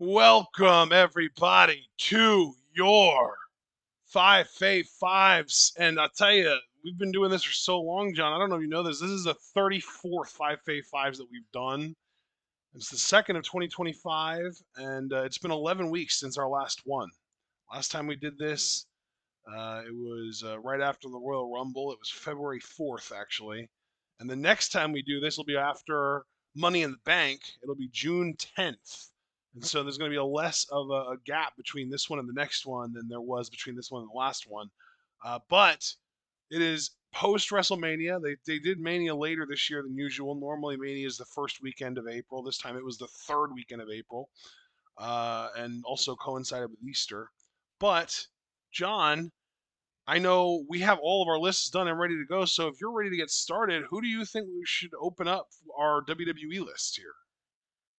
Welcome, everybody, to your Five Fave Fives. And I'll tell you, we've been doing this for so long, John. I don't know if you know this. This is the 34th Five Fave Fives that we've done. It's the second of 2025, and it's been 11 weeks since our last one. Last time we did this, it was right after the Royal Rumble. It was February 4th, actually. And the next time we do this will be after Money in the Bank. It'll be June 10th. And so there's going to be a less of a gap between this one and the next one than there was between this one and the last one. But it is post WrestleMania. They did Mania later this year than usual. Normally, Mania is the first weekend of April. This time it was the third weekend of April, and also coincided with Easter. But, John, I know we have all of our lists done and ready to go. So if you're ready to get started, who do you think we should open up our WWE list here?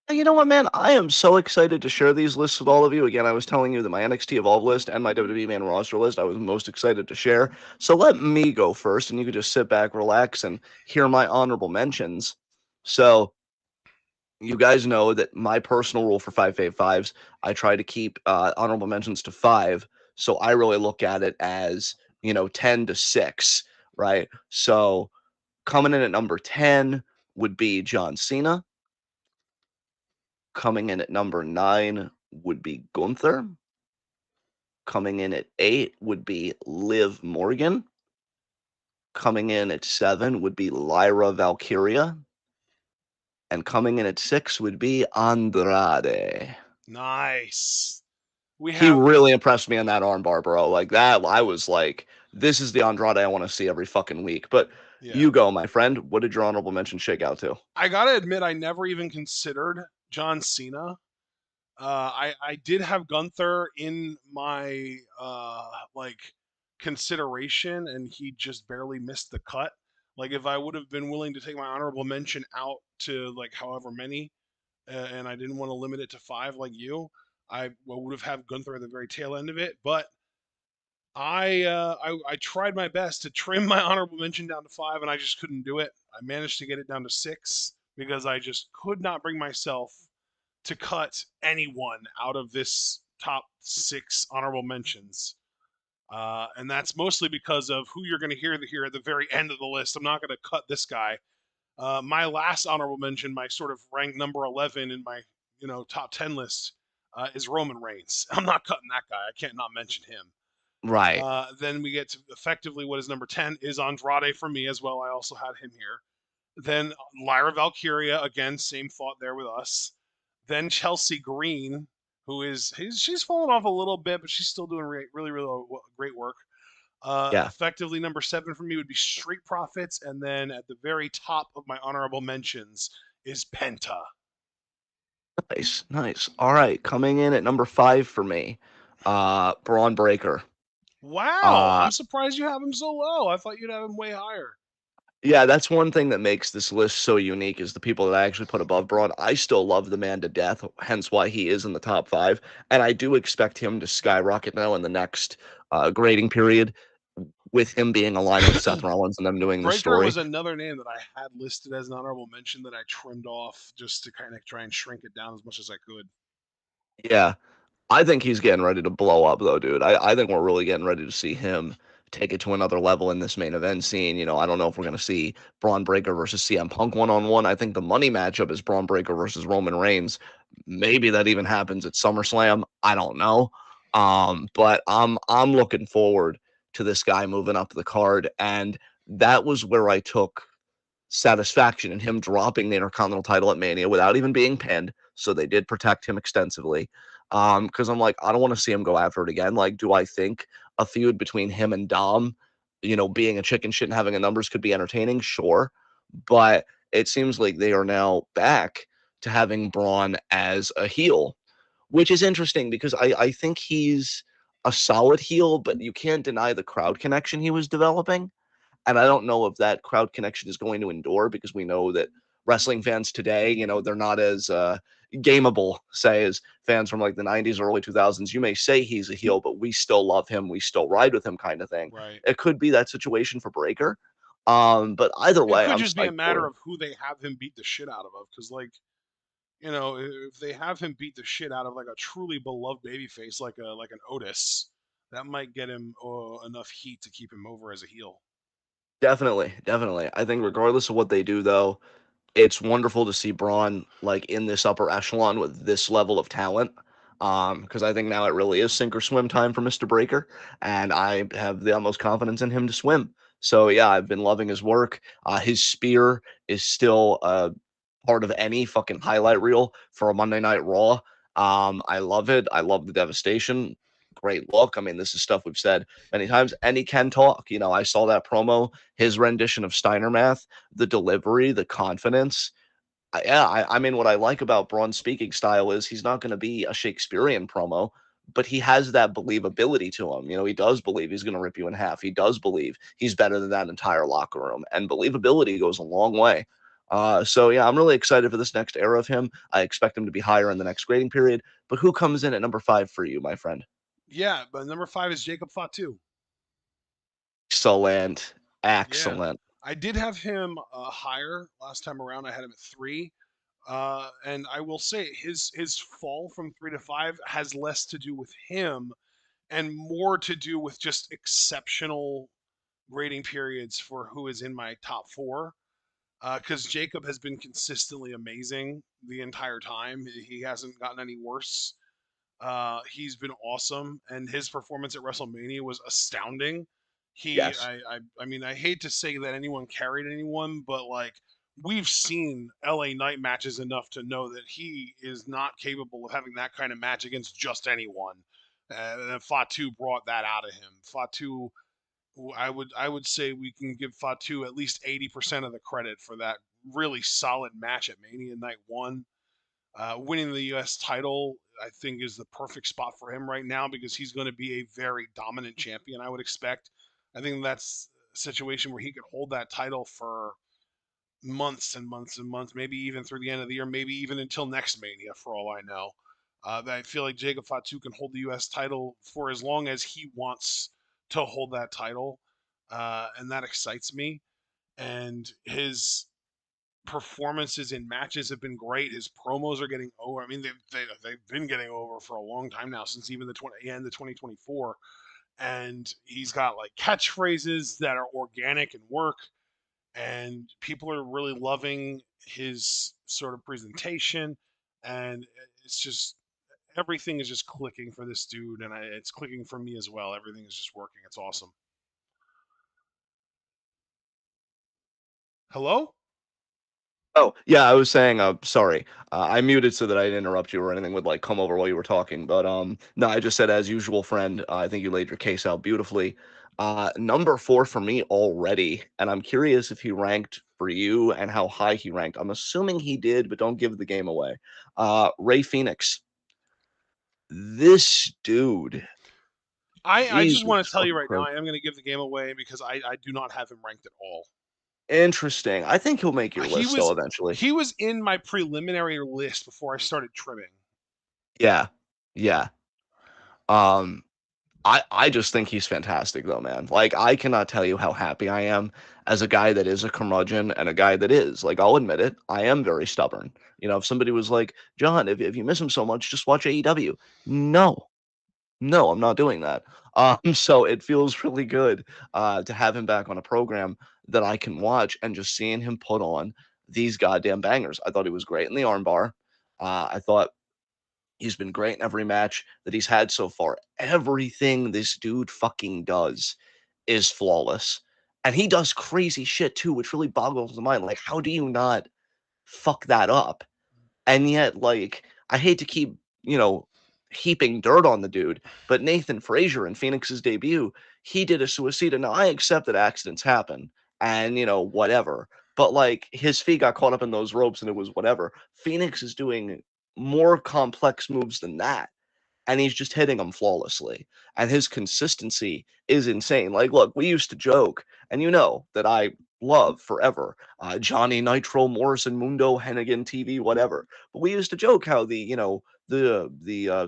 You know what, man? I am so excited to share these lists with all of you. Again, I was telling you that my NXT Evolve list and my WWE main roster list I was most excited to share. So let me go first, and you can just sit back, relax, and hear my honorable mentions. So you guys know that my personal rule for Five Fave Fives, I try to keep honorable mentions to five. So I really look at it as, 10 to 6, right? So coming in at number 10 would be John Cena. Coming in at number 9 would be Gunther. Coming in at 8 would be Liv Morgan. Coming in at 7 would be Lyra Valkyria. And coming in at 6 would be Andrade. Nice. We He have really impressed me on that armbar, bro. Like that, I was like, this is the Andrade I want to see every fucking week. But yeah. you go, my friend. What did your honorable mention shake out to? I gotta admit, I never even considered John Cena. I did have Gunther in my consideration, and he just barely missed the cut. Like if I would have been willing to take my honorable mention out to like however many, and I didn't want to limit it to five like you, I would have had Gunther at the very tail end of it. But I tried my best to trim my honorable mention down to five, and I just couldn't do it. I managed to get it down to six because I just could not bring myself to cut anyone out of this top six honorable mentions. And that's mostly because of who you're going to hear here at the very end of the list. I'm not going to cut this guy. My last honorable mention, my sort of rank number 11 in my top 10 list, is Roman Reigns. I'm not cutting that guy. I can't not mention him. Right. Then we get to effectively what is number 10 is Andrade for me as well. I also had him here. Then Lyra Valkyria, again, same thought there with us. Then Chelsea Green, who is she's fallen off a little bit, but she's still doing really great work. Yeah. Effectively, number 7 for me would be Street Profits, and then at the very top of my honorable mentions is Penta. Nice. Nice. All right. Coming in at number 5 for me, Braun Breaker. Wow, Uh, I'm surprised you have him so low. I thought you'd have him way higher. Yeah, that's one thing that makes this list so unique is the people that I actually put above Braun. I still love the man to death, hence why he is in the top 5. And I do expect him to skyrocket now in the next grading period with him being aligned with Seth Rollins and them doing the Breaker story. was another name that I had listed as an honorable mention that I trimmed off just to kind of try and shrink it down as much as I could. Yeah, I think he's getting ready to blow up, though, dude. I think we're really getting ready to see him take it to another level in this main event scene. I don't know if we're going to see Braun Breaker versus CM Punk one-on-one. I think the money matchup is Braun Breaker versus Roman Reigns. Maybe that even happens at SummerSlam. I don't know. But I'm looking forward to this guy moving up the card, and that was where I took satisfaction in him dropping the Intercontinental title at Mania without even being pinned. So they did protect him extensively. Because I'm like, I don't want to see him go after it again. Like, do I think a feud between him and Dom, being a chicken shit and having a numbers could be entertaining? Sure. But it seems like they are now back to having Braun as a heel, which is interesting because I think he's a solid heel, but you can't deny the crowd connection he was developing. And I don't know if that crowd connection is going to endure because we know that wrestling fans today, they're not as gameable, say, as fans from like the 90s or early 2000s. You may say he's a heel, but we still love him. We still ride with him kind of thing. Right. It could be that situation for Breaker. But either It way, could I'm just be a psyched for matter it. of who they have him beat the shit out of. Because, like, You know, if they have him beat the shit out of like a truly beloved babyface like an Otis, that might get him enough heat to keep him over as a heel. Definitely, definitely. I think regardless of what they do, though, it's wonderful to see Braun like in this upper echelon with this level of talent. Because I think now it really is sink or swim time for Mr. Breaker, and I have the utmost confidence in him to swim. So yeah, I've been loving his work. His spear is still part of any fucking highlight reel for a Monday Night Raw. I love it. I love the devastation. Great look. I mean, this is stuff we've said many times, and he can talk. You know, I saw that promo, his rendition of Steiner Math, the delivery, the confidence. I mean, what I like about Braun's speaking style is he's not going to be a Shakespearean promo, but he has that believability to him. You know, he does believe he's going to rip you in half. He does believe he's better than that entire locker room, and believability goes a long way. So yeah, I'm really excited for this next era of him. I expect him to be higher in the next grading period. But who comes in at number 5 for you, my friend? Yeah, but number 5 is Jacob Fatu. Excellent, Yeah, excellent. I did have him higher last time around. I had him at 3. And I will say his fall from 3 to 5 has less to do with him and more to do with just exceptional grading periods for who is in my top 4. Because Jacob has been consistently amazing the entire time. He hasn't gotten any worse. He's been awesome, and his performance at WrestleMania was astounding. Yes. I mean, I hate to say that anyone carried anyone, but like we've seen LA Knight matches enough to know that he is not capable of having that kind of match against just anyone. And Fatu brought that out of him. Fatu, I would say we can give Fatu at least 80% of the credit for that really solid match at Mania Night One. Winning the U.S. title, I think, is the perfect spot for him right now because he's going to be a very dominant champion, I would expect. I think that's a situation where he could hold that title for months and months and months, maybe even through the end of the year, maybe even until next Mania, for all I know. I feel like Jacob Fatu can hold the U.S. title for as long as he wants to hold that title, and that excites me. And his performances in matches have been great. His promos are getting over. I mean, they've been getting over for a long time now, since even the end of 2024. And he's got like catchphrases that are organic and work, and people are really loving his sort of presentation. And it's just everything is just clicking for this dude, and it's clicking for me as well. Everything is just working. It's awesome. Hello? Oh, yeah, I was saying, sorry. I muted so that I didn't interrupt you or anything would like come over while you were talking. But no, I just said as usual, friend. I think you laid your case out beautifully. Number 4 for me already, and I'm curious if he ranked for you and how high he ranked. I'm assuming he did, but don't give the game away. Ray Phoenix. This dude, I just Jesus want to tell you fucking right now, Christ. I am going to give the game away because I do not have him ranked at all. Interesting. I think he'll make your He list though was eventually. he was in my preliminary list before I started trimming. Yeah. Yeah. Um, I just think he's fantastic though, man. Like I cannot tell you how happy I am as a guy that is a curmudgeon and a guy that is like I'll admit it, I am very stubborn. You know, if somebody was like, John, if you miss him so much, just watch AEW. No, no, I'm not doing that. So it feels really good to have him back on a program that I can watch and just seeing him put on these goddamn bangers. I thought he was great in the armbar. I thought he's been great in every match that he's had so far. Everything this dude fucking does is flawless. And he does crazy shit too, which really boggles the mind. Like, how do you not fuck that up? And yet, like, I hate to keep, you know, heaping dirt on the dude, but Nathan Frazier in Phoenix's debut, he did a suicida. Now, I accept that accidents happen and, you know, whatever. But, like, his feet got caught up in those ropes and it was whatever. Phoenix is doing more complex moves than that and he's just hitting them flawlessly. And his consistency is insane. Like, look, we used to joke, and you know that I love forever Johnny Nitro, Morrison, Mundo, Hennigan, TV, whatever. But we used to joke how the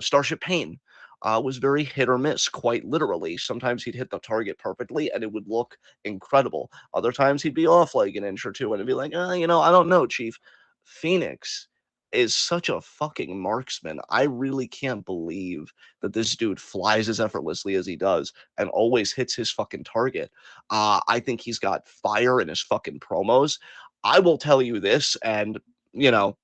Starship Pain was very hit or miss, quite literally. Sometimes he'd hit the target perfectly, and it would look incredible. Other times he'd be off like an inch or two, and it'd be like, you know, I don't know, Chief. Phoenix is such a fucking marksman. I really can't believe that this dude flies as effortlessly as he does and always hits his fucking target. I think he's got fire in his fucking promos. I will tell you this, and you know,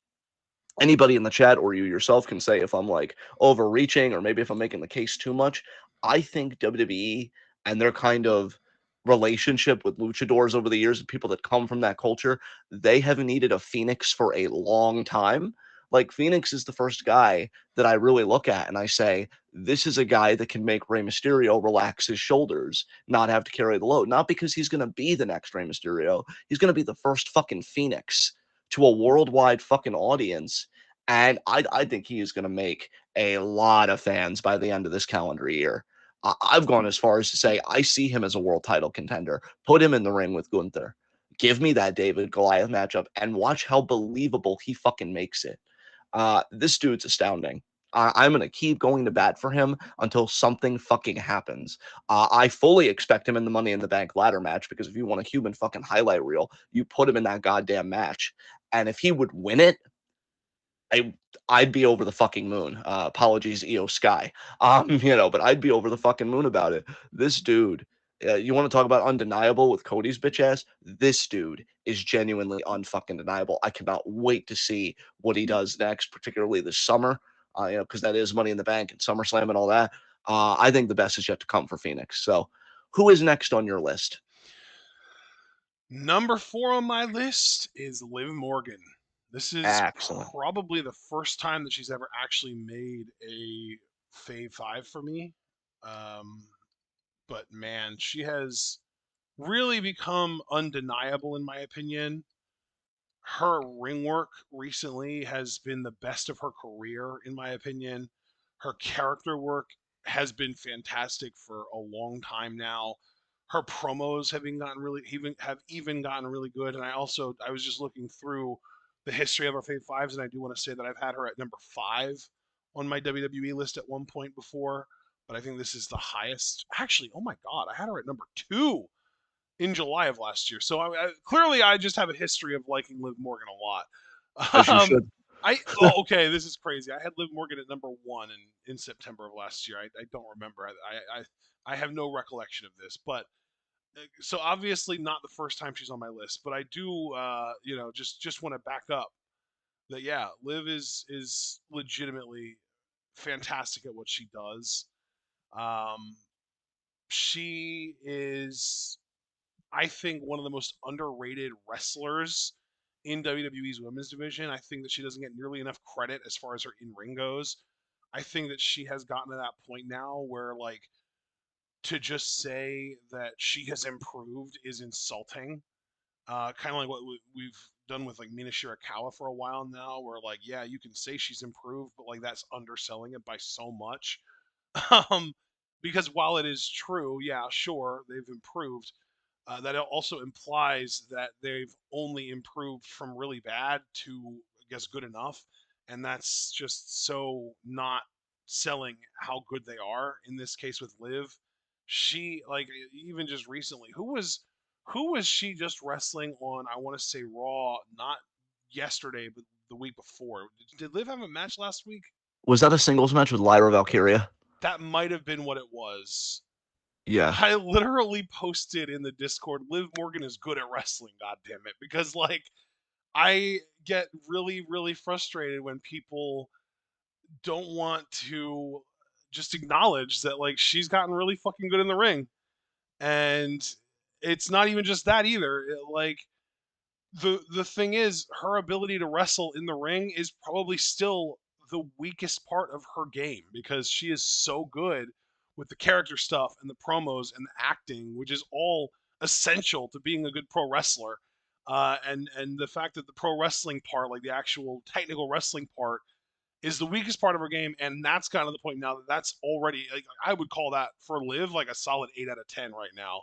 anybody in the chat or you yourself can say if I'm like overreaching or maybe if I'm making the case too much. I think WWE and their kind of relationship with luchadors over the years and people that come from that culture, they have needed a Phoenix for a long time. Like Phoenix is the first guy that I really look at and I say, this is a guy that can make Rey Mysterio relax his shoulders, not have to carry the load. Not because he's going to be the next Rey Mysterio. He's going to be the first fucking Phoenix to a worldwide fucking audience. And I think he is going to make a lot of fans by the end of this calendar year. I've gone as far as to say I see him as a world title contender. Put him in the ring with Gunther. Give me that David Goliath matchup and watch how believable he fucking makes it. This dude's astounding. I'm going to keep going to bat for him until something fucking happens. I fully expect him in the Money in the Bank ladder match because if you want a human fucking highlight reel, you put him in that goddamn match. And if he would win it, I I'd be over the fucking moon. Apologies, EO Sky. But I'd be over the fucking moon about it. This dude, you want to talk about undeniable with Cody's bitch ass? This dude is genuinely unfucking deniable. I cannot wait to see what he does next, particularly this summer. Because that is Money in the Bank and SummerSlam and all that. I think the best is yet to come for Phoenix. So, who is next on your list? Number 4 on my list is Liv Morgan. This is Excellent. probably the first time that she's ever actually made a Fave 5 for me. Um, but man, she has really become undeniable in my opinion. Her ring work recently has been the best of her career, in my opinion. Her character work has been fantastic for a long time now. Her promos have even gotten really good. And I was just looking through the history of our Fave Fives, and I do want to say that I've had her at number 5 on my WWE list at one point before, but I think this is the highest. Actually, oh my God, I had her at number 2 in July of last year. So clearly, I just have a history of liking Liv Morgan a lot. As you Um, should. okay, this is crazy. I had Liv Morgan at number 1 in September of last year. I don't remember. I have no recollection of this, but so obviously not the first time she's on my list. But I do, just want to back up that yeah, Liv is legitimately fantastic at what she does. Um, she is, I think, one of the most underrated wrestlers in WWE's women's division. I think that she doesn't get nearly enough credit as far as her in ring goes. I think that she has gotten to that point now where, like, to just say that she has improved is insulting. Kind of like what we've done with like Mina Shirakawa for a while now, where like, yeah, you can say she's improved, but like that's underselling it by so much. Um, because while it is true, yeah, sure, they've improved, that also implies that they've only improved from really bad to, I guess, good enough. And that's just so not selling how good they are. In this case with Liv, she, like, even just recently, who was she just wrestling on? I want to say Raw, not yesterday, but the week before. Did Liv have a match last week? Was that a singles match with Lyra Valkyria? That might have been what it was. Yeah. I literally posted in the Discord, Liv Morgan is good at wrestling, god damn it. Because like I get really, really frustrated when people don't want to just acknowledge that like she's gotten really fucking good in the ring. And it's not even just that either. Like the thing is, her ability to wrestle in the ring is probably still the weakest part of her game because she is so good with the character stuff and the promos and the acting, which is all essential to being a good pro wrestler. And the fact that the pro wrestling part, like the actual technical wrestling part, is the weakest part of her game, and that's kind of the point now that that's already, like, I would call that for Liv like a solid 8 out of 10 right now,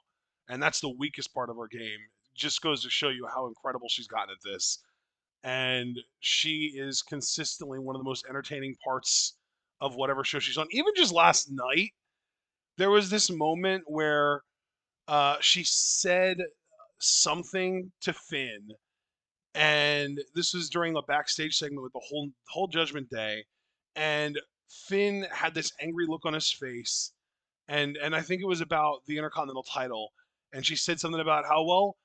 and that's the weakest part of her game. Just goes to show you how incredible she's gotten at this, and she is consistently one of the most entertaining parts of whatever show she's on. Even just last night, there was this moment where she said something to Finn, and this was during a backstage segment with the whole Judgment Day, and Finn had this angry look on his face, and I think it was about the Intercontinental title, and she said something about how, well,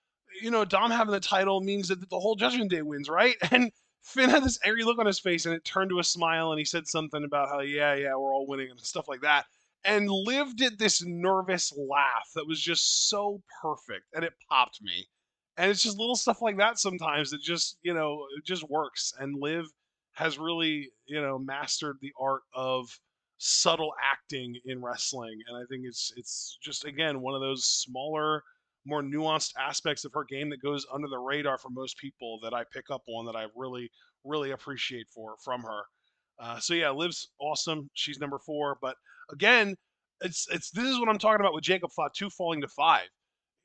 Dom having the title means that the whole Judgment Day wins, right? And Finn had this angry look on his face, and it turned to a smile, and he said something about how, yeah, we're all winning and stuff like that. And Liv did this nervous laugh that was just so perfect, and it popped me. And it's just little stuff like that sometimes that just, it just works. And Liv has really, mastered the art of subtle acting in wrestling, and I think it's just, again, one of those smaller, more nuanced aspects of her game that goes under the radar for most people that I pick up on, that I really appreciate from her. So yeah, Liv's awesome. She's number 4, but again, it's this is what I'm talking about with Jacob Fatu falling to 5.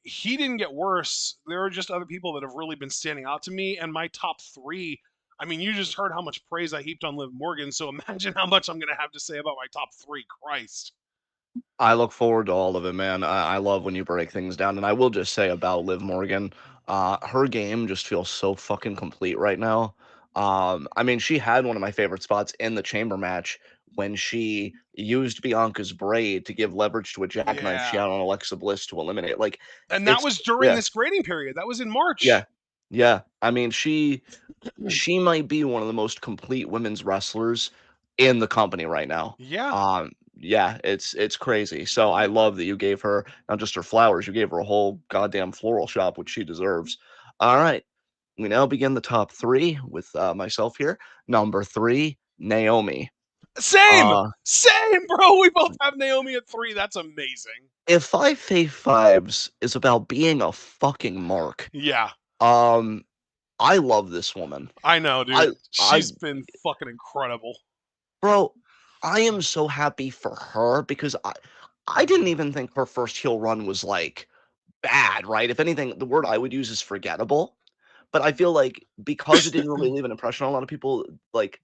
He didn't get worse. There are just other people that have really been standing out to me, and my top 3. I mean, you just heard how much praise I heaped on Liv Morgan, so imagine how much I'm going to have to say about my top 3. Christ. I look forward to all of it, man. I love when you break things down. And I will just say about Liv Morgan, her game just feels so fucking complete right now. I mean, she had one of my favorite spots in the chamber match when she used Bianca's braid to give leverage to a jackknife she Yeah. had on Alexa Bliss to eliminate. Like, And that it's was during yeah, this grading period. That was in yeah, March. yeah. I mean, she might be one of the most complete women's wrestlers in the company right now. Yeah. Yeah, it's crazy. So I love that you gave her not just her flowers, you gave her a whole goddamn floral shop, which she deserves. All right, we now begin the top 3 with myself here. Number 3, Naomi. Same. Uh, Same, bro. We both have Naomi at 3. That's amazing. if Five Fave Fives is about being a fucking mark, Yeah. um, I love this woman. I know, dude. I I She's been fucking incredible. Bro, I am so happy for her because I didn't even think her first heel run was, like, bad, right? If anything, the word I would use is forgettable, but I feel like because it didn't really leave an impression on a lot of people, like,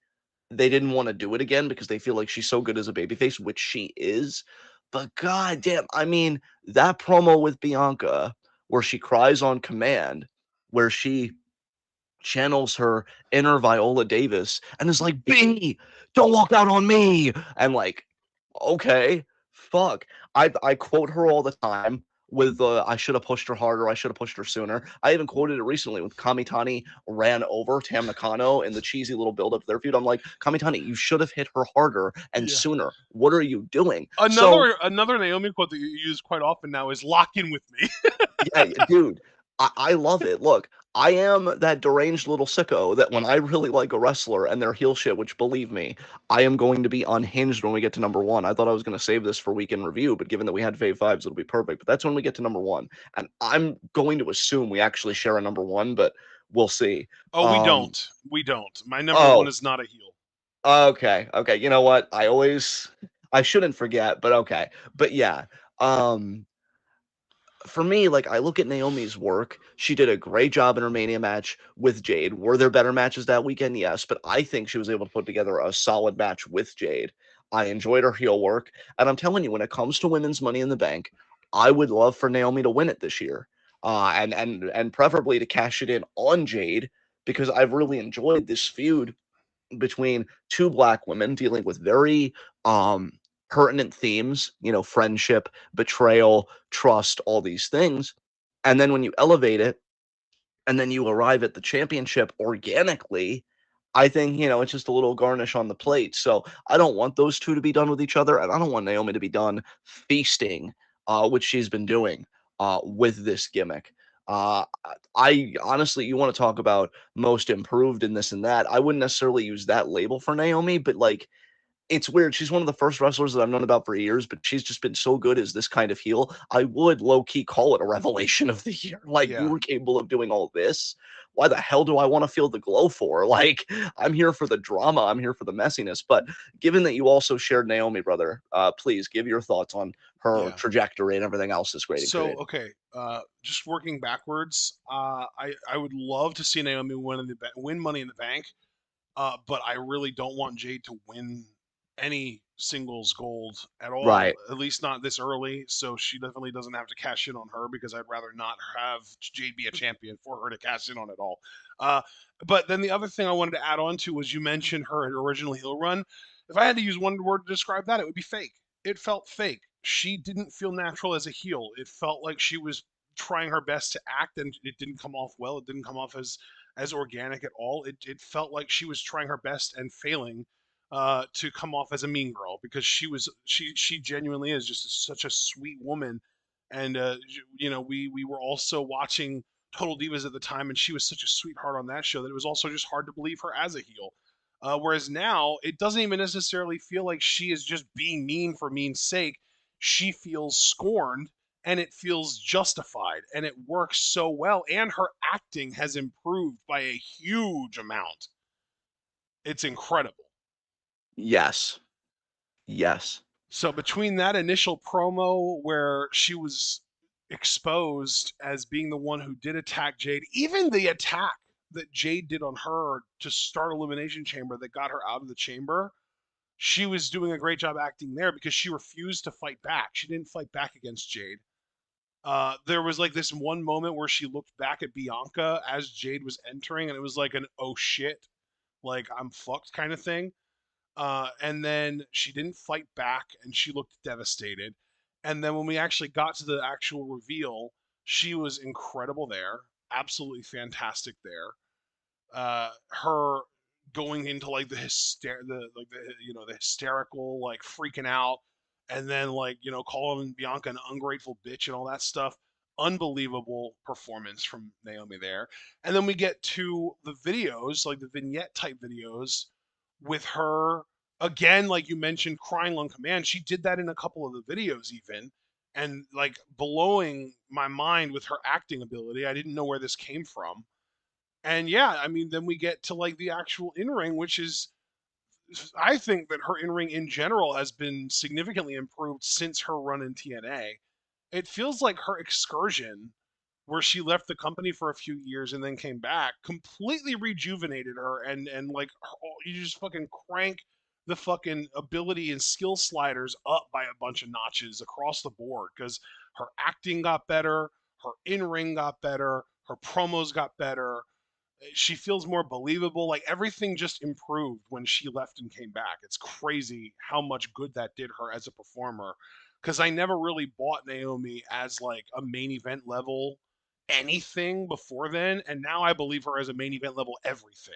they didn't wanna do it again because they feel like she's so good as a babyface, which she is, but goddamn, I mean, that promo with Bianca where she cries on command, where she channels her inner Viola Davis and is like, "B, don't walk out on me." And like, okay, fuck. I quote her all the time with I should have pushed her harder, I should have pushed her sooner. I even quoted it recently with Kamitani ran over Tam Nakano in the cheesy little build up to their feud. I'm like, Kamitani, you should have hit her harder and Yeah. sooner. What are you doing? So Another Naomi quote that you use quite often now is "lock in with me." yeah, dude, I love it. Look, I am that deranged little sicko that when I really like a wrestler and their heel shit, which believe me, I am going to be unhinged when we get to number 1. I thought I was going to save this for weekend review, but given that we had Fave Fives, it'll be perfect. But that's when we get to number 1. And I'm going to assume we actually share a number 1, but we'll see. Oh, we Um, don't. We don't. My number 1 oh, is not a heel. okay. You know what? I shouldn't forget, but okay. But yeah. Um, for me, like I look at Naomi's work, she did a great job in her Mania match with Jade. Were there better matches that weekend? Yes, but I think she was able to put together a solid match with Jade. I enjoyed her heel work, and I'm telling you, when it comes to women's Money in the Bank, I would love for Naomi to win it this year, and preferably to cash it in on Jade because I've really enjoyed this feud between two black women dealing with very pertinent themes, friendship, betrayal, trust, all these things. And then when you elevate it and then you arrive at the championship organically, I think, it's just a little garnish on the plate. So I don't want those two to be done with each other, and I don't want Naomi to be done feasting, which she's been doing with this gimmick. I honestly, you want to talk about most improved in this and that. I wouldn't necessarily use that label for Naomi, but like it's weird. She's one of the first wrestlers that I've known about for years, but she's just been so good as this kind of heel. I would low key call it a revelation of the year. Like, you Yeah. were capable of doing all this. Why the hell do I want to feel the glow for? Like, I'm here for the drama. I'm here for the messiness. But given that you also shared Naomi, brother, please give your thoughts on her Yeah. trajectory and everything else this grading So period. okay, just working backwards, I would love to see Naomi win Money in the Bank, but I really don't want Jade to win any singles gold at all, Right. at least not this early. So she definitely doesn't have to cash in on her because I'd rather not have Jade be a champion for her to cash in on at all. But then the other thing I wanted to add on to was you mentioned her original heel run. If I had to use one word to describe that, it would be fake. It felt fake. She didn't feel natural as a heel. It felt like she was trying her best to act, and it didn't come off well. It didn't come off as organic at all. It felt like she was trying her best and failing to come off as a mean girl, because she genuinely is just such a sweet woman. And we were also watching Total Divas at the time, and she was such a sweetheart on that show that it was also just hard to believe her as a heel. Whereas now, it doesn't even necessarily feel like she is just being mean for mean's sake. She feels scorned, and it feels justified, and it works so well. And her acting has improved by a huge amount. It's incredible. Yes. Yes. So between that initial promo where she was exposed as being the one who did attack Jade, even the attack that Jade did on her to start Elimination Chamber that got her out of the chamber, she was doing a great job acting there because she refused to fight back. She didn't fight back against Jade. There was like this one moment where she looked back at Bianca as Jade was entering, and it was like an oh shit, like I'm fucked kind of thing. And then she didn't fight back, and she looked devastated. And then when we actually got to the actual reveal, she was incredible there, absolutely fantastic there. Her going into like the hysterical, like freaking out, and then like calling Bianca an ungrateful bitch and all that stuff. Unbelievable performance from Naomi there. And then we get to the videos, like the vignette type videos, with her again, like you mentioned, crying on command. She did that in a couple of the videos even, and like blowing my mind with her acting ability. I didn't know where this came from. And yeah, I mean, then we get to like the actual in ring, which is, I think that her in ring in general has been significantly improved since her run in TNA. It feels like her excursion, where she left the company for a few years and then came back, completely rejuvenated her. And like you just fucking crank the fucking ability and skill sliders up by a bunch of notches across the board, because her acting got better, her in ring got better, her promos got better, she feels more believable. Like everything just improved when she left and came back. It's crazy how much good that did her as a performer. Because I never really bought Naomi as like a main event level anything before then, and now I believe her as a main event level everything.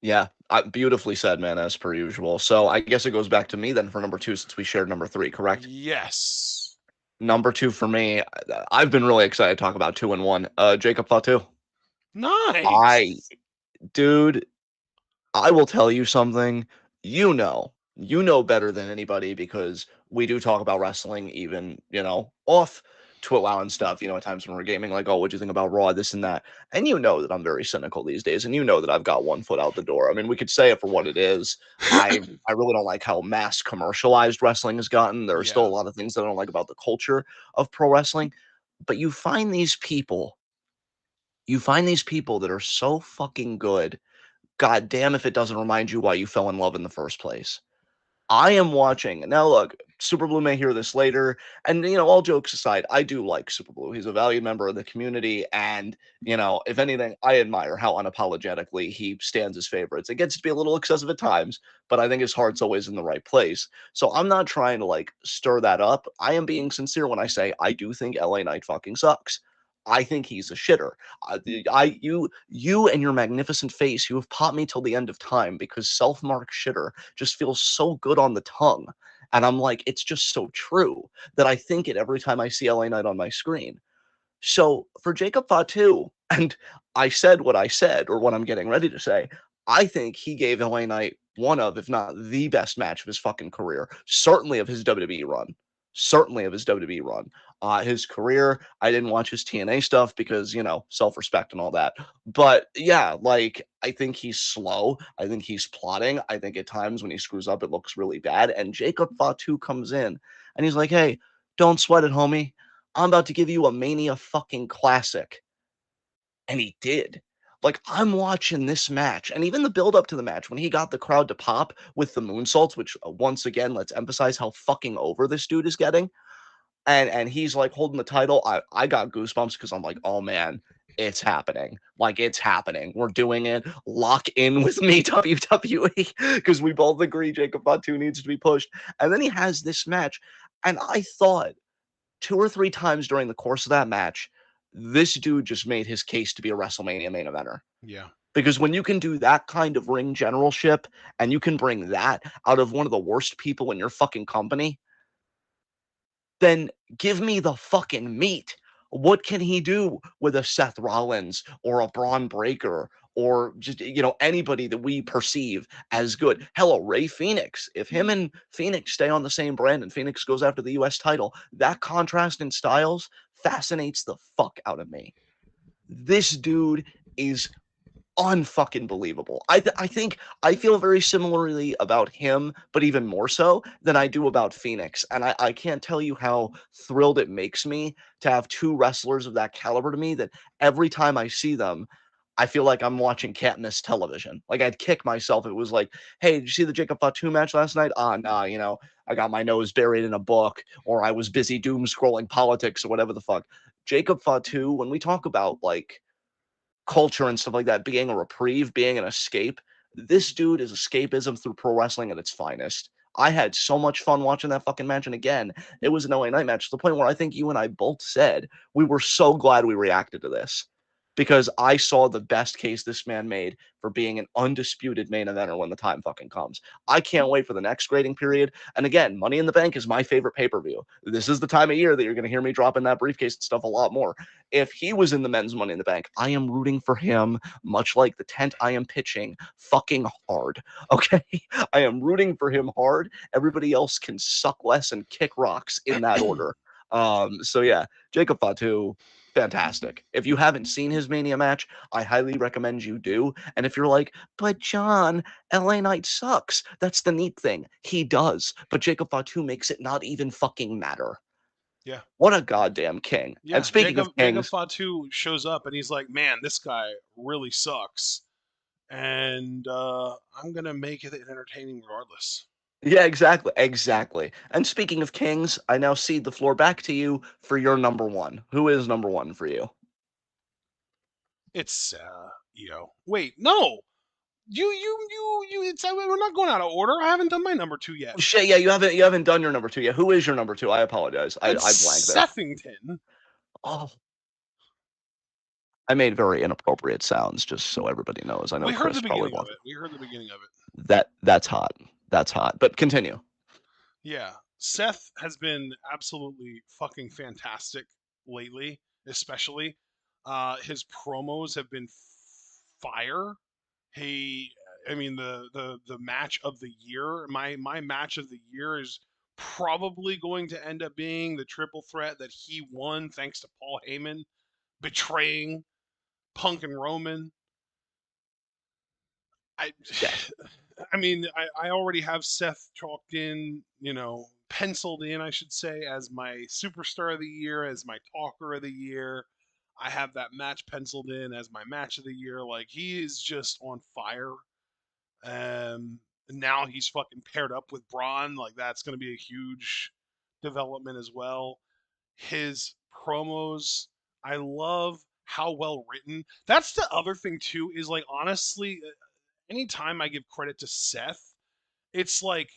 Yeah, beautifully said, man, as per usual. So I guess it goes back to me then for number 2 since we shared number 3, correct? Yes. Number 2 for me, I've been really excited to talk about 2 and 1. Jacob Fatu. I, Nice. dude, I will tell you something. You know better than anybody because we do talk about wrestling, even, off TWitWoW and stuff, at times when we're gaming, like, oh, what'd you think about Raw, this and that. And you know that I'm very cynical these days, and you know that I've got one foot out the door. I mean, we could say it for what it is. I really don't like how mass commercialized wrestling has gotten. There are still Yeah. a lot of things that I don't like about the culture of pro wrestling. But you find these people that are so fucking good. God damn if it doesn't remind you why you fell in love in the first place. I am watching now. Look, Super Blue may hear this later, and all jokes aside, I do like Super Blue. He's a valued member of the community, and if anything, I admire how unapologetically he stands his favorites. It gets to be a little excessive at times, but I think his heart's always in the right place. So I'm not trying to like stir that up. I am being sincere when I say I do think LA Knight fucking sucks. I think he's a shitter. You and your magnificent face, you have popped me till the end of time because self-marked shitter just feels so good on the tongue. And I'm like, it's just so true that I think it every time I see LA Knight on my screen. So for Jacob Fatu, and I said what I said, or what I'm getting ready to say, I think he gave LA Knight one of, if not the best match of his fucking career, certainly of his WWE run. Certainly of his WWE run. His career, I didn't watch his TNA stuff because, self respect and all that. But yeah, like, I think he's slow. I think he's plotting. I think at times when he screws up, it looks really bad. And Jacob Fatu comes in and he's like, hey, don't sweat it, homie. I'm about to give you a Mania fucking classic. And he did. Like, I'm watching this match, and even the build up to the match when he got the crowd to pop with the moonsaults, which once again, let's emphasize how fucking over this dude is getting. And he's like holding the title. I got goosebumps because I'm like, oh man, it's happening. Like, it's happening. We're doing it. Lock in with me, WWE, because we both agree Jacob Fatu needs to be pushed. And then he has this match, and I thought 2 or 3 times during the course of that match, this dude just made his case to be a WrestleMania main eventer. Yeah. Because when you can do that kind of ring generalship and you can bring that out of one of the worst people in your fucking company, then give me the fucking meat. What can he do with a Seth Rollins or a Braun Breaker or just, anybody that we perceive as good? Hello, Ray Phoenix. If him and Phoenix stay on the same brand and Phoenix goes after the US title, that contrast in styles fascinates the fuck out of me. This dude is unfucking believable. I think I feel very similarly about him, but even more so than I do about Phoenix. And I can't tell you how thrilled it makes me to have two wrestlers of that caliber to me that every time I see them, I feel like I'm watching can't miss television. Like, I'd kick myself if it was like, hey, did you see the Jacob Fatu match last night? Nah, I got my nose buried in a book, or I was busy doom scrolling politics or whatever the fuck. Jacob Fatu, when we talk about like culture and stuff like that being a reprieve, being an escape. This dude is escapism through pro wrestling at its finest. I had so much fun watching that fucking match. And again, it was an LA Night match to the point where I think you and I both said we were so glad we reacted to this because I saw the best case this man made for being an undisputed main eventer when the time fucking comes. I can't wait for the next grading period. And again, Money in the Bank is my favorite pay-per-view. This is the time of year that you're going to hear me dropping that briefcase and stuff a lot more. If he was in the men's Money in the Bank, I am rooting for him, much like the tent I am pitching, fucking hard. Okay? I am rooting for him hard. Everybody else can suck less and kick rocks in that order. So yeah, Jacob Fatu, fantastic. If you haven't seen his Mania match, I highly recommend you do. And if you're like, but John, LA Knight sucks, that's the neat thing. He does. But Jacob Fatu makes it not even fucking matter. Yeah. What a goddamn king. And Yeah. speaking of Jacob kings, Fatu shows up and he's like, man, this guy really sucks. And I'm going to make it entertaining regardless. yeah, exactly, exactly. And speaking of kings, I now cede the floor back to you for your number one. Who is number one for you? It's, wait, no. We're not going out of order. I haven't done my number two yet. Shit, yeah, you haven't done your number two yet. Who is your number two? I apologize. I It's blanked there. Sethington. Oh, I made very inappropriate sounds, just so everybody knows. I know We heard Chris the probably beginning of wants it. We heard the beginning of it. that's hot. That's hot. But continue. Yeah. Seth has been absolutely fucking fantastic lately, especially. His promos have been fire. He, I mean, the match of the year, my match of the year is probably going to end up being the triple threat that he won thanks to Paul Heyman betraying Punk and Roman. I, Yes. I mean, I already have Seth chalked in, penciled in, I should say, as my superstar of the year, as my talker of the year. I have that match penciled in as my match of the year. Like, he is just on fire. Now he's fucking paired up with Braun. Like, that's going to be a huge development as well. His promos, I love how well written. That's the other thing too. Is like, honestly, anytime I give credit to Seth, it's like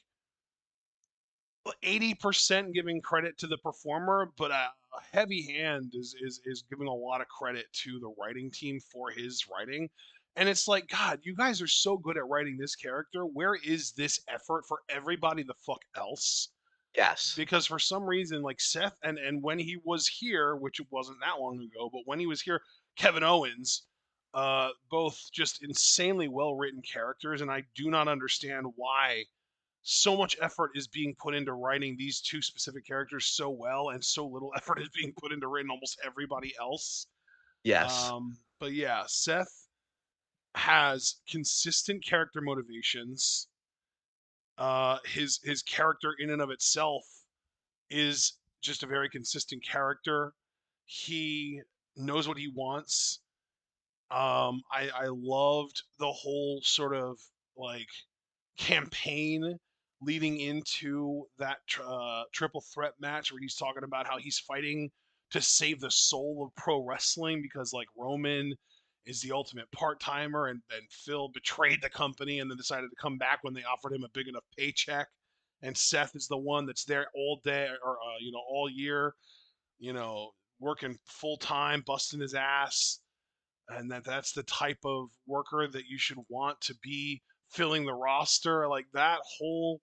80% giving credit to the performer, but a heavy hand is giving a lot of credit to the writing team for his writing. And it's like, God, you guys are so good at writing this character. Where is this effort for everybody the fuck else? Yes. Because for some reason, like Seth, and when he was here, which it wasn't that long ago, but when he was here, Kevin Owens, both just insanely well written characters, and I do not understand why so much effort is being put into writing these two specific characters so well, and so little effort is being put into writing almost everybody else. Yes. But yeah, Seth has consistent character motivations. His character in and of itself is just a very consistent character. He knows what he wants. I loved the whole sort of like campaign leading into that triple threat match where he's talking about how he's fighting to save the soul of pro wrestling because like Roman is the ultimate part timer and Phil betrayed the company and then decided to come back when they offered him a big enough paycheck. And Seth is the one that's there all day or all year, you know, working full time, busting his ass, and that's the type of worker that you should want to be filling the roster. Like that whole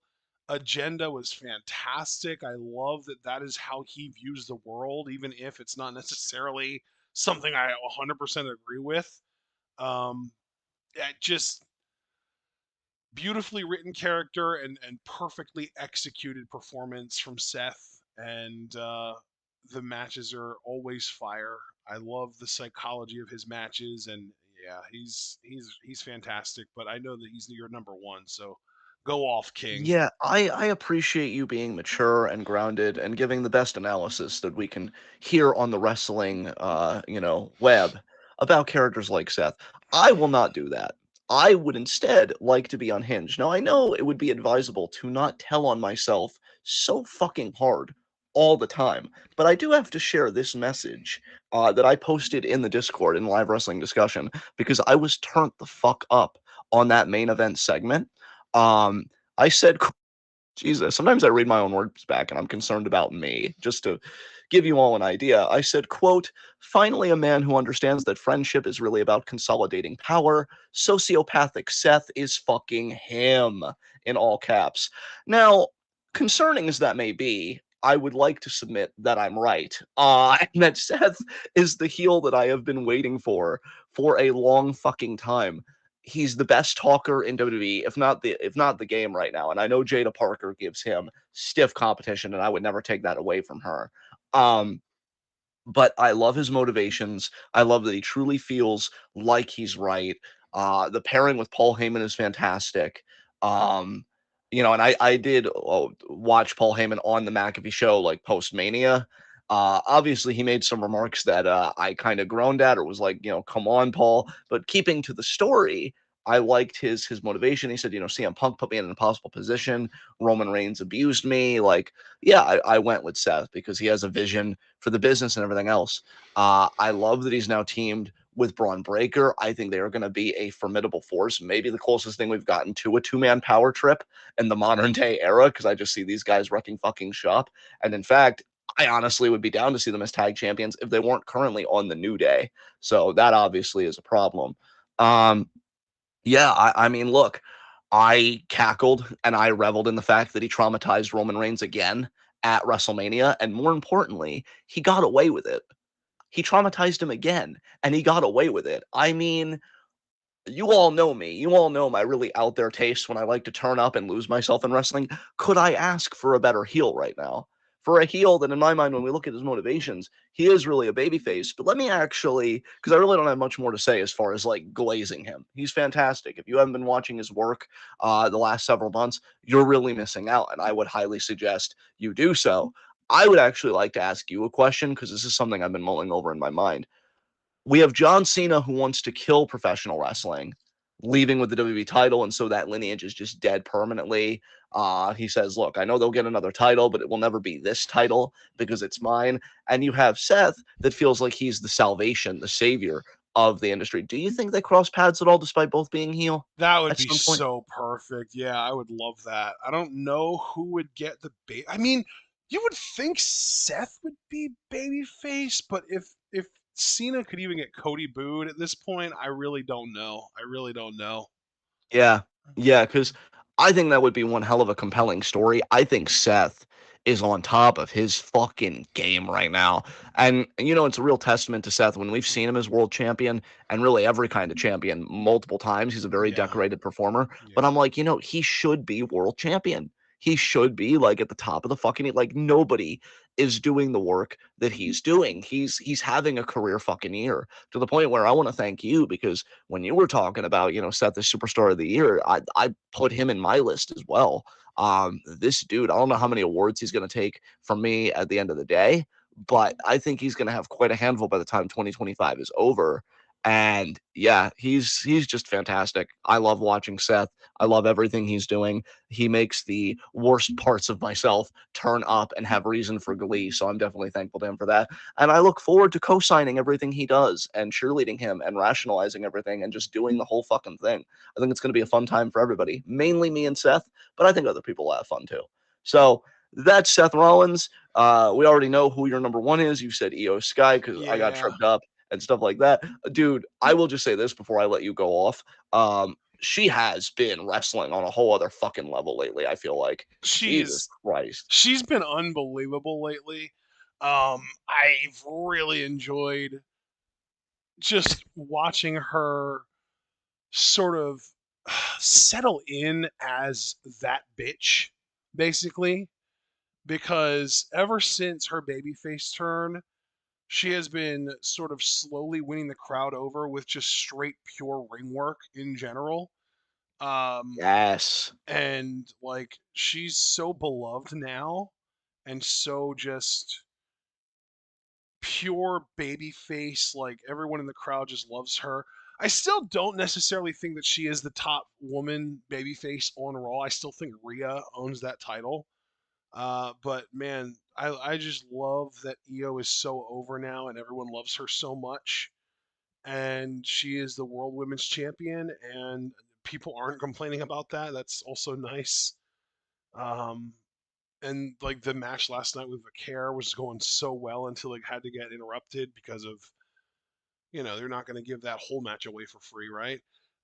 agenda was fantastic. I love that that is how he views the world, even if it's not necessarily something I 100% agree with. Um, just beautifully written character and perfectly executed performance from Seth. And the matches are always fire. I love the psychology of his matches, and yeah, he's fantastic. But I know that he's your number one, so go off, King. Yeah, I appreciate you being mature and grounded and giving the best analysis that we can hear on the wrestling, web about characters like Seth. I will not do that. I would instead like to be unhinged. Now, I know it would be advisable to not tell on myself so fucking hard all the time, but I do have to share this message that I posted in the Discord in live wrestling discussion because I was turned the fuck up on that main event segment. Um, I said, Jesus, sometimes I read my own words back and I'm concerned about me. Just to give you all an idea, I said, quote, finally a man who understands that friendship is really about consolidating power. Sociopathic Seth is fucking him, in all caps. Now, concerning as that may be, I would like to submit that I'm right. And that Seth is the heel that I have been waiting for a long fucking time. He's the best talker in WWE, if not the game right now. And I know Jada Parker gives him stiff competition, and I would never take that away from her. Um, but I love his motivations. I love that he truly feels like he's right. The pairing with Paul Heyman is fantastic. Um, and I did watch Paul Heyman on the McAfee show like post Mania. Obviously, he made some remarks that I kind of groaned at, or was like, come on, Paul. But keeping to the story, I liked his motivation. He said, CM Punk put me in an impossible position. Roman Reigns abused me. Like, yeah, I went with Seth because he has a vision for the business and everything else. I love that he's now teamed with Braun Breaker. I think they are going to be a formidable force. Maybe the closest thing we've gotten to a two-man power trip in the modern day era, because I just see these guys wrecking fucking shop. And in fact, I honestly would be down to see them as tag champions if they weren't currently on the New Day. So that obviously is a problem. Um, yeah, I mean, look, I cackled and I reveled in the fact that he traumatized Roman Reigns again at WrestleMania. And more importantly, he got away with it. He traumatized him again and he got away with it. I mean, you all know me. You all know my really out there taste when I like to turn up and lose myself in wrestling. Could I ask for a better heel right now? For a heel that, in my mind, when we look at his motivations, he is really a babyface. But let me actually, because I really don't have much more to say as far as like glazing him. He's fantastic. If you haven't been watching his work the last several months, you're really missing out. And I would highly suggest you do so. I would actually like to ask you a question because this is something I've been mulling over in my mind. We have John Cena who wants to kill professional wrestling, leaving with the WWE title, and so that lineage is just dead permanently. He says, "Look, I know they'll get another title, but it will never be this title because it's mine." And you have Seth that feels like he's the salvation, the savior of the industry. Do you think they cross paths at all, despite both being heel That would at be some point? so perfect. Yeah, I would love that. I don't know who would get the bait. I mean, you would think Seth would be babyface, but if Cena could even get Cody booed at this point, I really don't know. I really don't know. Yeah. Yeah, because I think that would be one hell of a compelling story. I think Seth is on top of his fucking game right now. And, it's a real testament to Seth when we've seen him as world champion and really every kind of champion multiple times. He's a very Yeah, decorated performer. But yeah. I'm like, he should be world champion. He should be like at the top of the fucking like nobody is doing the work that he's doing. He's having a career fucking year to the point where I want to thank you because when you were talking about, Seth the superstar of the year, I put him in my list as well. This dude, I don't know how many awards he's going to take from me at the end of the day, but I think he's going to have quite a handful by the time 2025 is over. And yeah, he's just fantastic. I love watching Seth. I love everything he's doing. He makes the worst parts of myself turn up and have reason for glee. So I'm definitely thankful to him for that. And I look forward to co-signing everything he does and cheerleading him and rationalizing everything and just doing the whole fucking thing. I think it's going to be a fun time for everybody, mainly me and Seth, but I think other people will have fun too. So that's Seth Rollins. We already know who your number one is. You said Io Sky because I got Yeah, tripped up and stuff like that. Dude, I will just say this before I let you go off. She has been wrestling on a whole other fucking level lately, I feel like. Jesus she's Christ. she's been unbelievable lately. I've really enjoyed just watching her sort of settle in as that bitch, basically, because ever since her babyface turn, she has been sort of slowly winning the crowd over with just straight pure ring work in general. Um, Yes. and like she's so beloved now and so just pure baby face, like everyone in the crowd just loves her. I still don't necessarily think that she is the top woman babyface on Raw. I still think Rhea owns that title. But man, I just love that Io is so over now and everyone loves her so much. And she is the World Women's Champion, and people aren't complaining about that. That's also nice. Um, and like the match last night with Vaquer was going so well until it had to get interrupted because of they're not going to give that whole match away for free, right?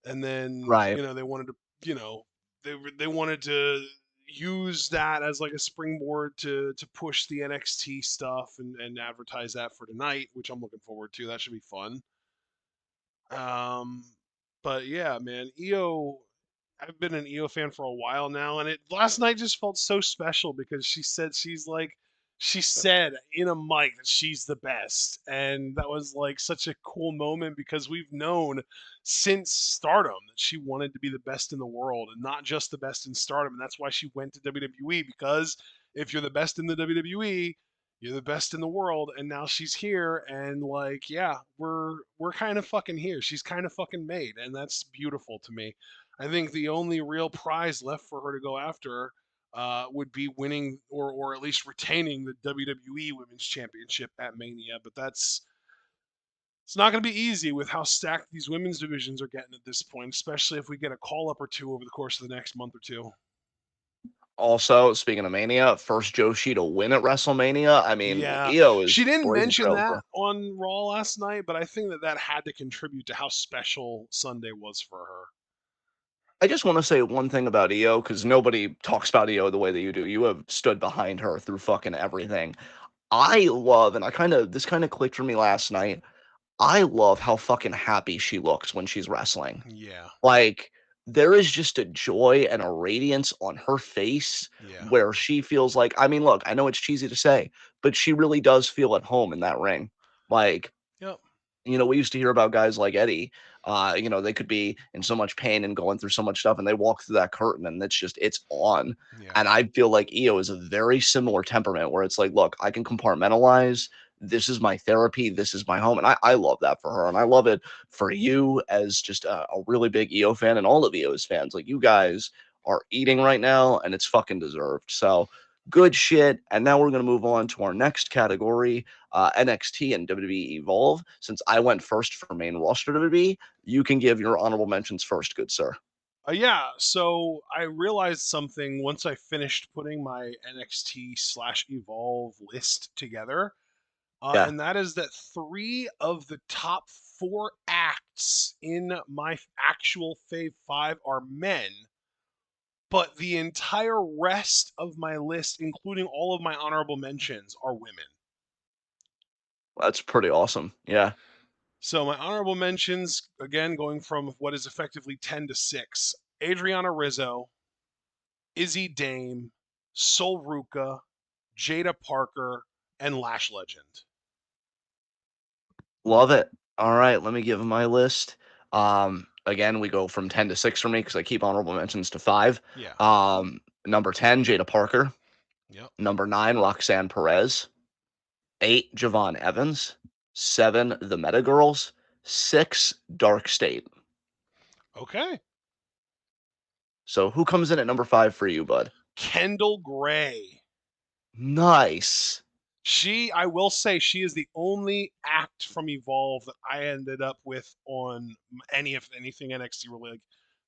And then Right. they wanted to they wanted to use that as like a springboard to push the NXT stuff and advertise that for tonight, which I'm looking forward to. That should be fun. Um, but yeah, man, EO. I've been an EO fan for a while now, and it last night just felt so special because she said in a mic that she's the best, and that was like such a cool moment because we've known since Stardom that she wanted to be the best in the world and not just the best in Stardom, and that's why she went to WWE because if you're the best in the WWE, you're the best in the world, and now she's here, and like yeah, we're kind of fucking here. She's kind of fucking made, and that's beautiful to me. I think the only real prize left for her to go after would be winning or at least retaining the WWE Women's Championship at Mania. But it's not going to be easy with how stacked these women's divisions are getting at this point, especially if we get a call up or two over the course of the next month or two. Also, speaking of Mania, first Joshi to win at WrestleMania. I mean, Yeah, Io she is didn't blazing mention trails. that on Raw last night, but I think that had to contribute to how special Sunday was for her. I just want to say one thing about Io because nobody talks about Io the way that you do. You have stood behind her through fucking everything. I love, and this kind of clicked for me last night. I love how fucking happy she looks when she's wrestling. Yeah, Like, there is just a joy and a radiance on her face yeah, where she feels like, I mean, look, I know it's cheesy to say, but she really does feel at home in that ring. Like, yep, we used to hear about guys like Eddie. They could be in so much pain and going through so much stuff, and they walk through that curtain, and it's on. yeah. And I feel like Io is a very similar temperament, where it's like, look, I can compartmentalize. This is my therapy. This is my home, and I love that for her, and I love it for you as just a really big EO fan, and all of EO's fans. Like you guys are eating right now, and it's fucking deserved. So good shit. And now we're gonna move on to our next category, NXT and WWE Evolve. Since I went first for main roster WWE, you can give your honorable mentions first, good sir. Yeah, so I realized something once I finished putting my NXT slash Evolve list together, Yeah, and that is that three of the top four acts in my actual Fave 5 are men, but the entire rest of my list, including all of my honorable mentions, are women. that's pretty awesome. Yeah, So my honorable mentions, again, going from what is effectively 10 to 6, Adriana Rizzo, Izzy Dame, Sol Ruka, Jada Parker, and Lash Legend. love it. All right, let me give my list. Again, we go from 10 to 6 for me because I keep honorable mentions to 5. Yeah. Number 10, Jada Parker. Yep. Number 9, Roxanne Perez. 8, Javon Evans. 7, the Meta Girls. 6 Dark State. Okay. So who comes in at number 5 for you, bud? Kendall Gray. Nice. I will say, she is the only act from Evolve that I ended up with on anything NXT related.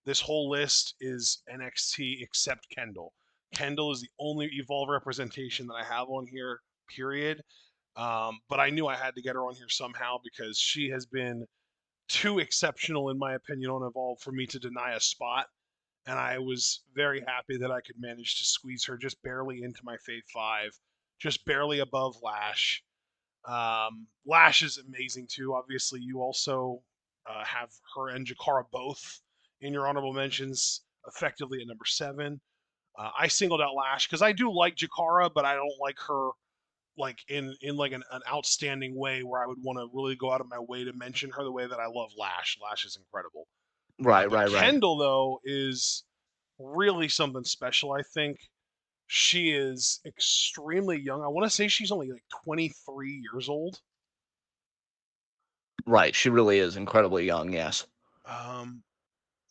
This whole list is NXT except Kendall. Kendall is the only Evolve representation that I have on here, period. But I knew I had to get her on here somehow because she has been too exceptional, in my opinion, on Evolve for me to deny a spot. And I was very happy that I could manage to squeeze her just barely into my Fave Five, just barely above Lash. Lash is amazing too. Obviously, you also have her and Jakara both in your honorable mentions, effectively at number 7. I singled out Lash because I do like Jakara, but I don't like her like in like an outstanding way where I would want to really go out of my way to mention her the way that I love Lash. Lash is incredible. Right, But right, right. Kendall though is really something special. I think she is extremely young. I want to say she's only like 23 years old. Right, she really is incredibly young, yes. Um,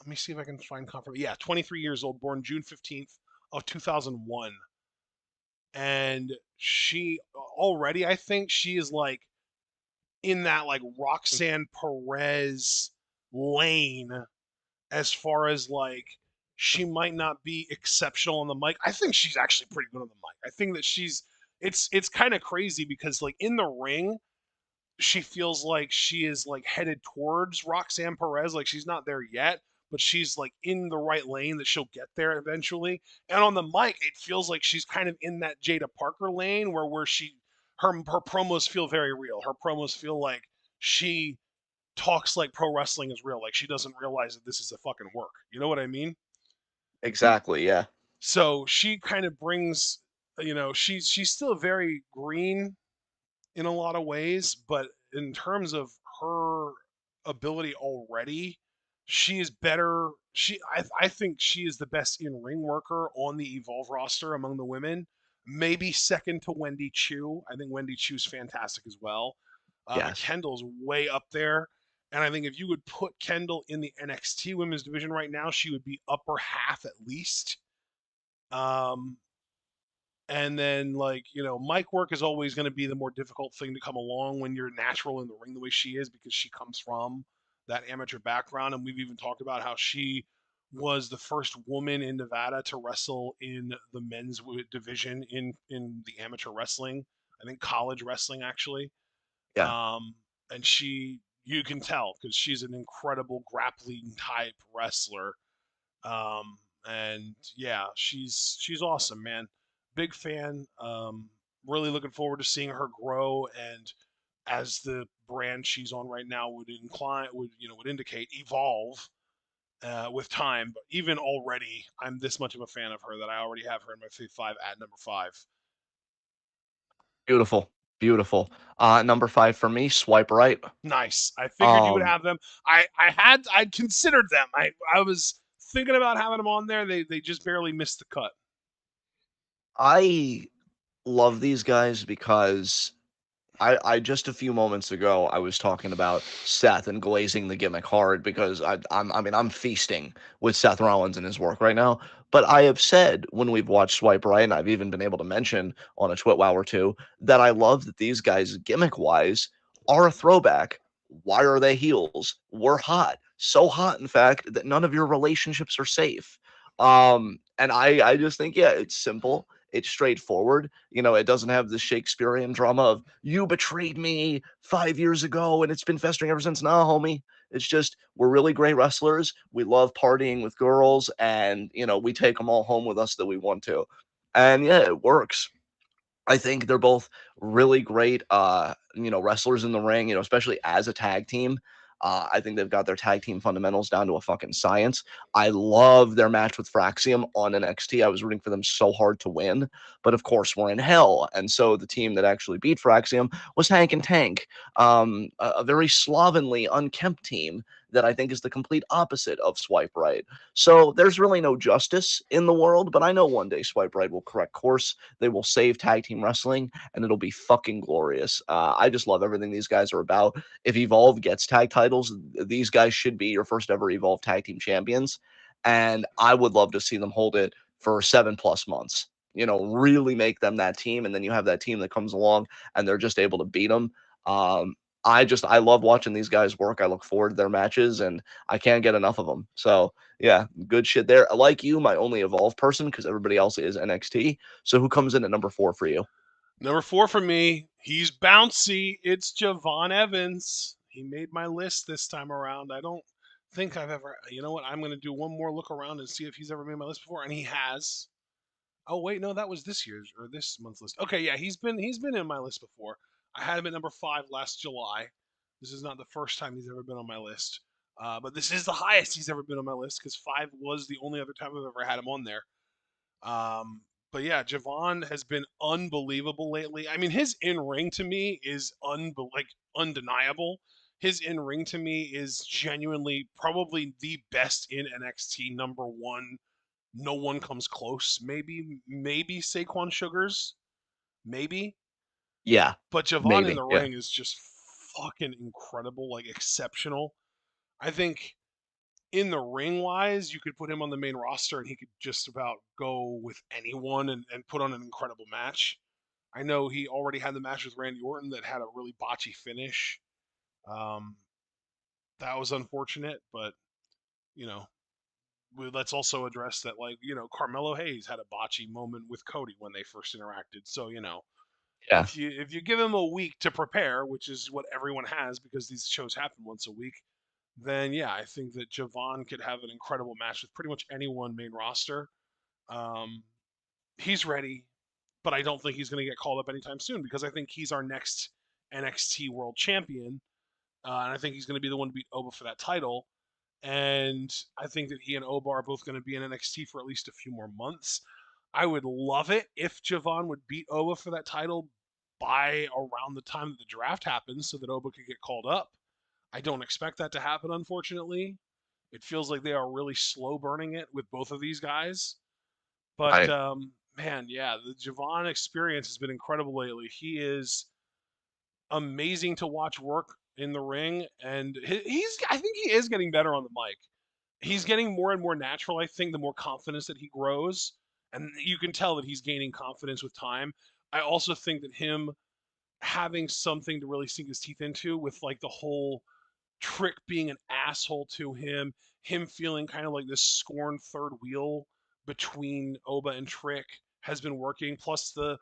Let me see if I can find confirmation. Yeah, 23 years old, born June 15th of 2001. And she already, I think she is like in that like Roxanne Perez lane as far as like she might not be exceptional on the mic. I think she's actually pretty good on the mic. I think that it's kind of crazy because like in the ring, she feels like she is like headed towards Roxanne Perez. Like she's not there yet, but she's like in the right lane that she'll get there eventually. And on the mic, it feels like she's kind of in that Jada Parker lane where her promos feel very real. Her promos feel like she talks like pro wrestling is real. Like she doesn't realize that this is a fucking work. You know what I mean? Exactly, yeah. So she kind of brings, she's still very green in a lot of ways, but in terms of her ability already, she is better. I think she is the best in ring worker on the Evolve roster among the women. Maybe second to Wendy Chu. I think Wendy Chu's fantastic as well. But Yes. Kendall's way up there. And I think if you would put Kendall in the NXT women's division right now, she would be upper half at least. Um, and then, like, mic work is always going to be the more difficult thing to come along when you're natural in the ring the way she is because she comes from that amateur background. And we've even talked about how she was the first woman in Nevada to wrestle in the men's division in the amateur wrestling. I think college wrestling, actually. Yeah. And you can tell because she's an incredible grappling type wrestler. And yeah, she's awesome, man. Big fan. Really looking forward to seeing her grow and as the brand she's on right now would indicate evolve with time. But even already, I'm this much of a fan of her that I already have her in my Fave Five at number 5. Beautiful. Beautiful. Number 5 for me, Swipe Right. Nice. I figured you would Um, have them. I'd considered them. I was thinking about having them on there. They just barely missed the cut. I love these guys because I just a few moments ago I was talking about Seth and glazing the gimmick hard because I'm feasting with Seth Rollins and his work right now. But I have said when we've watched Swipe Right, and I've even been able to mention on a TwitWoW or two that I love that these guys gimmick wise are a throwback. Why are they heels? We're hot, so hot in fact that none of your relationships are safe. And I just think yeah, it's simple, it's straightforward. It doesn't have the Shakespearean drama of you betrayed me 5 years ago and it's been festering ever since. Nah, homie. It's just we're really great wrestlers. We love partying with girls, and we take them all home with us that we want to. And yeah, it works. I think they're both really great, wrestlers in the ring, especially as a tag team. I think they've got their tag team fundamentals down to a fucking science. I love their match with Fraxium on NXT. I was rooting for them so hard to win, but of course we're in hell. And so the team that actually beat Fraxium was Hank and Tank, a very slovenly, unkempt team that I think is the complete opposite of swipe right. So there's really no justice in the world, but I know one day swipe right will correct course. They will save tag team wrestling, and it'll be fucking glorious. I just love everything these guys are about. If Evolve gets tag titles, these guys should be your first ever Evolve tag team champions, and I would love to see them hold it for 7+ months. Really make them that team, and then you have that team that comes along and they're just able to beat them. Um, I love watching these guys work. I look forward to their matches, and I can't get enough of them. So yeah, good shit there. Like you, my only Evolve person because everybody else is NXT. So who comes in at number 4 for you? Number 4 for me, he's bouncy. It's Javon Evans. He made my list this time around. I don't think I've ever. You know what? I'm going to do one more look around and see if he's ever made my list before, and he has. Oh wait, no, that was this year's or this month's list. Okay, yeah, he's been in my list before. I had him at number 5 last July. This is not the first time he's ever been on my list, but this is the highest he's ever been on my list because 5 was the only other time I've ever had him on there. Um, but yeah, Javon has been unbelievable lately. I mean, his in ring to me is undeniable. His in ring to me is genuinely probably the best in NXT. Number one, no one comes close. Maybe Saquon Sugars, maybe. Yeah, But Javon in maybe. the Yeah. ring is just fucking incredible, like exceptional. I think in the ring wise, you could put him on the main roster and he could just about go with anyone and put on an incredible match. I know he already had the match with Randy Orton that had a really botchy finish. Um, that was unfortunate, but you know, let's also address that, like, Carmelo Hayes had a botchy moment with Cody when they first interacted. So, Yeah. if you give him a week to prepare, which is what everyone has because these shows happen once a week, then yeah, I think that Javon could have an incredible match with pretty much anyone main roster. Um, he's ready, but I don't think he's going to get called up anytime soon because I think he's our next NXT World Champion, and I think he's going to be the one to beat Oba for that title. And I think that he and Oba are both going to be in NXT for at least a few more months. I would love it if Javon would beat Oba for that title by around the time that the draft happens so that Oba could get called up. I don't expect that to happen, unfortunately. It feels like they are really slow burning it with both of these guys. But I man, yeah, the Javon experience has been incredible lately. He is amazing to watch work in the ring, and I think he is getting better on the mic. He's getting more and more natural. I think the more confidence that he grows, and you can tell that he's gaining confidence with time. I also think that him having something to really sink his teeth into with like the whole Trick being an asshole to him feeling kind of like this scorned third wheel between Oba and Trick has been working. Plus the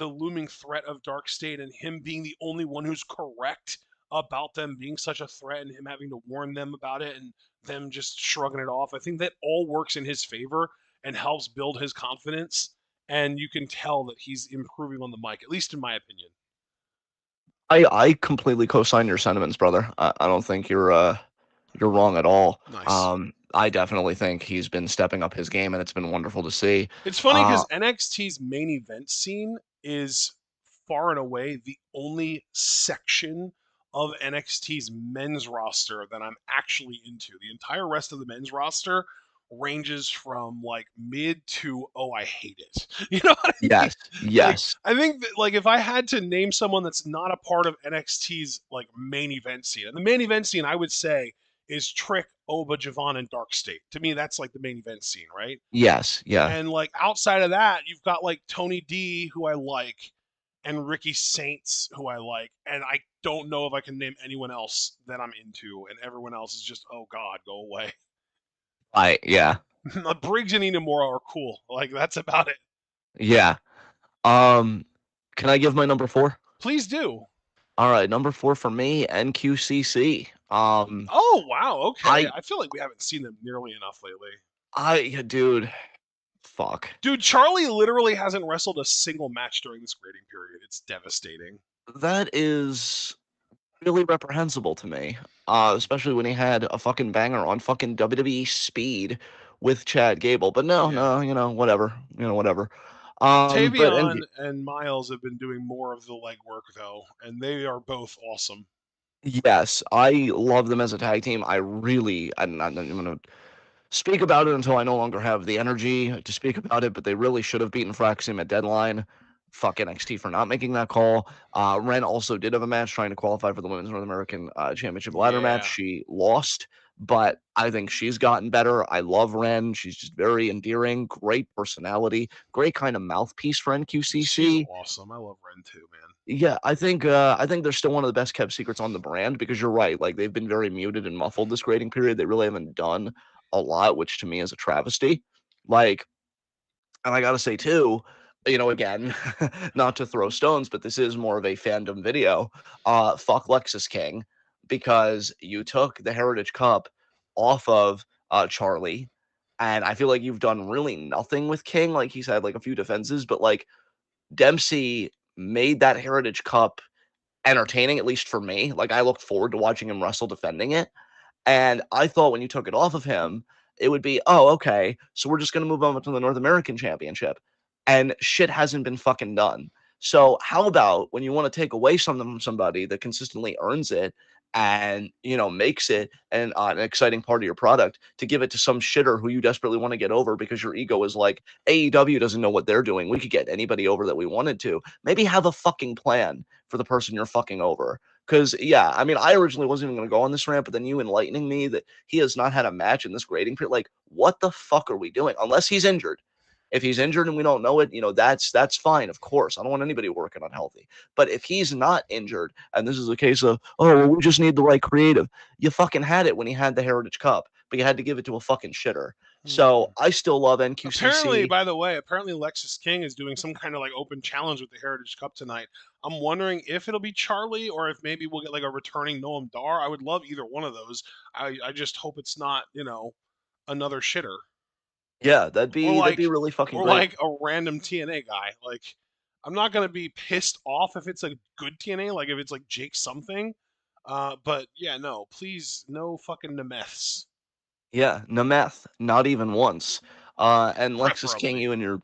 looming threat of Dark State and him being the only one who's correct about them being such a threat and him having to warn them about it and them just shrugging it off. I think that all works in his favor and helps build his confidence. And you can tell that he's improving on the mic, at least in my opinion. I completely co-sign your sentiments, brother. I don't think you're wrong at all. Nice. I definitely think he's been stepping up his game, and it's been wonderful to see. It's funny Uh, because NXT's main event scene is far and away the only section of NXT's men's roster that I'm actually into. The entire rest of the men's roster ranges from like mid to oh I hate it. You know what I mean? yes, Like yes, I think that like if I had to name someone that's not a part of NXT's like main event scene, and the main event scene I would say is Trick, Oba, Javon, and Dark State. To me, that's like the main event scene, right? yes, yeah. And like outside of that, you've got like Tony D, who I like, and Ricky Saints, who I like, and I don't know if I can name anyone else that I'm into, and everyone else is just oh god, go away. Yeah, Briggs and Inamura are cool, like that's about it. yeah. Um, can I give my number 4? Please do. All right, number 4 for me, NQCC. Oh wow, okay. I, I feel like we haven't seen them nearly enough lately. dude, fuck. Dude, Charlie literally hasn't wrestled a single match during this grading period. It's devastating. That is really reprehensible to me. Especially when he had a fucking banger on fucking WWE Speed with Chad Gable. But no, Yeah. no, whatever. Whatever. But Tavion and Miles have been doing more of the legwork though, and they are both awesome. Yes, I love them as a tag team. I'm not even gonna speak about it until I no longer have the energy to speak about it, but they really should have beaten Fraxium at Deadline. Fuck NXT for not making that call. Ren also did have a match trying to qualify for the Women's North American Championship ladder match. Yeah, She lost, but I think she's gotten better. I love Ren. She's just very endearing, great personality, great kind of mouthpiece for she's NQCC. awesome. I love Ren too, man. Yeah, I think they're still one of the best kept secrets on the brand because you're right. Like they've been very muted and muffled this grading period. They really haven't done a lot, which to me is a travesty. Like, and I gotta say too, again, not to throw stones, but this is more of a fandom video. Fuck Lexus King because you took the Heritage Cup off of Charlie, and I feel like you've done really nothing with King. Like he's had like a few defenses, but like Dempsey made that Heritage Cup entertaining, at least for me. Like I looked forward to watching him wrestle defending it. And I thought when you took it off of him, it would be, oh, okay, so we're just gonna move on to the North American Championship. And shit hasn't been fucking done. So how about when you want to take away something from somebody that consistently earns it and makes it an exciting part of your product to give it to some shitter who you desperately want to get over because your ego is like AEW doesn't know what they're doing. We could get anybody over that we wanted to. Maybe have a fucking plan for the person you're fucking over. Because, yeah, I mean, I originally wasn't even going to go on this rant, but then you enlightening me that he has not had a match in this grading period. Like, what the fuck are we doing? Unless he's injured. If he's injured and we don't know it, that's fine, of course. I don't want anybody working unhealthy. But if he's not injured, and this is a case of, oh, well, we just need the right creative, you fucking had it when he had the Heritage Cup, but you had to give it to a fucking shitter. So Hmm. I still love Apparently, NQCC. by the way, apparently Lexus King is doing some kind of like open challenge with the Heritage Cup tonight. I'm wondering if it'll be Charlie or if maybe we'll get like a returning Noam Dar. I would love either one of those. I just hope it's not, another shitter Yeah, that'd or be that'd be like really fucking or great. like a random TNA guy. Like I'm not gonna be pissed off if it's a good TNA, like if it's like Jake something. But yeah, no, please, no fucking Nemeths, Yeah, Nemeth, not even once. And Lexus King, preferably. you and your,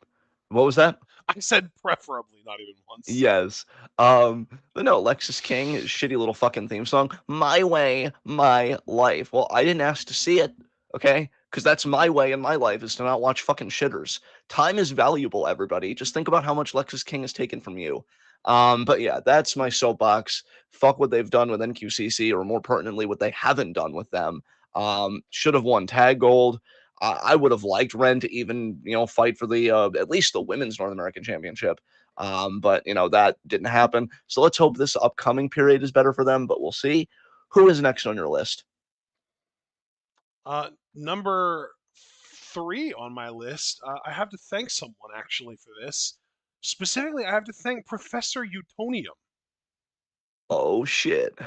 what was that? I said preferably, not even once. Yes. But no, Lexus King, shitty little fucking theme song. My way, my life. Well, I didn't ask to see it, okay? Because that's my way in my life is to not watch fucking shitters. Time is valuable, everybody. Just think about how much Lexus King has taken from you. But yeah, that's my soapbox. Fuck what they've done with NQCC, or more pertinently, what they haven't done with them. Should have won tag gold. I would have liked Ren to even, fight for the at least the women's North American Championship. But that didn't happen. So let's hope this upcoming period is better for them. But we'll see. Who is next on your list? Number three on my list, I have to thank someone actually for this. Specifically, I have to thank Professor Utonium. Oh shit!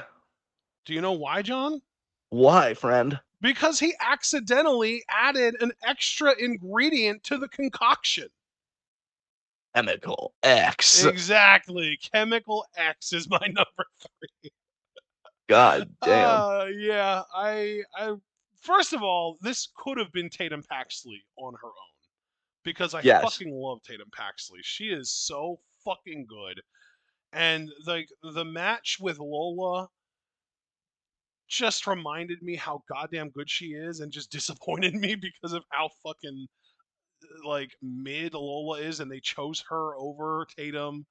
Do you know why, John? Why, friend? Because he accidentally added an extra ingredient to the concoction. Chemical X. Exactly. Chemical X is my number three. God damn. Yeah. I. First of all, this could have been Tatum Paxley on her own because I Yes. fucking love Tatum Paxley. She is so fucking good. And like the match with Lola just reminded me how goddamn good she is and just disappointed me because of how fucking like mid Lola is and they chose her over Tatum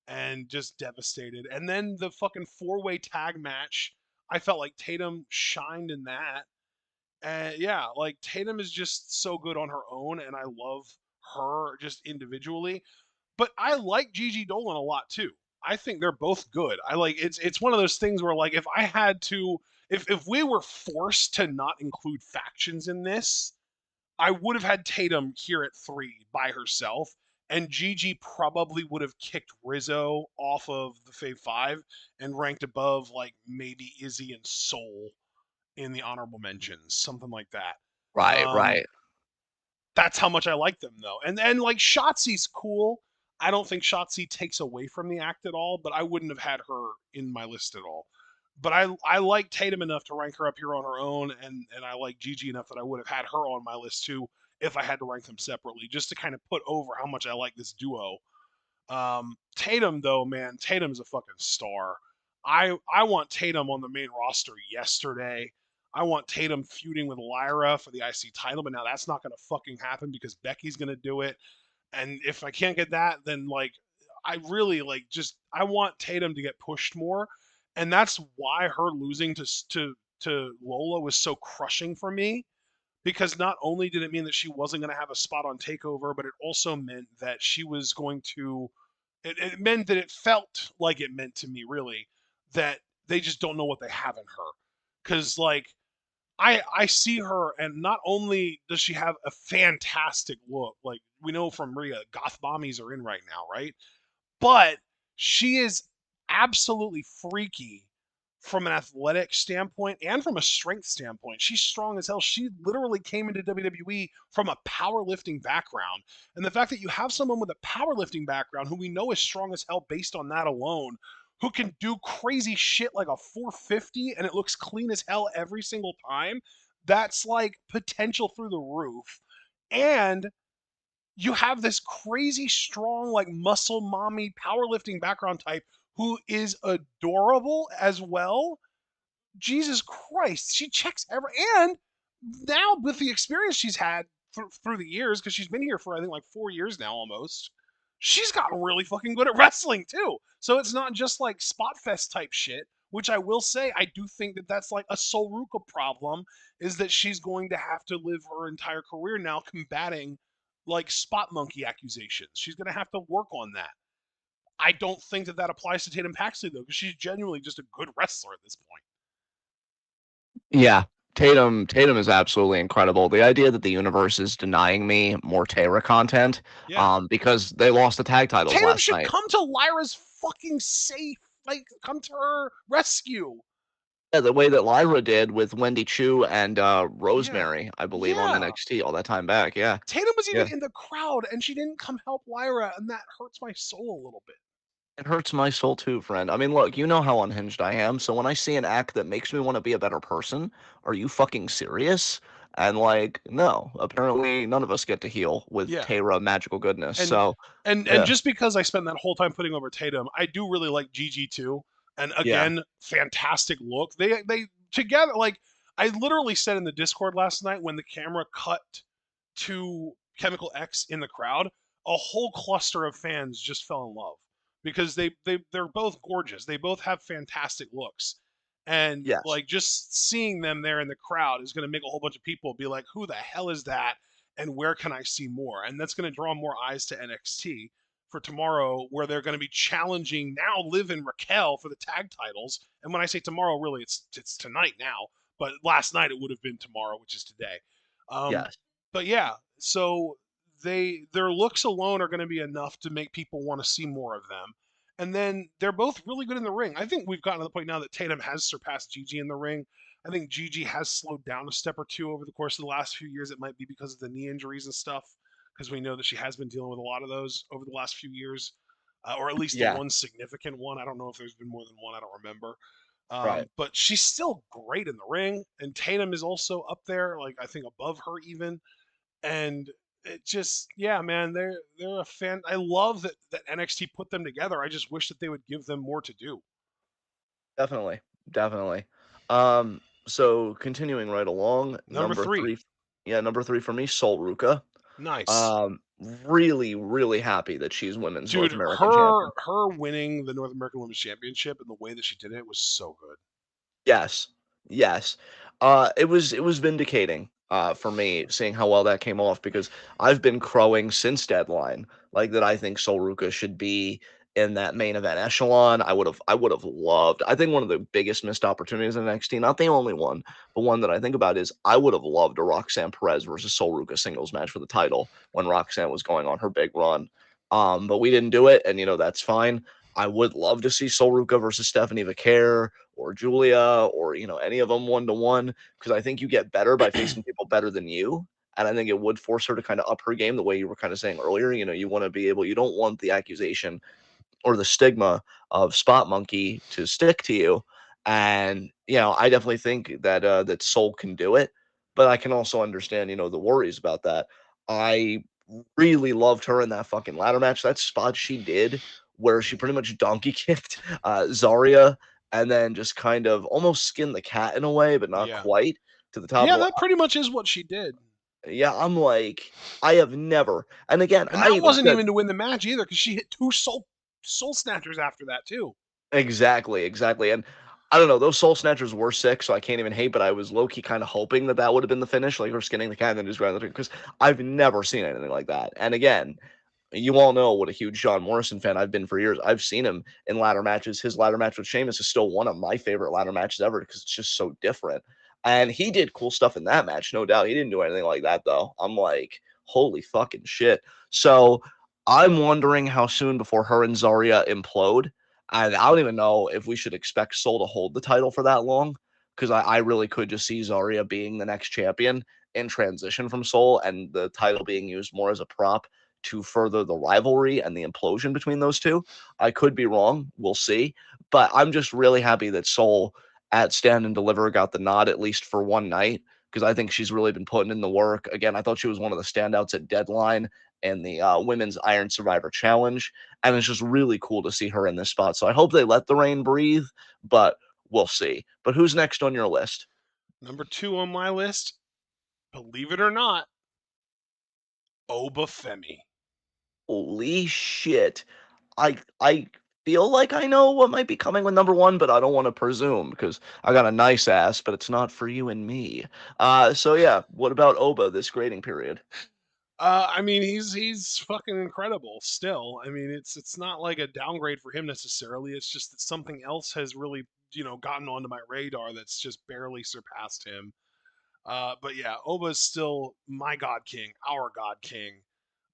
and just devastated. And then the fucking four-way tag match, I felt like Tatum shined in that. And yeah, like Tatum is just so good on her own and I love her just individually. But I like Gigi Dolan a lot too. I think they're both good. I like it's one of those things where like if I had to if we were forced to not include factions in this, I would have had Tatum here at three by herself, and Gigi probably would have kicked Rizzo off of the Fave Five and ranked above like maybe Izzy and Soul in the honorable mentions, something like that. Right. Um, Right. that's how much I like them though. And like Shotzi's cool. I don't think Shotzi takes away from the act at all, but I wouldn't have had her in my list at all. But I like Tatum enough to rank her up here on her own, and I like Gigi enough that I would have had her on my list too if I had to rank them separately, just to kind of put over how much I like this duo. Tatum though, man, Tatum's a fucking star. I want Tatum on the main roster yesterday. I want Tatum feuding with Lyra for the IC title, but now that's not going to fucking happen because Becky's going to do it. And if I can't get that, then like I really like just I want Tatum to get pushed more, and that's why her losing to Lola was so crushing for me because not only did it mean that she wasn't going to have a spot on Takeover, but it also meant that she was going to. It meant that it felt like it meant to me really that they just don't know what they have in her, because like I see her, and not only does she have a fantastic look, like we know from Rhea, goth mommies are in right now, right? But she is absolutely freaky from an athletic standpoint and from a strength standpoint. She's strong as hell. She literally came into WWE from a powerlifting background. And the fact that you have someone with a powerlifting background who we know is strong as hell based on that alone, who can do crazy shit like a 450 and it looks clean as hell every single time, that's like potential through the roof. And you have this crazy strong like muscle mommy powerlifting background type who is adorable as well. Jesus Christ, she checks every, and now with the experience she's had through the years, because she's been here for I think like 4 years now almost, she's gotten really fucking good at wrestling too. So it's not just like spot fest type shit, which I will say I do think that that's like a Solruka problem, is that she's going to have to live her entire career now combating like spot monkey accusations. She's going to have to work on that. I don't think that that applies to Tatum Paxley though, because she's genuinely just a good wrestler at this point. Yeah. Tatum is absolutely incredible. The idea that the universe is denying me more Tara content, Yeah. because they lost the tag titles Tatum last should night. come to Lyra's fucking safe. Like, come to her rescue. Yeah, the way that Lyra did with Wendy Chu and Yeah. Rosemary, I believe, on Yeah. NXT all that time back. Yeah. Tatum was even Yeah. in the crowd and she didn't come help Lyra, and that hurts my soul a little bit. It hurts my soul too, friend. I mean, look, you know how unhinged I am, so when I see an act that makes me want to be a better person, are you fucking serious? And like, no, apparently none of us get to heal with Yeah. Tara magical goodness. And So, and yeah, just because I spent that whole time putting over Tatum, I do really like Gigi too. And yeah, again, fantastic look. They together like I literally said in the Discord last night when the camera cut to Chemical X in the crowd, a whole cluster of fans just fell in love because they're both gorgeous. They both have fantastic looks. And yes, like just seeing them there in the crowd is going to make a whole bunch of people be like, "Who the hell is that? And where can I see more?" And that's going to draw more eyes to NXT for tomorrow, where they're going to be challenging now Liv and Raquel for the tag titles. And when I say tomorrow, really it's tonight now. But last night it would have been tomorrow, which is today. Um, yes, but yeah, so their looks alone are going to be enough to make people want to see more of them. And then they're both really good in the ring. I think we've gotten to the point now that Tatum has surpassed Gigi in the ring. I think Gigi has slowed down a step or two over the course of the last few years. It might be because of the knee injuries and stuff, because we know that she has been dealing with a lot of those over the last few years, or at least the yeah, one significant one. I don't know if there's been more than one. I don't remember. right. But she's still great in the ring, and Tatum is also up there, like I think above her even. And it just, yeah, man, they're a fan. I love that NXT put them together. I just wish that they would give them more to do. Definitely, definitely. So continuing right along, Number number three, three, yeah, number three for me, Sol Ruka. nice. Um, really, really happy that she's women's Dude, North American champion. her winning the North American Women's Championship and the way that she did it was so good. Yes. Yes. It was vindicating for me seeing how well that came off because I've been crowing since deadline like that I think Sol Ruka should be in that main event echelon. I would have loved. I think one of the biggest missed opportunities in NXT, not the only one, but one that I think about is I would have loved a Roxanne Perez versus Sol Ruka singles match for the title when Roxanne was going on her big run. But we didn't do it, and that's fine. I would love to see Sol Ruka versus Stephanie Vaquer or Julia or any of them 1-to-1 because I think you get better by facing people better than you. And I think it would force her to kind of up her game the way you were kind of saying earlier. You want to be able, you don't want the accusation or the stigma of spot monkey to stick to you. And I definitely think that Soul can do it, but I can also understand the worries about that. I really loved her in that fucking ladder match. That spot she did where she pretty much donkey kicked Zarya and then just kind of almost skin the cat in a way, but not Yeah. quite to the top Yeah, of that pretty much is what she did. yeah, I'm like, I have never, and again, And I that even wasn't said even to win the match either, because she hit two soul snatchers after that too. exactly, exactly, and I don't know, those Soul Snatchers were sick, so I can't even hate, but I was low-key kinda hoping that that would have been the finish, like her skinning the cat and then just grabbing the because I've never seen anything like that, and again, you all know what a huge John Morrison fan I've been for years. I've seen him in ladder matches. His ladder match with Sheamus is still one of my favorite ladder matches ever because it's just so different. And he did cool stuff in that match, no doubt. He didn't do anything like that though. I'm like, holy fucking shit. So I'm wondering how soon before her and Zarya implode. And I don't even know if we should expect Soul to hold the title for that long because I really could just see Zarya being the next champion in transition from Soul and the title being used more as a prop to further the rivalry and the implosion between those two. I could be wrong. We'll see. But I'm just really happy that Soul at Stand and Deliver got the nod at least for one night because I think she's really been putting in the work. Again, I thought she was one of the standouts at Deadline and the Women's Iron Survivor Challenge. And it's just really cool to see her in this spot. So I hope they let the rain breathe, but we'll see. But who's next on your list? Number 2 on my list, believe it or not, Obafemi. Holy shit. I feel like I know what might be coming with number one, but I don't want to presume because I got a nice ass, but it's not for you and me. So yeah, what about Oba this grading period? I mean, he's fucking incredible still. I mean, it's not like a downgrade for him necessarily. It's just that something else has really, gotten onto my radar that's just barely surpassed him. But yeah, Oba's still my God King, our God King.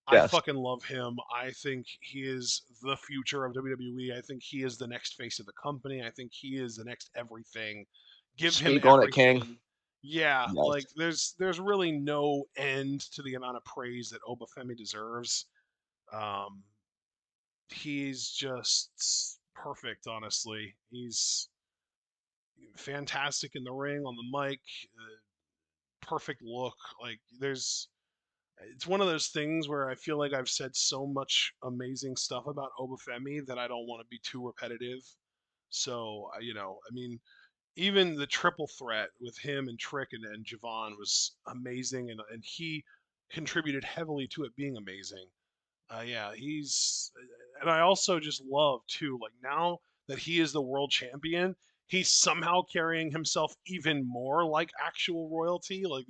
I Yes, fucking love him. I think he is the future of WWE. I think he is the next face of the company. I think he is the next everything. Give him speak on it, King. everything. Yeah, Yes, like there's really no end to the amount of praise that Obafemi deserves. Um, he's just perfect, honestly. He's fantastic in the ring, on the mic, perfect look. Like there's it's one of those things where I feel like I've said so much amazing stuff about Obafemi that I don't want to be too repetitive. So, I mean, even the triple threat with him and Trick and Javon was amazing, and he contributed heavily to it being amazing. Yeah, and I also just love too, like now that he is the world champion, he's somehow carrying himself even more like actual royalty. Like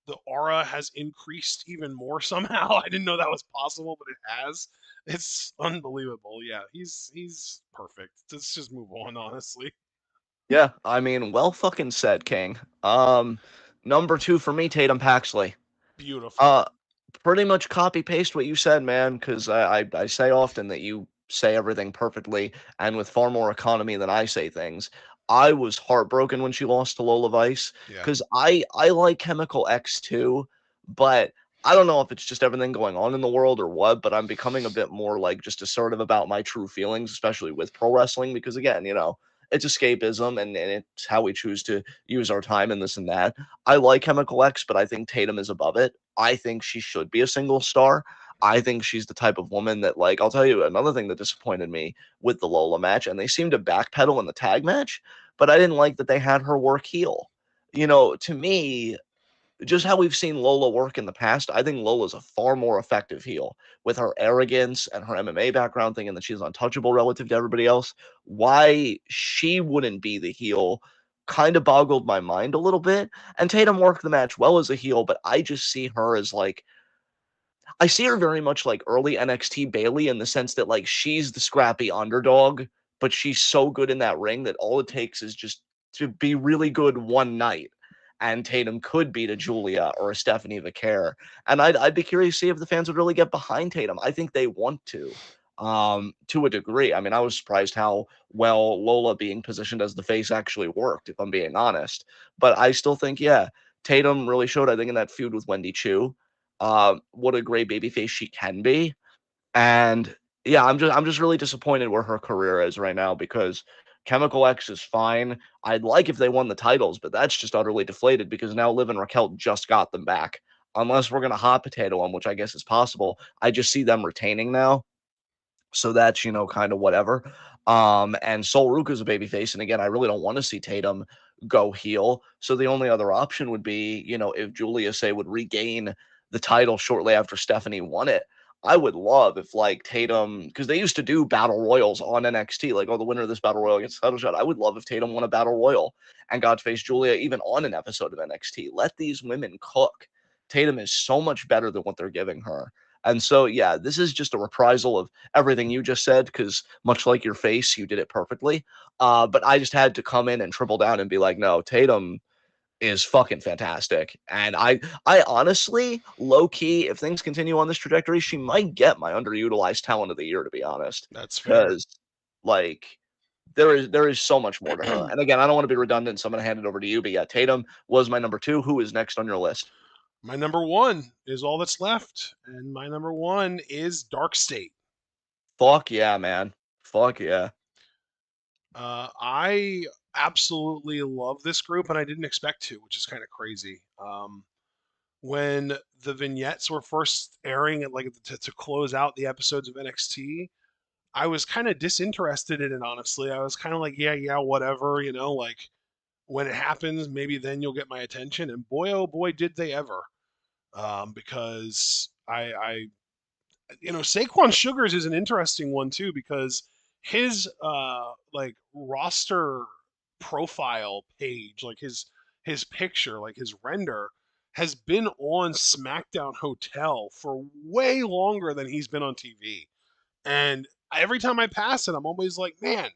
the aura has increased even more somehow. I didn't know that was possible, but it has. It's unbelievable. Yeah, he's perfect. Let's just move on, honestly. yeah. I mean, well fucking said, King. Number two for me, Tatum Paxley. Beautiful. Uh, Pretty much copy paste what you said, man. Because I say often that you say everything perfectly and with far more economy than I say things. I was heartbroken when she lost to Lola Vice Yeah. because I like Chemical X too, but I don't know if it's just everything going on in the world or what. But I'm becoming a bit more like just assertive about my true feelings, especially with pro wrestling, because again, it's escapism and it's how we choose to use our time and this and that. I like Chemical X, but I think Tatum is above it. I think she should be a single star. I think she's the type of woman that, like, I'll tell you another thing that disappointed me with the Lola match, and they seemed to backpedal in the tag match, but I didn't like that they had her work heel. To me, just how we've seen Lola work in the past, I think Lola's a far more effective heel with her arrogance and her MMA background, thinking that she's untouchable relative to everybody else. Why she wouldn't be the heel kind of boggled my mind a little bit. And Tatum worked the match well as a heel, but I just see her as like I see her very much like early NXT Bailey in the sense that like she's the scrappy underdog, but she's so good in that ring that all it takes is just to be really good one night. And Tatum could beat a Julia or a Stephanie Vaquer. And I'd be curious to see if the fans would really get behind Tatum. I think they want to a degree. I mean, I was surprised how well Lola being positioned as the face actually worked, if I'm being honest. But I still think, yeah, Tatum really showed, I think, in that feud with Wendy Chu what a great babyface she can be. And yeah, I'm just really disappointed where her career is right now because Chemical X is fine. I'd like if they won the titles, but that's just utterly deflated because now Liv and Raquel just got them back. Unless we're gonna hot potato them, which I guess is possible. I just see them retaining now. So that's, kind of whatever. And Sol Ruka's a babyface. And again, I really don't want to see Tatum go heel. So the only other option would be, if Julia, say, would regain the title shortly after Stephanie won it. I would love if, like, Tatum, because they used to do battle royals on NXT, like, oh, the winner of this battle royal gets a title shot. I would love if Tatum won a battle royal and got to face Julia even on an episode of NXT. Let these women cook. Tatum is so much better than what they're giving her. And so, yeah, this is just a reprisal of everything you just said, because much like your face, you did it perfectly. But I just had to come in and triple down and be like, no, Tatum is fucking fantastic. And I honestly, low key, if things continue on this trajectory, she might get my underutilized talent of the year, to be honest. That's fair. Because, like, there is so much more to her. And again, I don't want to be redundant, so I'm gonna hand it over to you. But yeah, Tatum was my number two. Who is next on your list? My number one is all that's left, and my number one is Dark State. Fuck yeah, man. Fuck yeah. I absolutely love this group, and I didn't expect to, which is kind of crazy. When the vignettes were first airing, and like to close out the episodes of NXT, I was kind of disinterested in it. Honestly, I was kind of like, yeah, whatever, like when it happens, maybe then you'll get my attention. And boy, oh boy, did they ever! Because Saquon Sugars is an interesting one too, because his like roster profile page, like his picture, like his render, has been on Smackdown Hotel for way longer than he's been on TV. And every time I pass it, I'm always like, man,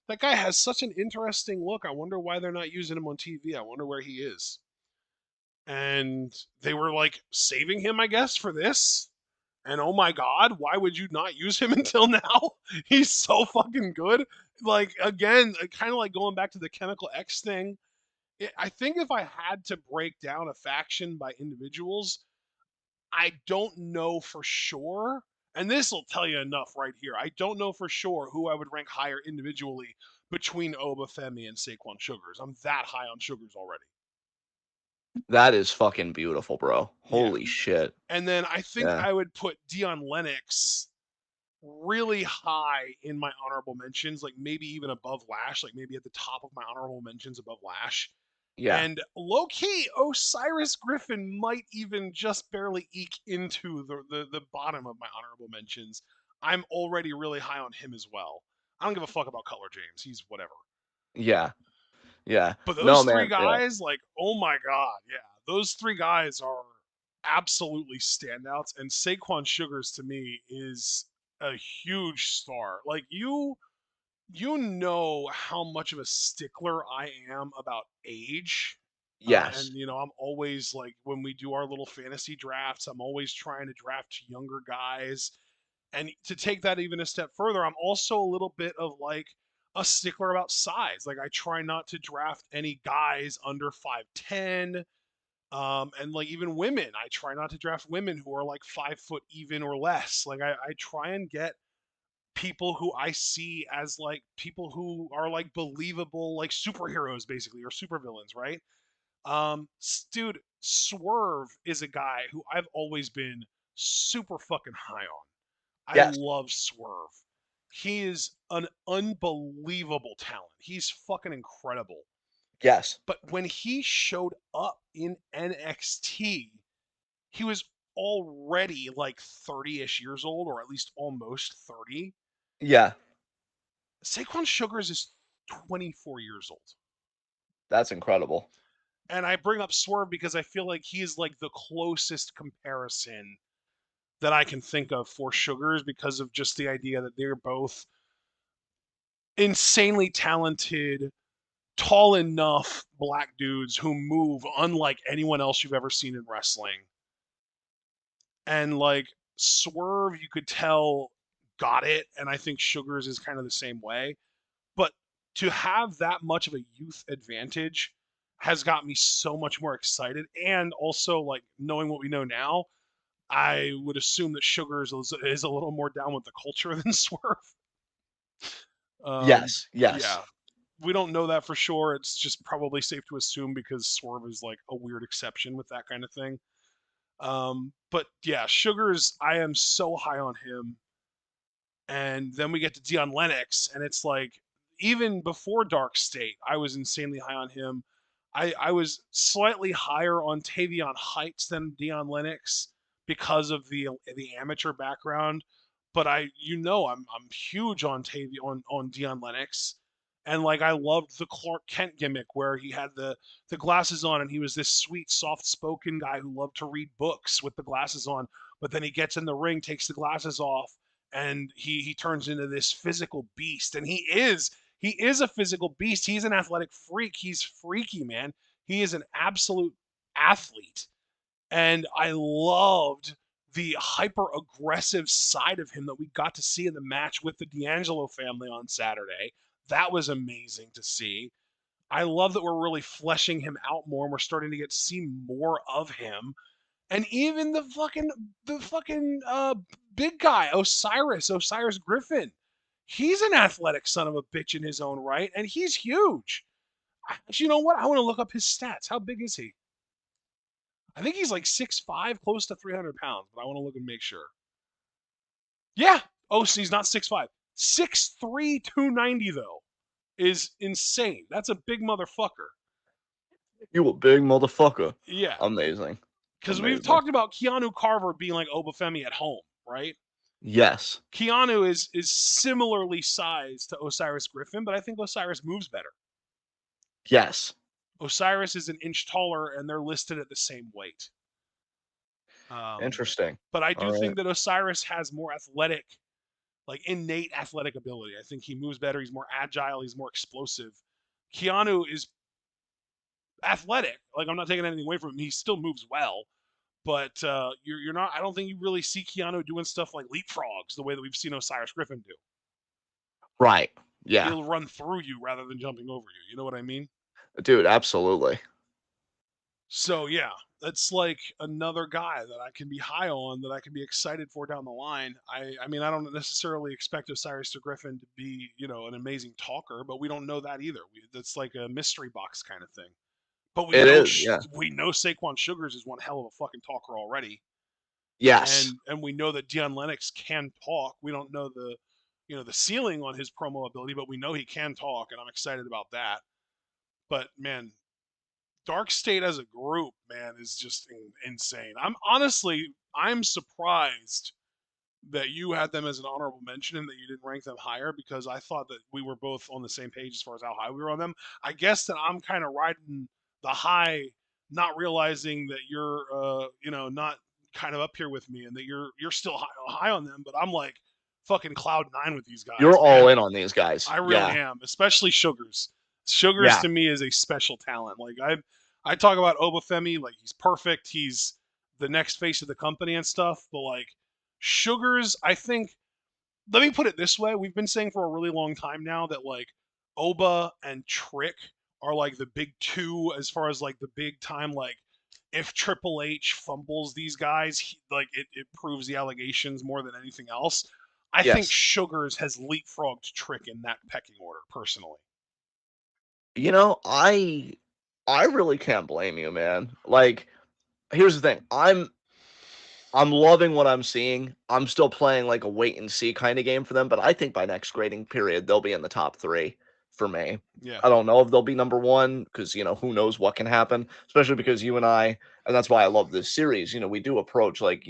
that guy has such an interesting look. I wonder why they're not using him on TV. I wonder where he is. And they were like saving him, I guess, for this. And oh my god, why would you not use him until now? He's so fucking good. Like again, kind of like going back to the Chemical X thing. I think if I had to break down a faction by individuals, I don't know for sure. And this will tell you enough right here. I don't know for sure who I would rank higher individually between Obafemi and Saquon Sugars. I'm that high on Sugars already. That is fucking beautiful, bro. Yeah. Holy shit. And then I think Yeah. I would put Dion Lennox really high in my honorable mentions, like maybe even above Lash, like maybe at the top of my honorable mentions above Lash. Yeah. And low key, Osiris Griffin might even just barely eke into the bottom of my honorable mentions. I'm already really high on him as well. I don't give a fuck about Color James. He's whatever. Yeah. Yeah. But No, those three man. Yeah. guys, like, oh my god, yeah, those three guys are absolutely standouts. And Saquon Sugars to me is a huge star. Like you know how much of a stickler I am about age. Yes. And I'm always like when we do our little fantasy drafts, I'm always trying to draft younger guys. And to take that even a step further, I'm also a little bit of like a stickler about size. Like I try not to draft any guys under 5'10". And like even women, I try not to draft women who are like 5 foot even or less. Like I try and get people who I see as like people who are like believable, like superheroes basically, or supervillains, right? Dude, Swerve is a guy who I've always been super fucking high on. I Yes. love Swerve. He is an unbelievable talent. He's fucking incredible. Yes. But when he showed up in NXT, he was already like 30-ish years old, or at least almost 30. Yeah. Saquon Sugars is 24 years old. That's incredible. And I bring up Swerve because I feel like he is like the closest comparison that I can think of for Sugars, because of just the idea that they're both insanely talented, tall enough black dudes who move unlike anyone else you've ever seen in wrestling. And like Swerve, you could tell got it, and I think Sugars is kind of the same way. But to have that much of a youth advantage has got me so much more excited. And also, like knowing what we know now, I would assume that Sugars is a little more down with the culture than Swerve. Yes. Yes. Yeah, we don't know that for sure. It's just probably safe to assume because Swerve is like a weird exception with that kind of thing. But yeah, Sugars, I am so high on him. And then we get to Dion Lennox, and it's like, even before Dark State, I was insanely high on him. I was slightly higher on Tavion Heights than Dion Lennox because of the amateur background. But I'm huge on on Dion Lennox. And like I loved the Clark Kent gimmick where he had the glasses on and he was this sweet, soft spoken guy who loved to read books with the glasses on, but then he gets in the ring, takes the glasses off, and he turns into this physical beast. And he is a physical beast. He's an athletic freak. He's freaky, man. He is an absolute athlete. And I loved the hyper aggressive side of him that we got to see in the match with the D'Angelo family on Saturday. That was amazing to see. I love that we're really fleshing him out more and we're starting to get to see more of him. And even the fucking big guy, Osiris Griffin. He's an athletic son of a bitch in his own right, and he's huge. Actually, you know what? I want to look up his stats. How big is he? I think he's like 6'5", close to 300 pounds, but I want to look and make sure. Yeah. Oh, so he's not 6'5". 6'3", 290, though, is insane. That's a big motherfucker. You a big motherfucker. Yeah. Amazing. Because we've Amazing. talked about Keanu Carver being like Obafemi at home, right? Yes. Keanu is similarly sized to Osiris Griffin, but I think Osiris moves better. Yes. Osiris is an inch taller, and they're listed at the same weight. Interesting. But I All do right. think that Osiris has more athletic, like innate athletic ability. I think he moves better. He's more agile. He's more explosive. Keanu is athletic. Like, I'm not taking anything away from him. He still moves well, but you're not. I don't think you really see Keanu doing stuff like leapfrogs the way that we've seen Osiris Griffin do. Right. Yeah. He'll run through you rather than jumping over you. You know what I mean? Dude, absolutely. So yeah, that's like another guy that I can be high on, that I can be excited for down the line. I mean, I don't necessarily expect Osiris Griffin to be, an amazing talker, but we don't know that either. That's like a mystery box kind of thing. But It is, yeah. we know Saquon Sugars is one hell of a fucking talker already, Yes. and we know that Dion Lennox can talk. We don't know the ceiling on his promo ability, but we know he can talk, and I'm excited about that. But man, Dark State as a group, man, is just insane. I'm surprised that you had them as an honorable mention and that you didn't rank them higher, because I thought that we were both on the same page as far as how high we were on them. I guess that I'm kind of riding the high, not realizing that you're, not kind of up here with me, and that you're still high on them. But I'm like fucking cloud nine with these You're guys, all man. in on these guys. I really Yeah. am, especially Sugars. Sugars Yeah. to me is a special talent. Like I talk about Obafemi, like he's perfect. He's the next face of the company and stuff. But like Sugars, I think. Let me put it this way: we've been saying for a really long time now that like Oba and Trick are like the big two as far as like the big time. Like if Triple H fumbles these guys, like it proves the allegations more than anything else. I think Yes. Sugars has leapfrogged Trick in that pecking order, personally. You know, I really can't blame you, man. Like, here's the thing. I'm loving what I'm seeing. I'm still playing like a wait and see kind of game for them, but I think by next grading period they'll be in the top 3 for me. Yeah. I don't know if they'll be number 1 because who knows what can happen, especially because you and I, and that's why I love this series. We do approach like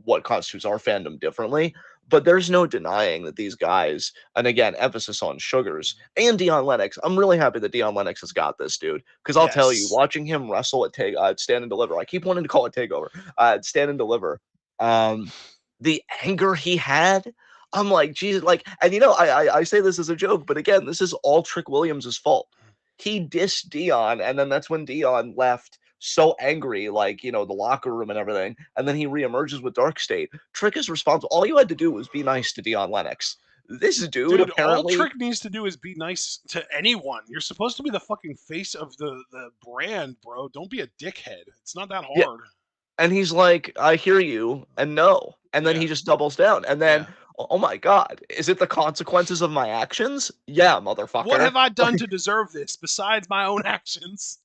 what constitutes our fandom differently, but there's no denying that these guys, and again, emphasis on Sugars and Dion Lennox. I'm really happy that Dion Lennox has got this dude because I'll tell you, Yes. watching him wrestle at Stand and Deliver, I keep wanting to call it Takeover, Stand and Deliver, um, the anger he had, I'm like, Jesus, like, and I say this as a joke, but again, this is all Trick Williams' fault. He dissed Dion, and then that's when Dion left so angry, like, the locker room and everything, and then he reemerges with Dark State. Trick is responsible. All you had to do was be nice to Dion Lennox. This dude Dude, all apparently, Trick needs to do is be nice to anyone. You're supposed to be the fucking face of the brand, bro. Don't be a dickhead. It's not that yeah, hard. and he's like, I hear you, and no. And then Yeah. he just doubles down. And then, Yeah. oh my God, is it the consequences of my actions? Yeah, What motherfucker. have I done Like, to deserve this besides my own actions?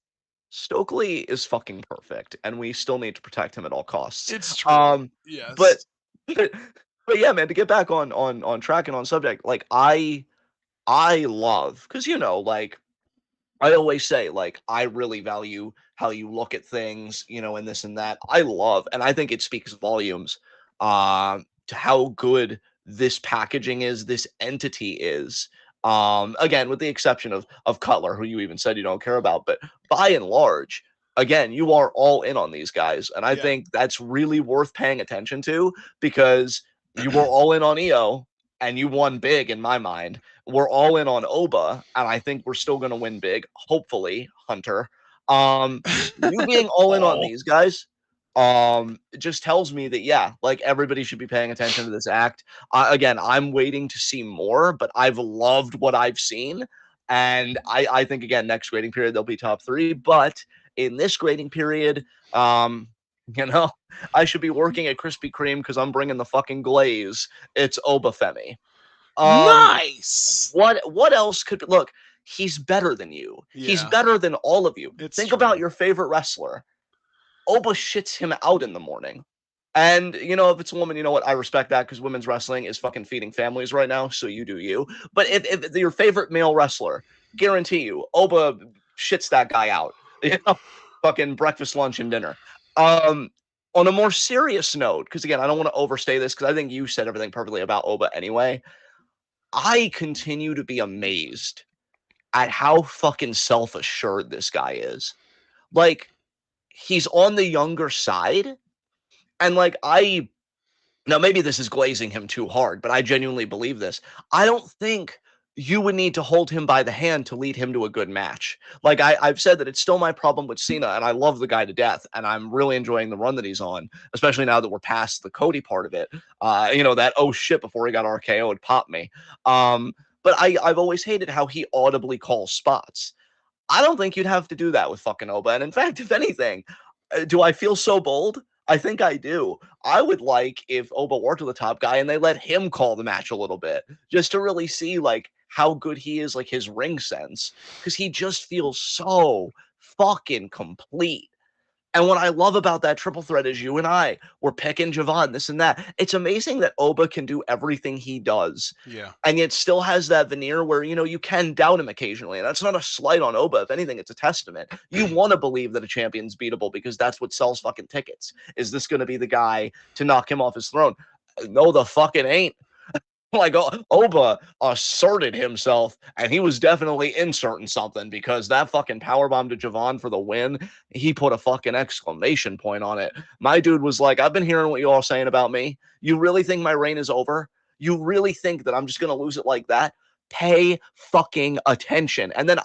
Stokely is fucking perfect, and we still need to protect him at all costs. It's true. Um, but Yes. But yeah, man, to get back on track and on subject, like I love because like I always say, like, I really value how you look at things, and this and that. I love, and I think it speaks volumes to how good this packaging is, this entity is. Again, with the exception of Cutler, who you even said you don't care about, but by and large, again, you are all in on these guys, and I Yeah. think that's really worth paying attention to because you were all in on EO, and you won big in my mind. We're all in on Oba, and I think we're still going to win big. Hopefully, Hunter. You being all in on Oh. these guys, it just tells me that yeah, like everybody should be paying attention to this act. Again, I'm waiting to see more, but I've loved what I've seen, and I think again next grading period they'll be top three. But in this grading period, um, you know, I should be working at Krispy Kreme because I'm bringing the fucking glaze. It's Obafemi. Um, Nice. what else could look? He's better than you. He's Yeah, better than all of you. it's Think about true. your favorite wrestler. Oba shits him out in the morning. And if it's a woman, you know what? I respect that because women's wrestling is fucking feeding families right now. So you do you. But if your favorite male wrestler, guarantee you, Oba shits that guy out. Fucking breakfast, lunch, and dinner. Um, on a more serious note, because again, I don't want to overstay this because I think you said everything perfectly about Oba anyway. I continue to be amazed at how fucking self assured this guy is. Like, he's on the younger side. And, like, now maybe this is glazing him too hard, but I genuinely believe this. I don't think you would need to hold him by the hand to lead him to a good match. Like I've said that it's still my problem with Cena, and I love the guy to death, and I'm really enjoying the run that he's on, especially now that we're past the Cody part of it. That oh shit before he got RKO'd popped me. But I've always hated how he audibly calls spots. I don't think you'd have to do that with fucking Oba. And in fact, if anything, do I feel so bold? I think I do. I would like if Oba were to the top guy and they let him call the match a little bit, just to really see like how good he is, like his ring sense, because he just feels so fucking complete. And what I love about that triple threat is you and I were picking Javon, this and that. It's amazing that Oba can do everything he does Yeah. and yet still has that veneer where, you can doubt him occasionally. And that's not a slight on Oba. If anything, it's a testament. You want to believe that a champion's beatable because that's what sells fucking tickets. Is this going to be the guy to knock him off his throne? No, the fuck it ain't. Like Oba asserted himself, and he was definitely inserting something because that fucking powerbomb to Javon for the win, he put a fucking exclamation point on it. My dude was like, I've been hearing what you all saying about me. You really think my reign is over? You really think that I'm just gonna lose it like that? Pay fucking attention. And then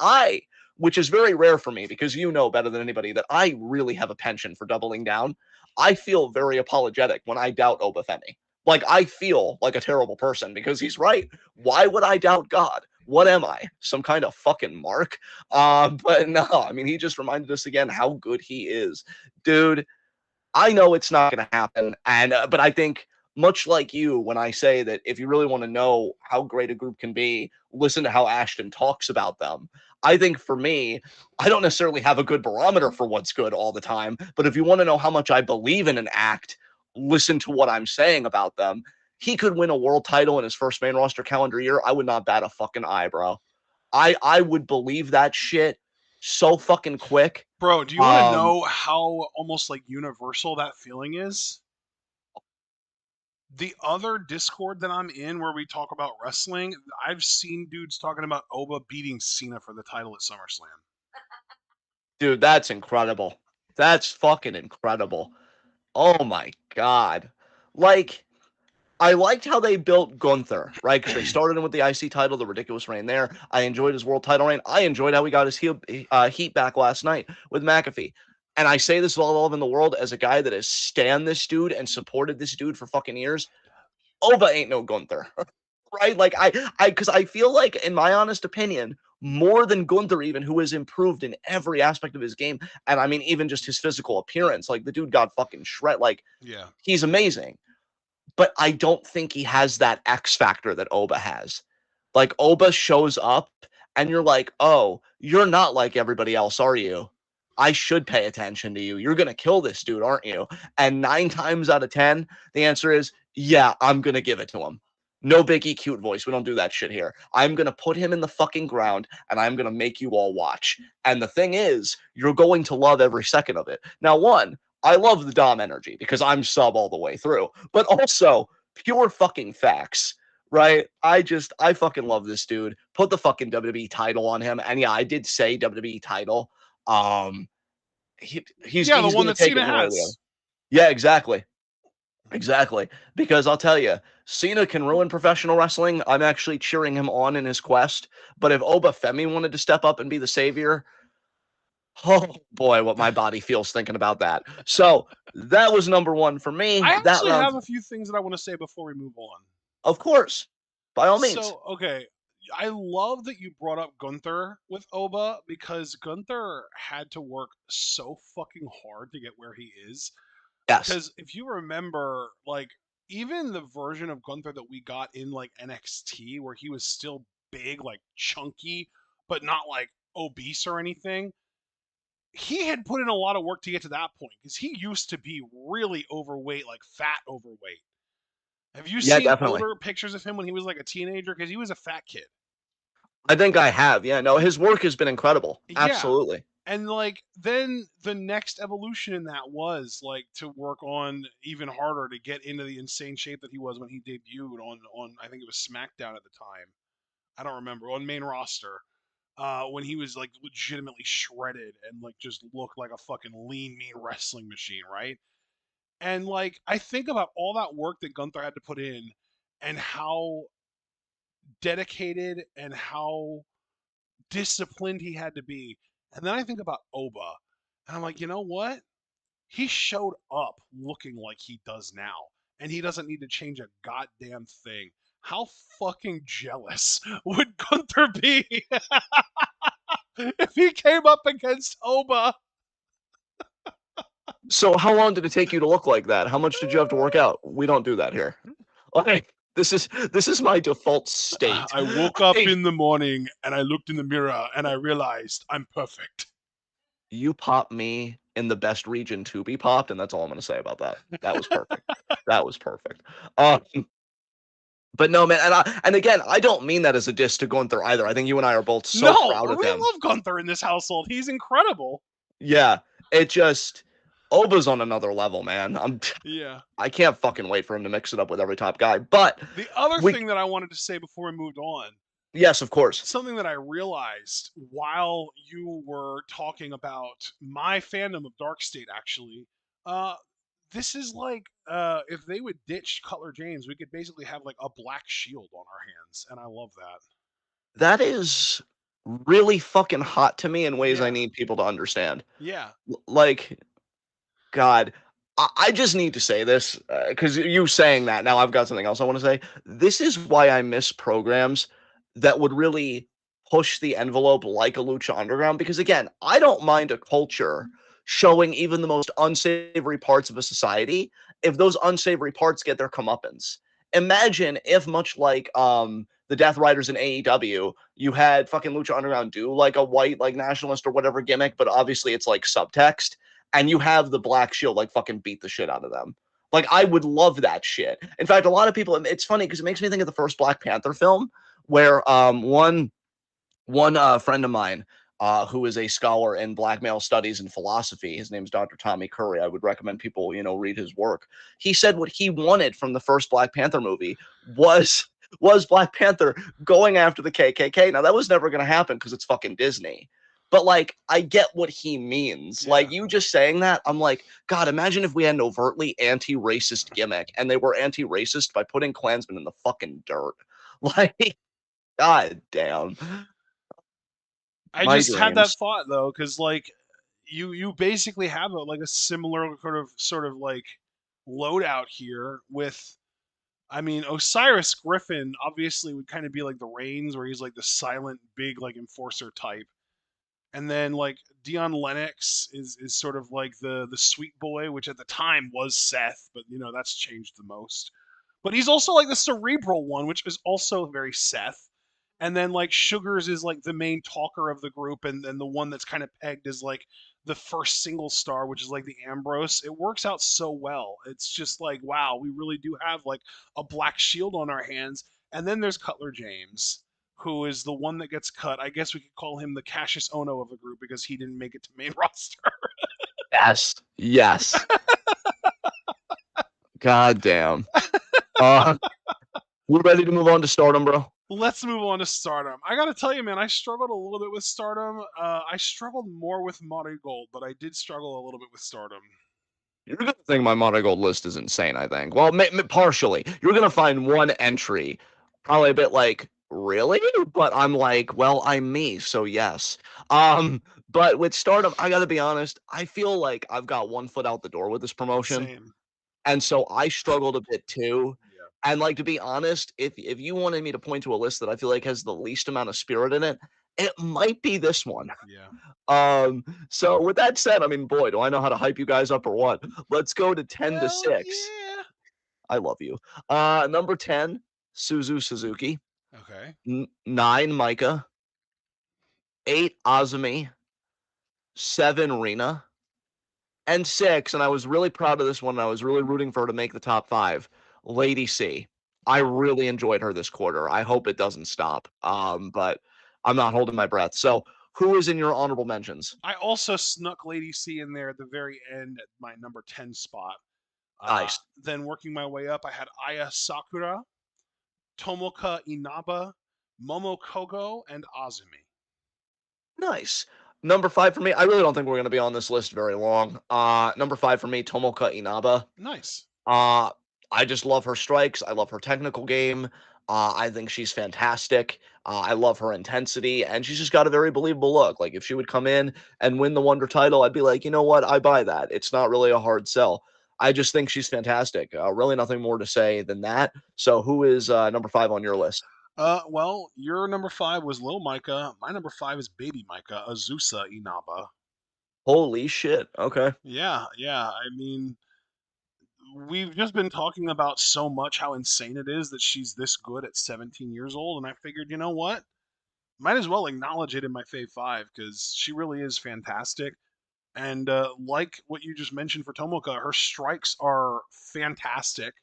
which is very rare for me because you know better than anybody that I really have a penchant for doubling down. I feel very apologetic when I doubt Obafemi. Like, I feel like a terrible person because he's right. Why would I doubt God? What am I? Some kind of fucking mark? But no, I mean, he just reminded us again how good he is. Dude, I know it's not going to happen. And, but I think much like you, when I say that if you really want to know how great a group can be, listen to how Ashton talks about them. I think for me, I don't necessarily have a good barometer for what's good all the time, but if you want to know how much I believe in an act, listen to what I'm saying about them. He could win a world title in his first main roster calendar year. I would not bat a fucking eyebrow. I would believe that shit so fucking quick. Bro, do you want to Um, know how almost like universal that feeling is? The other Discord that I'm in where we talk about wrestling, I've seen dudes talking about Oba beating Cena for the title at SummerSlam. dude, that's incredible. That's fucking incredible. Oh my god. Like, I liked how they built Gunther, right? Because they started him with the IC title, the ridiculous reign there. I enjoyed his world title reign. I enjoyed how he got his heat back last night with McAfee. And I say this with all love in the world as a guy that has stand this dude and supported this dude for fucking years. Oba ain't no Gunther, right? Like because I feel like, in my honest opinion, more than Gunther, even who has improved in every aspect of his game, and I mean even just his physical appearance. Like the dude got fucking shred. Like Yeah. he's amazing, but I don't think he has that X factor that Oba has. Like Oba shows up, and you're like, oh, you're not like everybody else, are you? I should pay attention to you. You're gonna kill this dude, aren't you? And 9 times out of 10, the answer is Yeah, I'm gonna give it to him. No biggie, cute voice. We don't do that shit here. I'm gonna put him in the fucking ground, and I'm gonna make you all watch. And the thing is, you're going to love every second of it. Now, one, I love the Dom energy because I'm sub all the way through, but also pure fucking facts, right? I fucking love this dude. Put the fucking WWE title on him, and yeah, I did say WWE title. Um, Yeah, the he's one gonna that take it Cena one way or the other. has. Yeah, exactly. Exactly. Because I'll tell you, Cena can ruin professional wrestling. I'm actually cheering him on in his quest. But if Oba Femi wanted to step up and be the savior, oh boy, what my body feels thinking about that. So that was number one for me. I That actually round, have a few things that I want to say before we move on. of course, by all means. So, okay, I love that you brought up Gunther with Oba because Gunther had to work so fucking hard to get where he is. Yes. Because if you remember, like, even the version of Gunther that we got in, like, NXT, where he was still big, like, chunky, but not, like, obese or anything, he had put in a lot of work to get to that point because he used to be really overweight, like, fat overweight. Have you Yeah, seen definitely. older pictures of him when he was, like, a teenager? Because he was a fat kid. I think I have. Yeah, no, his work has been incredible. Yeah. Absolutely. And like then the next evolution in that was like to work on even harder to get into the insane shape that he was when he debuted on I think it was SmackDown at the time. I don't remember on main roster. When he was like legitimately shredded and like just looked like a fucking lean mean wrestling machine, right? And like I think about all that work that Gunther had to put in and how dedicated and how disciplined he had to be. And then I think about Oba, and I'm like, you know what? He showed up looking like he does now, and he doesn't need to change a goddamn thing. How fucking jealous would Gunther be if he came up against Oba? So how long did it take you to look like that? How much did you have to work out? We don't do that here. Like this is my default state. I woke up I in the morning and I looked in the mirror and I realized I'm perfect. You popped me in the best region to be popped, and that's all I'm gonna say about that. That was perfect. That was perfect. Um, but no, man, and again, I don't mean that as a diss to Gunther either. I think you and I are both so No, proud of we him. love Gunther in this household. He's incredible. Yeah, it just Oba's on another level, man. Yeah. I can't fucking wait for him to mix it up with every top guy. But The other we, thing that I wanted to say before we moved on, yes, of course. something that I realized while you were talking about my fandom of Dark State, actually, uh, this is like if they would ditch Cutler James, we could basically have like a black shield on our hands, and I love that. That is really fucking hot to me in ways I Yeah, need people to understand. yeah, Like God, I just need to say this because you saying that now I've got something else I want to say. This is why I miss programs that would really push the envelope like a Lucha Underground. Because again, I don't mind a culture showing even the most unsavory parts of a society if those unsavory parts get their comeuppance. Imagine if, much like the Death Riders in AEW, you had fucking Lucha Underground do like a white like nationalist or whatever gimmick, but obviously it's like subtext and you have the Black Shield like fucking beat the shit out of them. Like I would love that shit. In fact, a lot of people. It's funny because it makes me think of the first Black Panther film, where one friend of mine. Who is a scholar in black male studies and philosophy. His name's Dr. Tommy Curry. I would recommend people, read his work. He said what he wanted from the first Black Panther movie was Black Panther going after the KKK. Now that was never going to happen because it's fucking Disney. But like, I get what he means. yeah. Like you just saying that, I'm like, God, imagine if we had an overtly anti-racist gimmick, and they were anti-racist by putting Klansmen in the fucking dirt. Like, God damn, I my just had that dreams. thought though, because like you basically have a like a similar sort of like loadout here with I mean, Osiris Griffin obviously would kind of be like the Reigns, where he's like the silent, big, like enforcer type, and then like Dion Lennox is sort of like the sweet boy, which at the time was Seth, but that's changed the most. But he's also like the cerebral one, which is also very Seth. And then like Sugars is like the main talker of the group, and then the one that's kind of pegged as like the first single star, which is like the Ambrose. It works out so well. It's just like, wow, we really do have like a black shield on our hands. And then there's Cutler James, who is the one that gets cut. I guess we could call him the Cassius Ono of the group because he didn't make it to main roster. Yes. Yes. God damn. Uh, we're ready to move on to Stardom, bro. Let's move on to Stardom. I gotta tell you, man, I struggled a little bit with Stardom. I struggled more with Marigold, but I did struggle a little bit with Stardom. You're gonna think my Marigold list is insane. I think. Well, partially. You're gonna find one entry, probably a bit like really, but I'm like, well, I'm me, so yes. But with Stardom, I gotta be honest. I feel like I've got one foot out the door with this promotion, Same. and so I struggled a bit too. Yeah. And like to be honest, if you wanted me to point to a list that I feel like has the least amount of spirit in it, it might be this one. Yeah. So with that said, I mean, boy, do I know how to hype you guys up or what? Let's go to 10 to Hell 6. yeah. I love you. Number 10, Suzuki. Okay. 9, Micah. 8, Azumi. 7, Rena. And 6, and I was really proud of this one. I was really rooting for her to make the top 5. Lady C. I really enjoyed her this quarter. I hope it doesn't stop. But I'm not holding my breath. So who is in your honorable mentions? I also snuck Lady C in there at the very end at my number 10 spot. Nice. Then working my way up, I had Aya Sakura, Tomoka Inaba, Momo Kogo, and Azumi. Nice. Number 5 for me. I really don't think we're going to be on this list very long. Number 5 for me, Tomoka Inaba. Nice. Uh, I just love her strikes. I love her technical game. I think she's fantastic. I love her intensity, and she's just got a very believable look. Like if she would come in and win the Wonder title, I'd be like, you know what? I buy that. It's not really a hard sell. I just think she's fantastic. Really, nothing more to say than that. So, who is number 5 on your list? Well, your number 5 was Lil Micah. My number 5 is Baby Micah, Azusa Inaba. Holy shit. Okay. Yeah, yeah. I mean, we've just been talking about so much how insane it is that she's this good at 17 years old, and I figured, you know what? Might as well acknowledge it in my Fave 5 because she really is fantastic. And like what you just mentioned for Tomoka, her strikes are fantastic,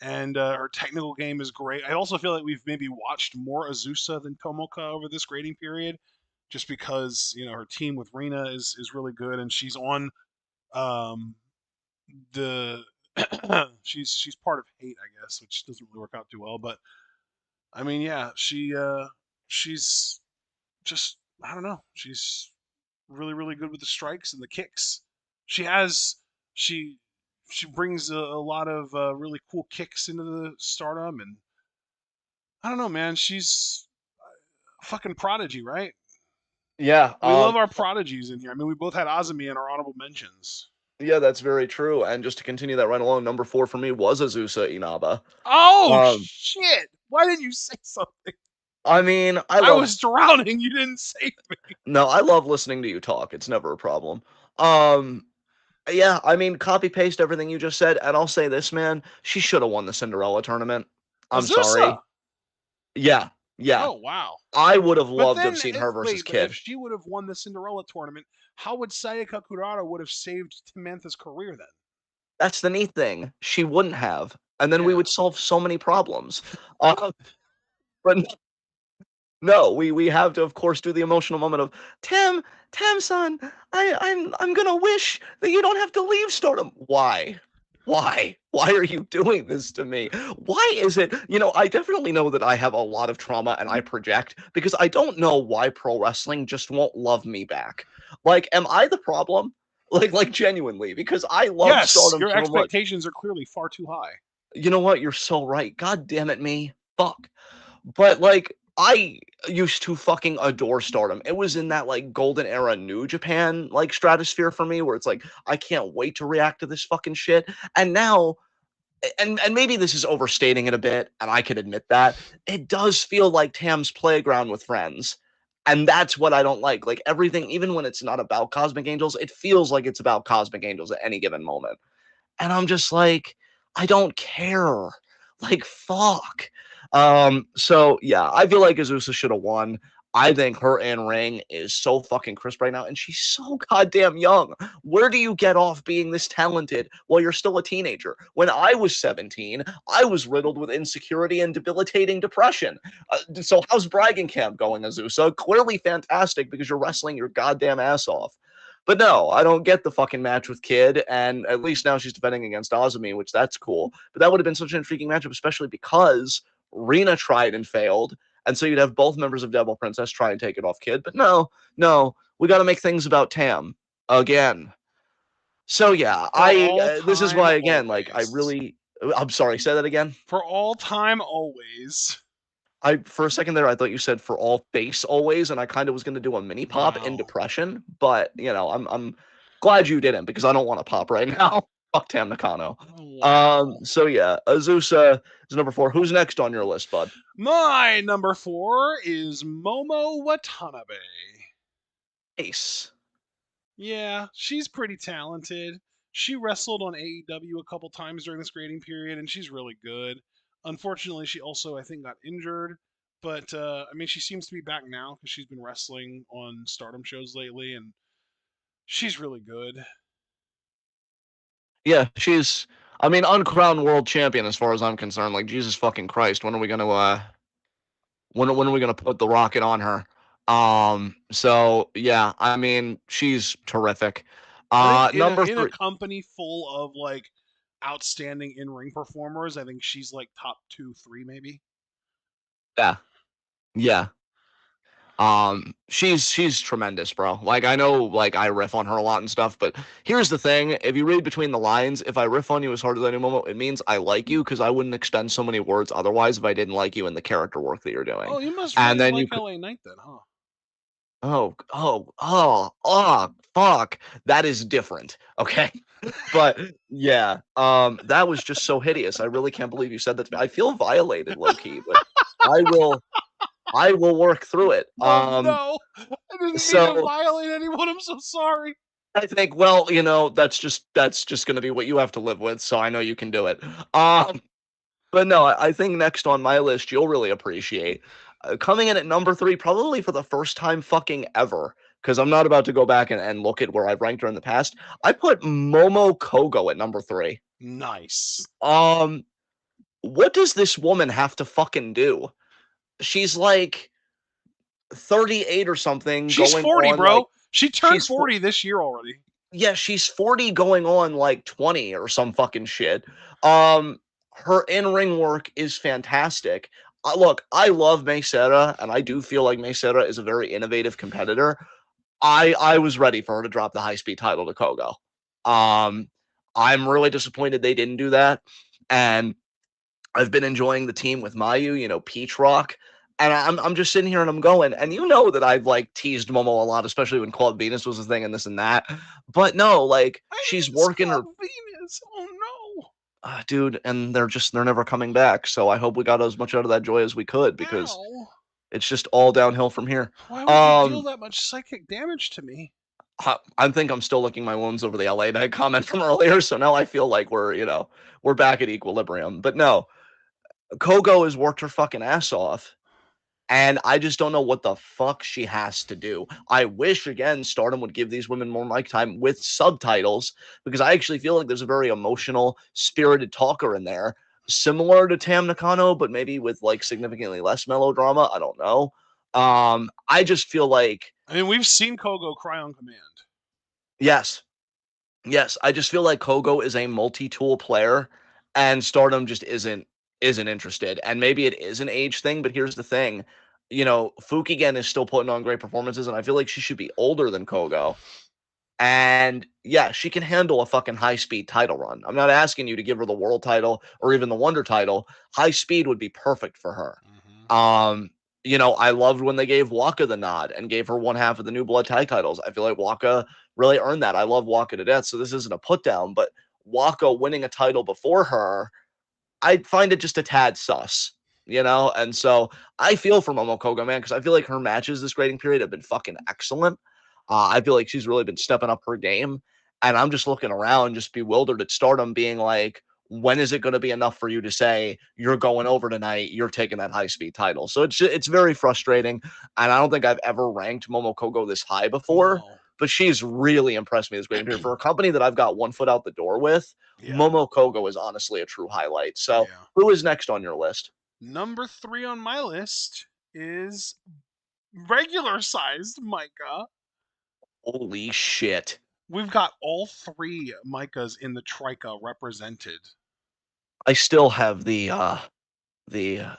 and her technical game is great. I also feel like we've maybe watched more Azusa than Tomoka over this grading period, just because her team with Rena is really good, and she's on um, the she's part of Hate, I guess, which doesn't really work out too well. But I mean, yeah, she's just I don't know, she's really good with the strikes and the kicks. She has she she brings a lot of really cool kicks into the Stardom, and I don't know, man. She's a fucking prodigy, right? Yeah. We love our prodigies in here. I mean, we both had Azumi in our honorable mentions. Yeah, that's very true. And just to continue that right along, number 4 for me was Azusa Inaba. Oh Um, shit! Why didn't you say something? I mean, I was drowning. You didn't save me. no, I love listening to you talk. It's never a problem. Um, yeah, I mean, copy paste everything you just said, and I'll say this, man, she should have won the Cinderella tournament. I'm Azusa. sorry. Yeah, yeah. Oh wow. I would have But loved to have then, seen her versus wait, but if Kid. she would have won the Cinderella tournament, how would Sayaka Kurata would have saved Samantha's career then? That's the neat thing. She wouldn't have. And then we Yeah. would solve so many problems. Uh, but no, we have to, of course, do the emotional moment of Tam-san, I'm gonna wish that you don't have to leave Stardom. Why? Why are you doing this to me? Why is it? I definitely know that I have a lot of trauma and I project because I don't know why pro wrestling just won't love me back. Like, am I the problem? Like genuinely, because I love Yes, Stardom your so much. expectations are clearly far too high. You know what? You're so right. God damn it, me. Fuck. But like I used to fucking adore Stardom. It was in that like golden era New Japan like stratosphere for me where it's like I can't wait to react to this fucking shit. And now and maybe this is overstating it a bit and I can admit that. It does feel like Tam's playground with friends. And that's what I don't like. Like everything even when it's not about Cosmic Angels, it feels like it's about Cosmic Angels at any given moment. And I'm just like, I don't care. Like, fuck. So yeah, I feel like Azusa should have won. I think her in ring is so fucking crisp right now, and she's so goddamn young. Where do you get off being this talented while you're still a teenager? When I was 17, I was riddled with insecurity and debilitating depression. So how's bragging camp going, Azusa? Clearly fantastic because you're wrestling your goddamn ass off. But no, I don't get the fucking match with Kid, and at least now she's defending against Azumi, which that's cool. But that would have been such an intriguing matchup, especially because Rena tried and failed. And so you'd have both members of Devil Princess try and take it off Kid. But no, we got to make things about Tam again. So yeah, For all this is time, why again, like always. I'm sorry, say that again. For all time, always. I for a second there I thought you said for all face always, and I kind of was going to do a mini pop in No. depression, but I'm glad you didn't because I don't want to pop right now. Fuck Tam Nakano. Wow. So yeah, Azusa is number 4. Who's next on your list, bud? My number 4 is Momo Watanabe. Ace. Yeah, she's pretty talented. She wrestled on AEW a couple times during this grading period, and she's really good. Unfortunately, she also, I think, got injured. But, I mean, she seems to be back now because she's been wrestling on Stardom shows lately, and she's really good. Yeah, she's I mean uncrowned world champion as far as I'm concerned. Like Jesus fucking Christ, when are we gonna when are we gonna put the rocket on her? So yeah, I mean she's terrific. I think Number in a 3. company full of like outstanding in ring performers, I think she's like top 2, 3 maybe. Yeah, yeah. She's tremendous, bro. Like I know like I riff on her a lot and stuff, but here's the thing, if you read between the lines, if I riff on you as hard as I do, Momo, it means I like you because I wouldn't extend so many words otherwise if I didn't like you and the character work that you're doing. Oh, you must And really then you like could LA Knight then, huh? fuck. That is different. Okay. But yeah, that was just so hideous. I really can't believe you said that to me. I feel violated, low key, but I will I will work through it. Oh no, I didn't mean to So violate anyone. I'm so sorry. I think, well, that's just going to be what you have to live with. So I know you can do it. But no, I think next on my list you'll really appreciate coming in at number 3, probably for the first time fucking ever. Because I'm not about to go back and look at where I've ranked her in the past. I put Momo Kogo at number 3. Nice. Um, what does this woman have to fucking do? She's like 38 or something, She's going 40, on like bro. She turned she's 40 this year already. yeah, she's 40 going on like 20 or some fucking shit. Her in-ring work is fantastic. Look, I love May Sera, and I do feel like May Sera is a very innovative competitor. I was ready for her to drop the high-speed title to Kogo. Um, I'm really disappointed they didn't do that. And I've been enjoying the team with Mayu, Peach Rock. And I'm just sitting here and I'm going, and you know that I've like teased Momo a lot, especially when Club Venus was a thing and this and that. But no, like I she's miss working her Club Venus. Oh no. dude, and they're never coming back. So I hope we got as much out of that joy as we could because Ow. it's just all downhill from here. Why would you deal Um, that much psychic damage to me? I think I'm still licking my wounds over the LA Knight comment from earlier, so now I feel like we're back at equilibrium. But no, Kogo has worked her fucking ass off. And I just don't know what the fuck she has to do. I wish, again, Stardom would give these women more mic time with subtitles because I actually feel like there's a very emotional, spirited talker in there, similar to Tam Nakano, but maybe with like significantly less melodrama. I don't know. I just feel like, I mean, we've seen Kogo cry on command. yes, yes, I just feel like Kogo is a multi-tool player, and Stardom just isn't interested. And maybe it is an age thing, but here's the thing. Fukigen is still putting on great performances, and I feel like she should be older than Kogo. And yeah, she can handle a fucking high speed title run. I'm not asking you to give her the world title or even the Wonder title. High speed would be perfect for her. Mm-hmm. I loved when they gave Waka the nod and gave her one half of the New Blood tag titles. I feel like Waka really earned that. I love Waka to death, so this isn't a put down, but Waka winning a title before her, I find it just a tad sus. And so I feel for Momo Kogo, man, because I feel like her matches this grading period have been fucking excellent. I feel like she's really been stepping up her game. And I'm just looking around, just bewildered at Stardom being like, when is it going to be enough for you to say you're going over tonight, you're taking that high speed title? So it's very frustrating, and I don't think I've ever ranked Momokogo this high before. No. But she's really impressed me this great period for a company that I've got one foot out the door with. Yeah. Momokogo is honestly a true highlight. So Yeah. who is next on your list? Number 3 on my list is regular sized Micah. Holy shit! We've got all 3 Micahs in the Trika represented. I still have the Ega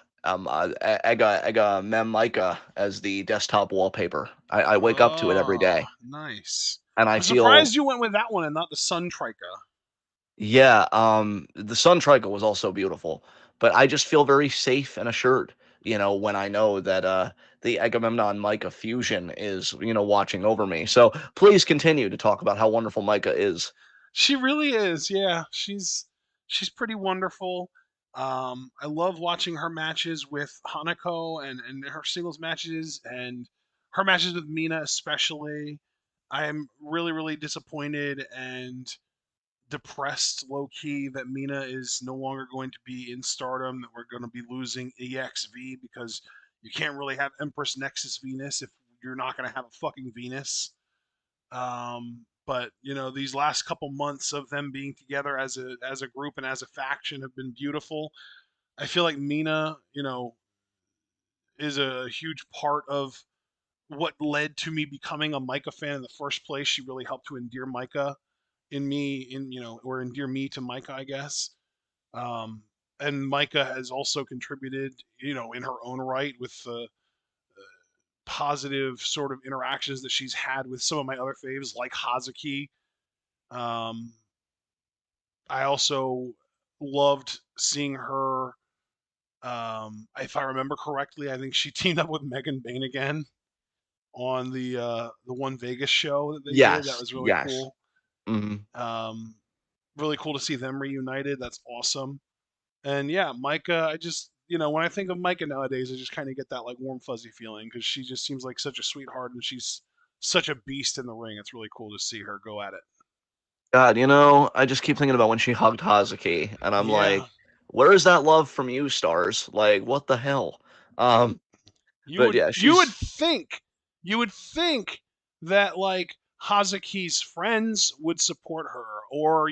Mem Micah as the desktop wallpaper. I wake up to it every Oh, day, nice. and I I'm feel surprised you went with that one and not the Sun Trika. yeah. The Sun Tricle was also beautiful, but I just feel very safe and assured. When I know that the Agamemnon Micah fusion is watching over me. So please continue to talk about how wonderful Micah is. She really is. Yeah, she's pretty wonderful. I love watching her matches with Hanako and her singles matches and her matches with Mina especially. I am really disappointed and depressed low key that Mina is no longer going to be in Stardom, that we're going to be losing EXV because you can't really have Empress Nexus Venus if you're not going to have a fucking Venus. But these last couple months of them being together as a group and as a faction have been beautiful. I feel like Mina, is a huge part of what led to me becoming a Micah fan in the first place. She really helped to endear Micah in me, or endear me to Micah, I guess. Um, and Micah has also contributed, in her own right with the positive sort of interactions that she's had with some of my other faves, like Hazuki. Um, I also loved seeing her. If I remember correctly, I think she teamed up with Megan Bain again on the one Vegas show that they did. That Yes, was really yes. cool. hmm Um, really cool to see them reunited. That's awesome. And yeah, Micah, I just, when I think of Micah nowadays, I just kind of get that like warm fuzzy feeling because she just seems like such a sweetheart and she's such a beast in the ring. It's really cool to see her go at it. God, I just keep thinking about when she hugged Hazuki, and I'm Yeah, like, where is that love from you, stars? Like, what the hell? Um, you but would yeah, you would she's think you would think that like Hazuki's friends would support her, or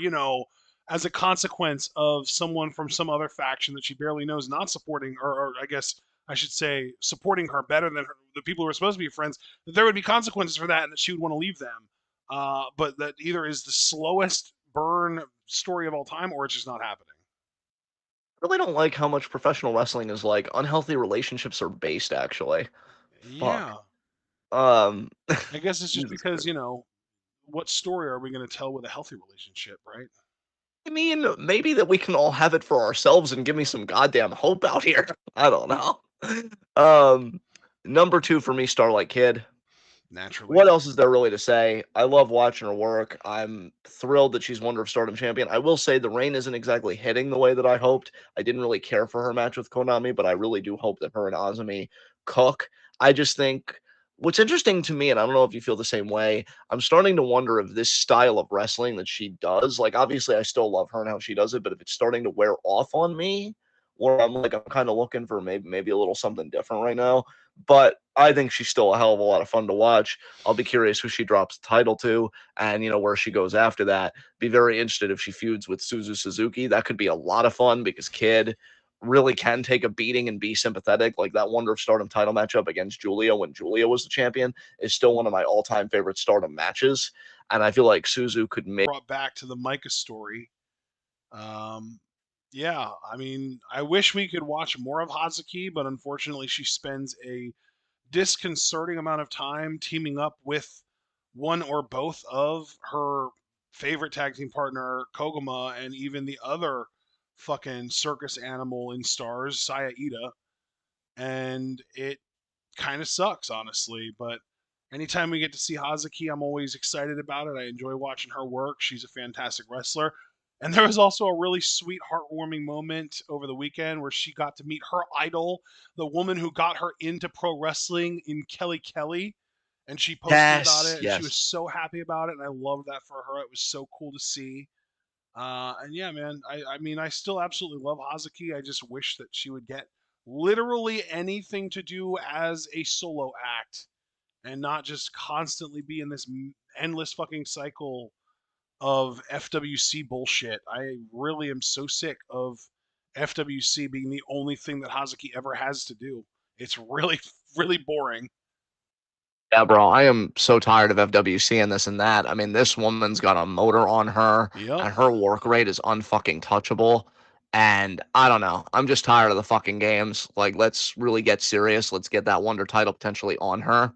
as a consequence of someone from some other faction that she barely knows not supporting, or I guess I should say supporting her better than the people who are supposed to be friends, that there would be consequences for that and that she would want to leave them. But that either is the slowest burn story of all time or it's just not happening. really don't like how much professional wrestling is like unhealthy relationships are based, actually. Fuck. Yeah, Um, I guess it's just Jesus because Christ. what story are we going to tell with a healthy relationship, right? I mean, maybe that we can all have it for ourselves and give me some goddamn hope out here. I don't know. Um, number two for me, Starlight Kid. Naturally. What else is there really to say? I love watching her work. I'm thrilled that she's Wonder of Stardom champion. I will say the reign isn't exactly hitting the way that I hoped. I didn't really care for her match with Konami, but I really do hope that her and Azumi cook. I just think what's interesting to me, and I don't know if you feel the same way, I'm starting to wonder if this style of wrestling that she does, like obviously I still love her and how she does it, but if it's starting to wear off on me, where I'm like I'm kind of looking for maybe a little something different right now. But I think she's still a hell of a lot of fun to watch. I'll be curious who she drops the title to and, where she goes after that. Be very interested if she feuds with Suzu Suzuki. That could be a lot of fun because Kid really can take a beating and be sympathetic. Like that Wonder of Stardom title matchup against Julia when Julia was the champion is still one of my all-time favorite Stardom matches. And I feel like Suzu could make Brought back to the Micah story. Um, yeah, I mean, I wish we could watch more of Hazuki, but unfortunately, she spends a disconcerting amount of time teaming up with one or both of her favorite tag team partner, Koguma, and even the other fucking circus animal in Stars, Saya Ida. And it kind of sucks, honestly. But anytime we get to see Hazuki, I'm always excited about it. I enjoy watching her work. She's a fantastic wrestler. And there was also a really sweet, heartwarming moment over the weekend where she got to meet her idol, the woman who got her into pro wrestling in Kelly Kelly. And she posted about yes, it and she was yes. so happy about it. And I loved that for her. It was so cool to see. And yeah, man, I mean, I still absolutely love Hazuki. I just wish that she would get literally anything to do as a solo act and not just constantly be in this endless fucking cycle of FWC bullshit. I really am so sick of FWC being the only thing that Hazuki ever has to do. It's really, really boring. Yeah, bro, I am so tired of FWC and this and that. I mean, this woman's got a motor on her, Yep. and her work rate is unfucking touchable. And I don't know. I'm just tired of the fucking games. Like, let's really get serious. Let's get that Wonder title potentially on her.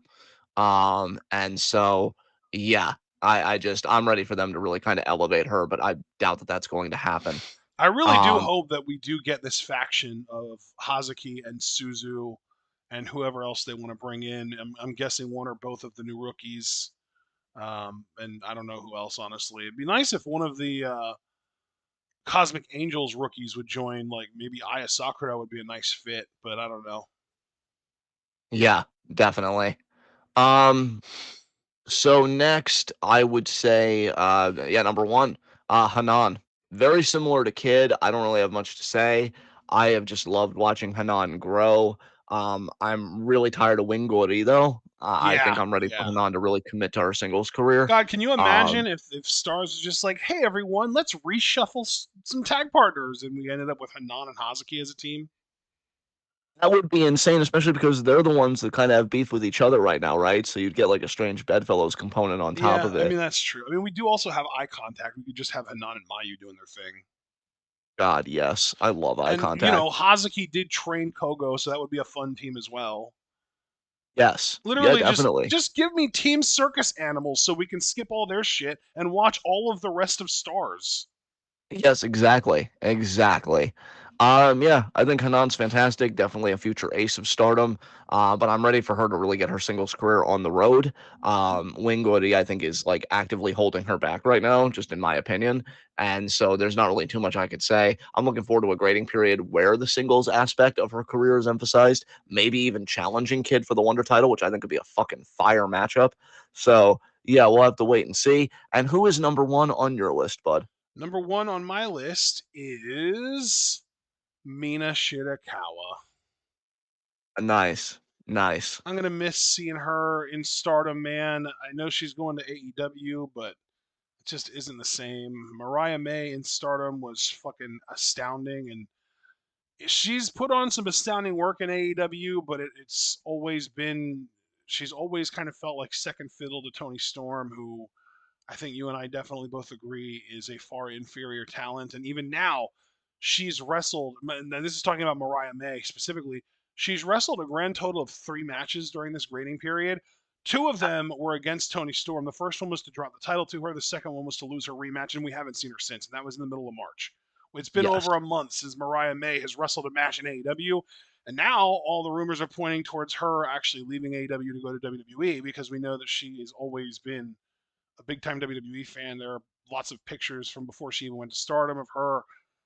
And so, yeah, I'm ready for them to really kind of elevate her, but I doubt that that's going to happen. I really do Um, hope that we do get this faction of Hazuki and Suzu and whoever else they want to bring in. I'm guessing one or both of the new rookies. And I don't know who else, honestly. It'd be nice if one of the Cosmic Angels rookies would join. Like maybe Aya Sakura would be a nice fit, but I don't know. yeah, definitely. Um, So next, I would say, yeah, number one, Hanan. Very similar to Kid. I don't really have much to say. I have just loved watching Hanan grow. I'm really tired of Wingori though. I think Yeah, I'm ready for yeah. Hanan to really commit to her singles career. God, can you imagine Um, if Stars was just like, hey everyone, let's reshuffle some tag partners, and we ended up with Hanan and Hazuki as a team? that would be insane, especially because they're the ones that kind of have beef with each other right now, right? So you'd get like a strange bedfellows component on top Yeah, of I it. mean that's true. I mean we do also have eye contact. We could just have Hanan and Mayu doing their thing. God, yes, I love eye And you contact. know, Hazuki did train Kogo, so that would be a fun team as well. Yes, yeah, Literally definitely. just give me team circus animals so we can skip all their shit and watch all of the rest of Stars. Yes, exactly. Exactly. Yeah, I think Hanan's fantastic. Definitely a future ace of Stardom. But I'm ready for her to really get her singles career on the road. Wingwoody, I think, is like actively holding her back right now, just in my opinion. And so there's not really too much I could say. I'm looking forward to a grading period where the singles aspect of her career is emphasized, maybe even challenging Kid for the Wonder title, which I think could be a fucking fire matchup. So yeah, we'll have to wait and see. And who is number one on your list, bud? Number one on my list is Mina Shirakawa. Nice, nice. I'm gonna miss seeing her in Stardom, man. I know she's going to AEW, but it just isn't the same. Mariah May in Stardom was fucking astounding, and she's put on some astounding work in AEW, but it's always been she's always kind of felt like second fiddle to Tony Storm, who I think you and I definitely both agree is a far inferior talent. And even now, she's wrestled, and this is talking about Mariah May specifically, she's wrestled a grand total of 3 matches during this grading period. Two of them were against Tony Storm. The first one was to drop the title to her, the second one was to lose her rematch, and we haven't seen her since. And that was in the middle of March. It's been Yes. over a month since Mariah May has wrestled a match in AEW. And now all the rumors are pointing towards her actually leaving AEW to go to WWE because we know that she has always been a big time WWE fan. There are lots of pictures from before she even went to Stardom of her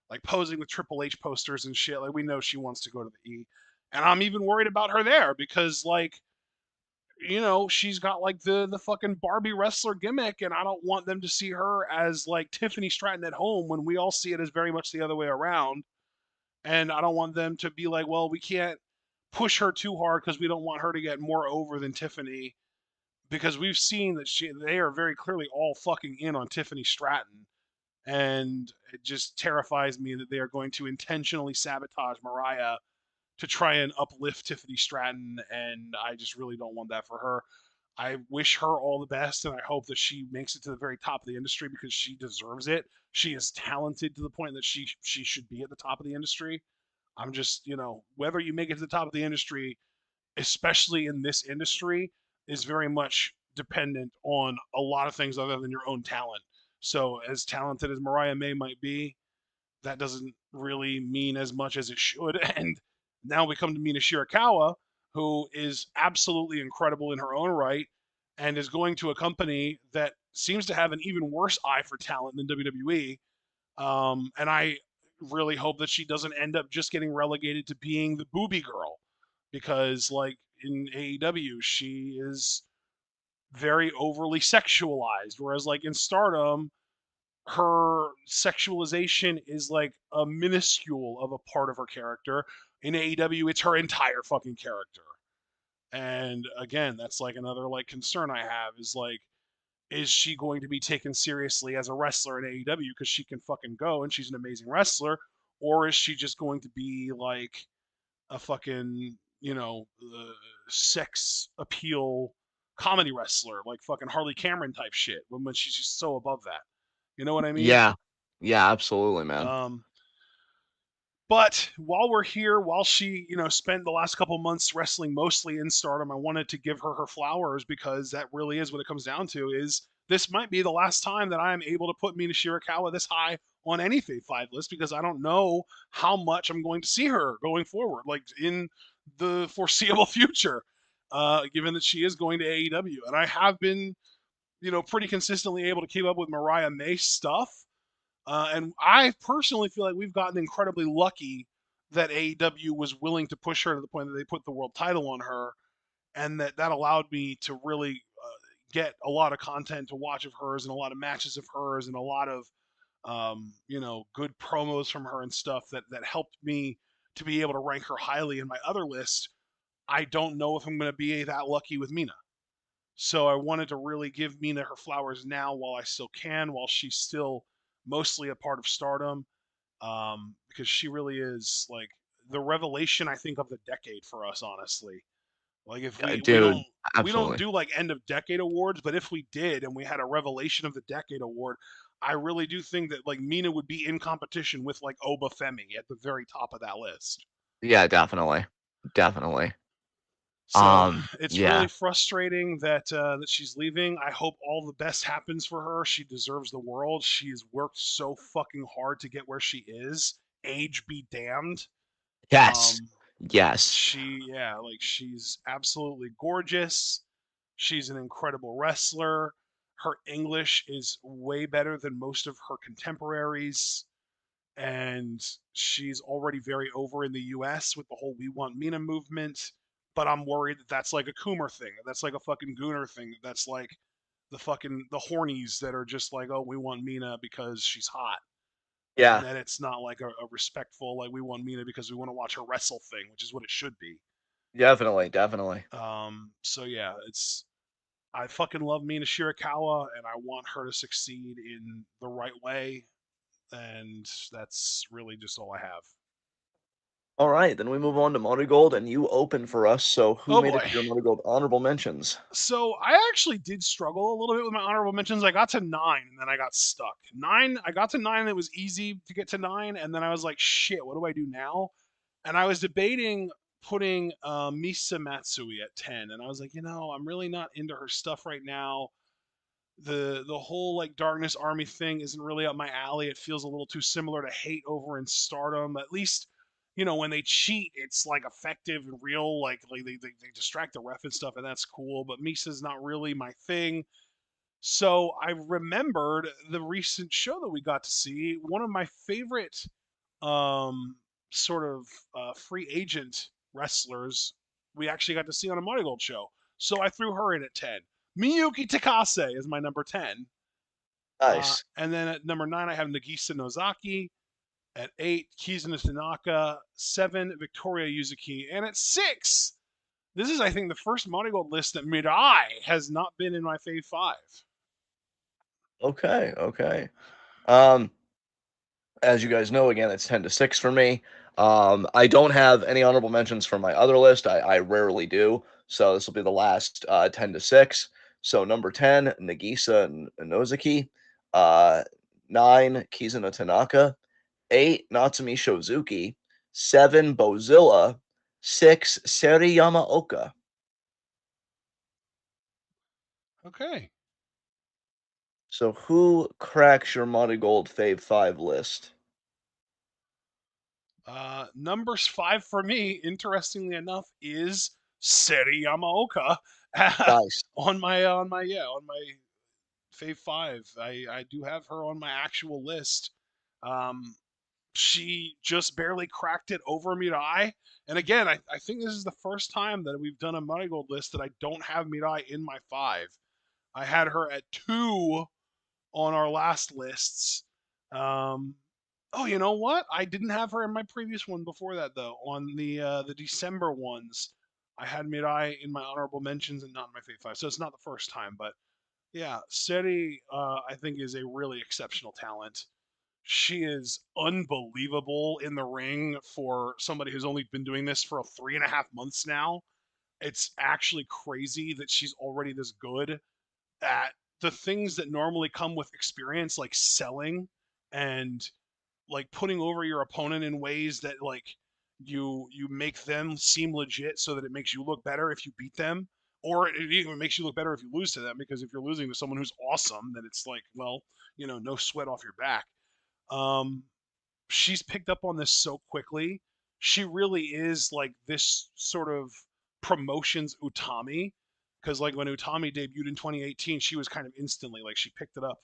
like posing with Triple H posters and shit. Like we know she wants to go to the E. And I'm even worried about her there because like she's got like the fucking Barbie wrestler gimmick, and I don't want them to see her as like Tiffany Stratton at home when we all see it as very much the other way around. And I don't want them to be like, well, we can't push her too hard because we don't want her to get more over than Tiffany because we've seen that they are very clearly all fucking in on Tiffany Stratton, and it just terrifies me that they are going to intentionally sabotage Mariah to try and uplift Tiffany Stratton, and I just really don't want that for her. I wish her all the best, and I hope that she makes it to the very top of the industry because she deserves it. She is talented to the point that she should be at the top of the industry. I'm just, whether you make it to the top of the industry, especially in this industry, is very much dependent on a lot of things other than your own talent. So, as talented as Mariah May might be, that doesn't really mean as much as it should. And now we come to Mina Shirakawa, who is absolutely incredible in her own right and is going to a company that seems to have an even worse eye for talent than WWE. And I really hope that she doesn't end up just getting relegated to being the booby girl because, like, in AEW, she is very overly sexualized. Whereas, like, in Stardom, her sexualization is like a minuscule of a part of her character. In AEW, it's her entire fucking character. And again, that's like another like concern I have is like, is she going to be taken seriously as a wrestler in AEW because she can fucking go and she's an amazing wrestler, or is she just going to be like a fucking sex appeal comedy wrestler like fucking Harley Cameron type shit when she's just so above that? You know what I mean? Yeah. Yeah, absolutely, man. Um, But while we're here, while she, spent the last couple months wrestling mostly in Stardom, I wanted to give her her flowers because that really is what it comes down to. Is this might be the last time that I am able to put Mina Shirakawa this high on any Fave Five list because I don't know how much I'm going to see her going forward, like in the foreseeable future, given that she is going to AEW, and I have been, pretty consistently able to keep up with Mariah May stuff. And I personally feel like we've gotten incredibly lucky that AEW was willing to push her to the point that they put the world title on her, and that allowed me to really get a lot of content to watch of hers and a lot of matches of hers and a lot of good promos from her and stuff that helped me to be able to rank her highly in my other list. I don't know if I'm going to be that lucky with Mina. So I wanted to really give Mina her flowers now while I still can, while she's still mostly a part of Stardom, because she really is like the revelation I think of the decade for us, honestly. Like if we Dude, don't absolutely. do like end of decade awards, but if we did and we had a revelation of the decade award, I really do think that like Mina would be in competition with like Oba Femi at the very top of that list. Yeah, definitely. Definitely. So it's really Yeah. frustrating that she's leaving. I hope all the best happens for her. She deserves the world. She's worked so fucking hard to get where she is. Age be damned. Yes. Um, Yes. she's absolutely gorgeous. She's an incredible wrestler. Her English is way better than most of her contemporaries, and she's already very over in the US with the whole We Want Mina movement. But I'm worried that that's like a Coomer thing. That's like a fucking Gooner thing. That's like the hornies that are just like, oh, we want Mina because she's hot. And Yeah. that it's not like a respectful, like, we want Mina because we want to watch her wrestle thing, which is what it should be. Definitely. Definitely. So yeah, I fucking love Mina Shirakawa and I want her to succeed in the right way. And that's really just all I have. All right, then we move on to Marigold, and you open for us. So, who Oh made it boy. to your Marigold honorable mentions? So I actually did struggle a little bit with my honorable mentions. I got to 9 and then I got stuck. I got to 9 and it was easy to get to 9. And then I was like, shit, what do I do now? And I was debating putting Misa Matsui at 10. And I was like, I'm really not into her stuff right now. The whole like Darkness Army thing isn't really up my alley. It feels a little too similar to Hate over in Stardom. At least, when they cheat, it's like effective and real. Like they distract the ref and stuff, and that's cool. But Misa's not really my thing. So I remembered the recent show that we got to see. One of my favorite um, sort of free agent wrestlers we actually got to see on a Marigold show. So I threw her in at 10. Miyuki Takase is my number 10. Nice. And then at number 9, I have Nagisa Nozaki. At 8, Kizuna Tanaka. 7, Victoria Yuzuki. And at 6, this is, I think, the first Marigold list that Mirai has not been in my Fave 5. Okay. Okay. Um, as you guys know, again, it's 10-6 for me. I don't have any honorable mentions for my other list. I rarely do. So this will be the last 10-6. So number 10, Nagisa Nozaki. 9, Kizuna Tanaka. 8, Natsumi Shozuki. 7, Bozilla. 6, Seri Yamaoka. Okay. So who cracks your Monty Gold Fave 5 list? Numbers 5 for me, interestingly enough, is Seri Yamaoka Nice. on my Fave 5. I do have her on my actual list. Um, she just barely cracked it over Mirai. And again, I think this is the first time that we've done a Marigold list that I don't have Mirai in my 5. I had her at 2 on our last lists. Um, oh, you know what? I didn't have her in my previous one before that though. On the December ones, I had Mirai in my honorable mentions and not in my Fave Five. So it's not the first time, but yeah, Seri, I think is a really exceptional talent. She is unbelievable in the ring for somebody who's only been doing this for 3.5 months now. It's actually crazy that she's already this good at the things that normally come with experience, like selling and like putting over your opponent in ways that like you make them seem legit so that it makes you look better if you beat them, or it even makes you look better if you lose to them, because if you're losing to someone who's awesome, then it's like, well, no sweat off your back. um she's picked up on this so quickly. She really is like this sort of promotions Utami, because like when Utami debuted in 2018, she was kind of instantly like she picked it up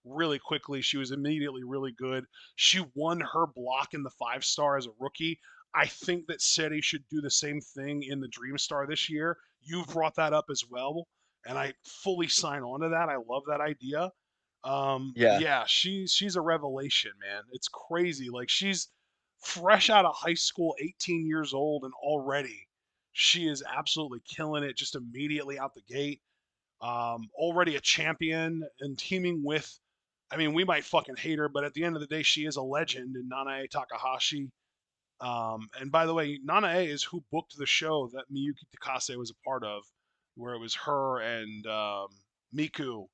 really quickly. She was immediately really good. She won her block in the 5 star as a rookie. I think that Seri should do the same thing in the Dream Star this year. You've brought that up as well, and I fully sign on to that. I love that idea. Yeah. Yeah, she's a revelation, man. It's crazy. Like she's fresh out of high school, 18 years old, and already she is absolutely killing it just immediately out the gate. Already a champion and teaming with, I mean, we might fucking hate her, but at the end of the day, she is a legend in Nanae Takahashi. And by the way, Nanae is who booked the show that Miyuki Takase was a part of, where it was her and Miku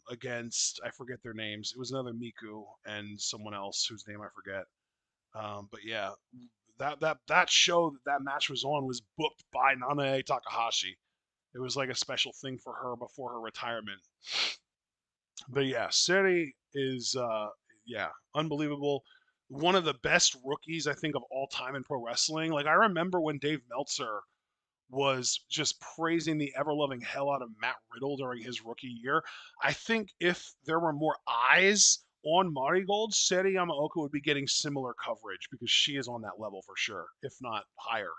against, I forget their names. It was another Miku and someone else whose name I forget. But yeah, that show that match was on was booked by Nanae Takahashi. It was like a special thing for her before her retirement. But yeah, Seri is yeah, unbelievable. One of the best rookies I think of all time in pro wrestling. Like I remember when Dave Meltzer was just praising the ever loving hell out of Matt Riddle during his rookie year. I think if there were more eyes on Marigold, Seri Yamaoka would be getting similar coverage because she is on that level for sure, if not higher.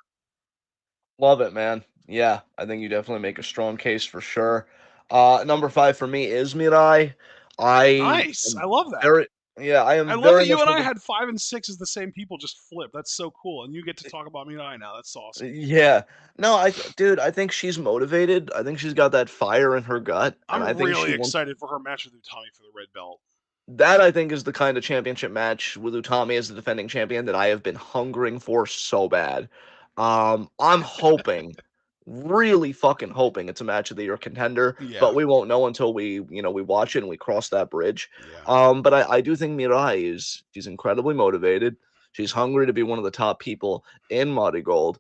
Love it, man. Yeah, I think you definitely make a strong case for sure. Number five for me is Mirai. I Nice. I am love that. very, yeah, I I am love very that you much and I looking. had 5 and 6 as the same people just flip. That's so cool. And you get to talk about me and I now. That's awesome. Yeah, no, dude, I think she's motivated. I think she's got that fire in her gut, and I I'm think really she wants. excited for her match with Utami for the red belt. That I think is the kind of championship match with Utami as the defending champion that I have been hungering for so bad. I'm hoping, really fucking hoping it's a match of the year contender, but Yeah. we won't know until we watch it and we cross that bridge. Yeah. But I do think Mirai she's incredibly motivated. She's hungry to be one of the top people in Marigold.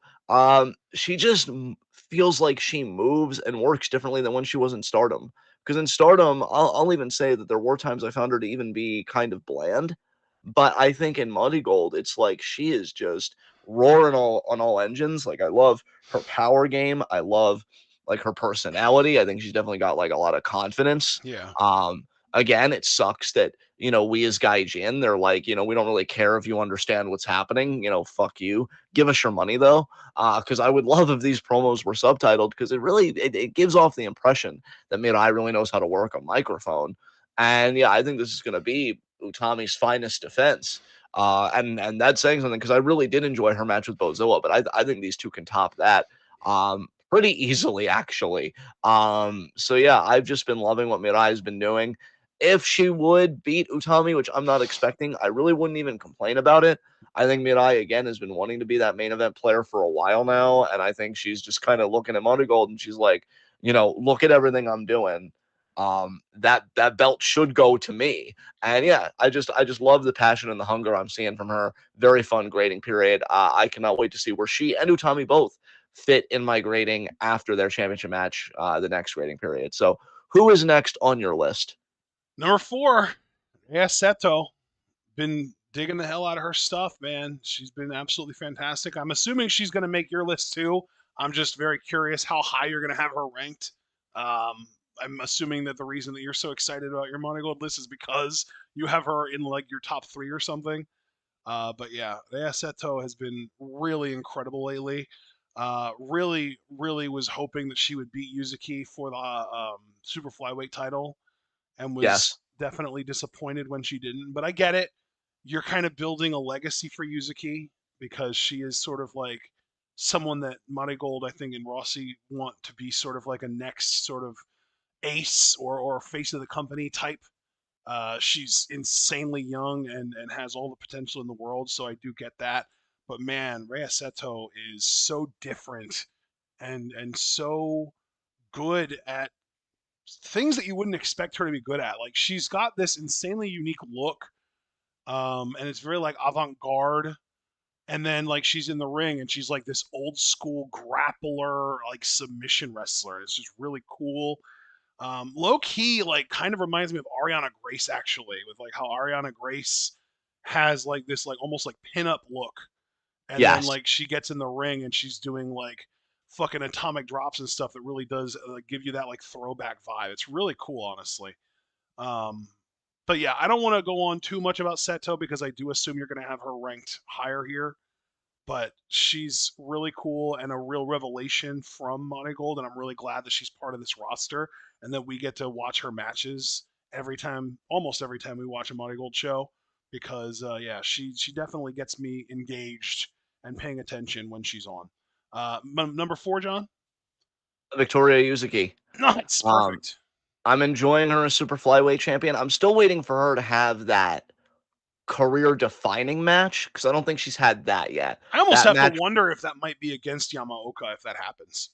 She just feels like she moves and works differently than when she was in Stardom. Because in Stardom, I'll even say that there were times I found her to even be kind of bland. But I think in Muddy Gold, it's like she is just roaring all on all engines. Like I love her power game. I love like her personality. I think she's definitely got like a lot of confidence. Yeah. Um, Again, it sucks that we as Gaijin, they're like, we don't really care if you understand what's happening. Fuck you. Give us your money though, because I would love if these promos were subtitled because it gives off the impression that Mirai really knows how to work a microphone. And yeah, I think this is going to be Utami's finest defense. And that's saying something because I really did enjoy her match with Bozilla, but I think these two can top that pretty easily, actually. So yeah, I've just been loving what Mirai has been doing. If she would beat Utami, which I'm not expecting, I really wouldn't even complain about it. I think Mirai again has been wanting to be that main event player for a while now, and I think she's just kind of looking at Money Gold and she's like, look at everything I'm doing. That belt should go to me. And yeah, I just love the passion and the hunger I'm seeing from her. Very fun grading period. I cannot wait to see where she and Utami both fit in my grading after their championship match, the next grading period. So who is next on your list? Number 4, yeah, Seto. Been digging the hell out of her stuff, man. She's been absolutely fantastic. I'm assuming she's going to make your list too. I'm just very curious how high you're going to have her ranked. I'm assuming that the reason that you're so excited about your Monagold list is because you have her in like your top 3 or something. But yeah, Rhea Seto has been really incredible lately. Really was hoping that she would beat Yuzuki for the super flyweight title. and was Yes. definitely disappointed when she didn't. But I get it. You're kind of building a legacy for Yuzuki because she is sort of like someone that Marigold, I think, and Rossi want to be sort of like a next sort of ace or face of the company type. She's insanely young and has all the potential in the world, so I do get that. But man, Rhea Seto is so different and so good at things that you wouldn't expect her to be good at. Like she's got this insanely unique look, and it's very like avant-garde. And then like she's in the ring and she's like this old school grappler, like submission wrestler. It's just really cool. Low key, like kind of reminds me of Ariana Grace actually, with like how Ariana Grace has like this like almost like pinup look, and then Yes. like she gets in the ring and she's doing like fucking atomic drops and stuff that really does give you that like throwback vibe. It's really cool, honestly. Um, but yeah, I don't want to go on too much about Seto because I do assume you're going to have her ranked higher here, but she's really cool and a real revelation from Marigold, and I'm really glad that she's part of this roster and that we get to watch her matches every time, almost every time we watch a Marigold show, because yeah, she definitely gets me engaged and paying attention when she's on. Number four, John. Victoria Yuzuki. Nice, Um, perfect. I'm enjoying her as super flyweight champion. I'm still waiting for her to have that career defining match because I don't think she's had that yet. I almost That have to match wonder if that might be against Yamaoka if that happens.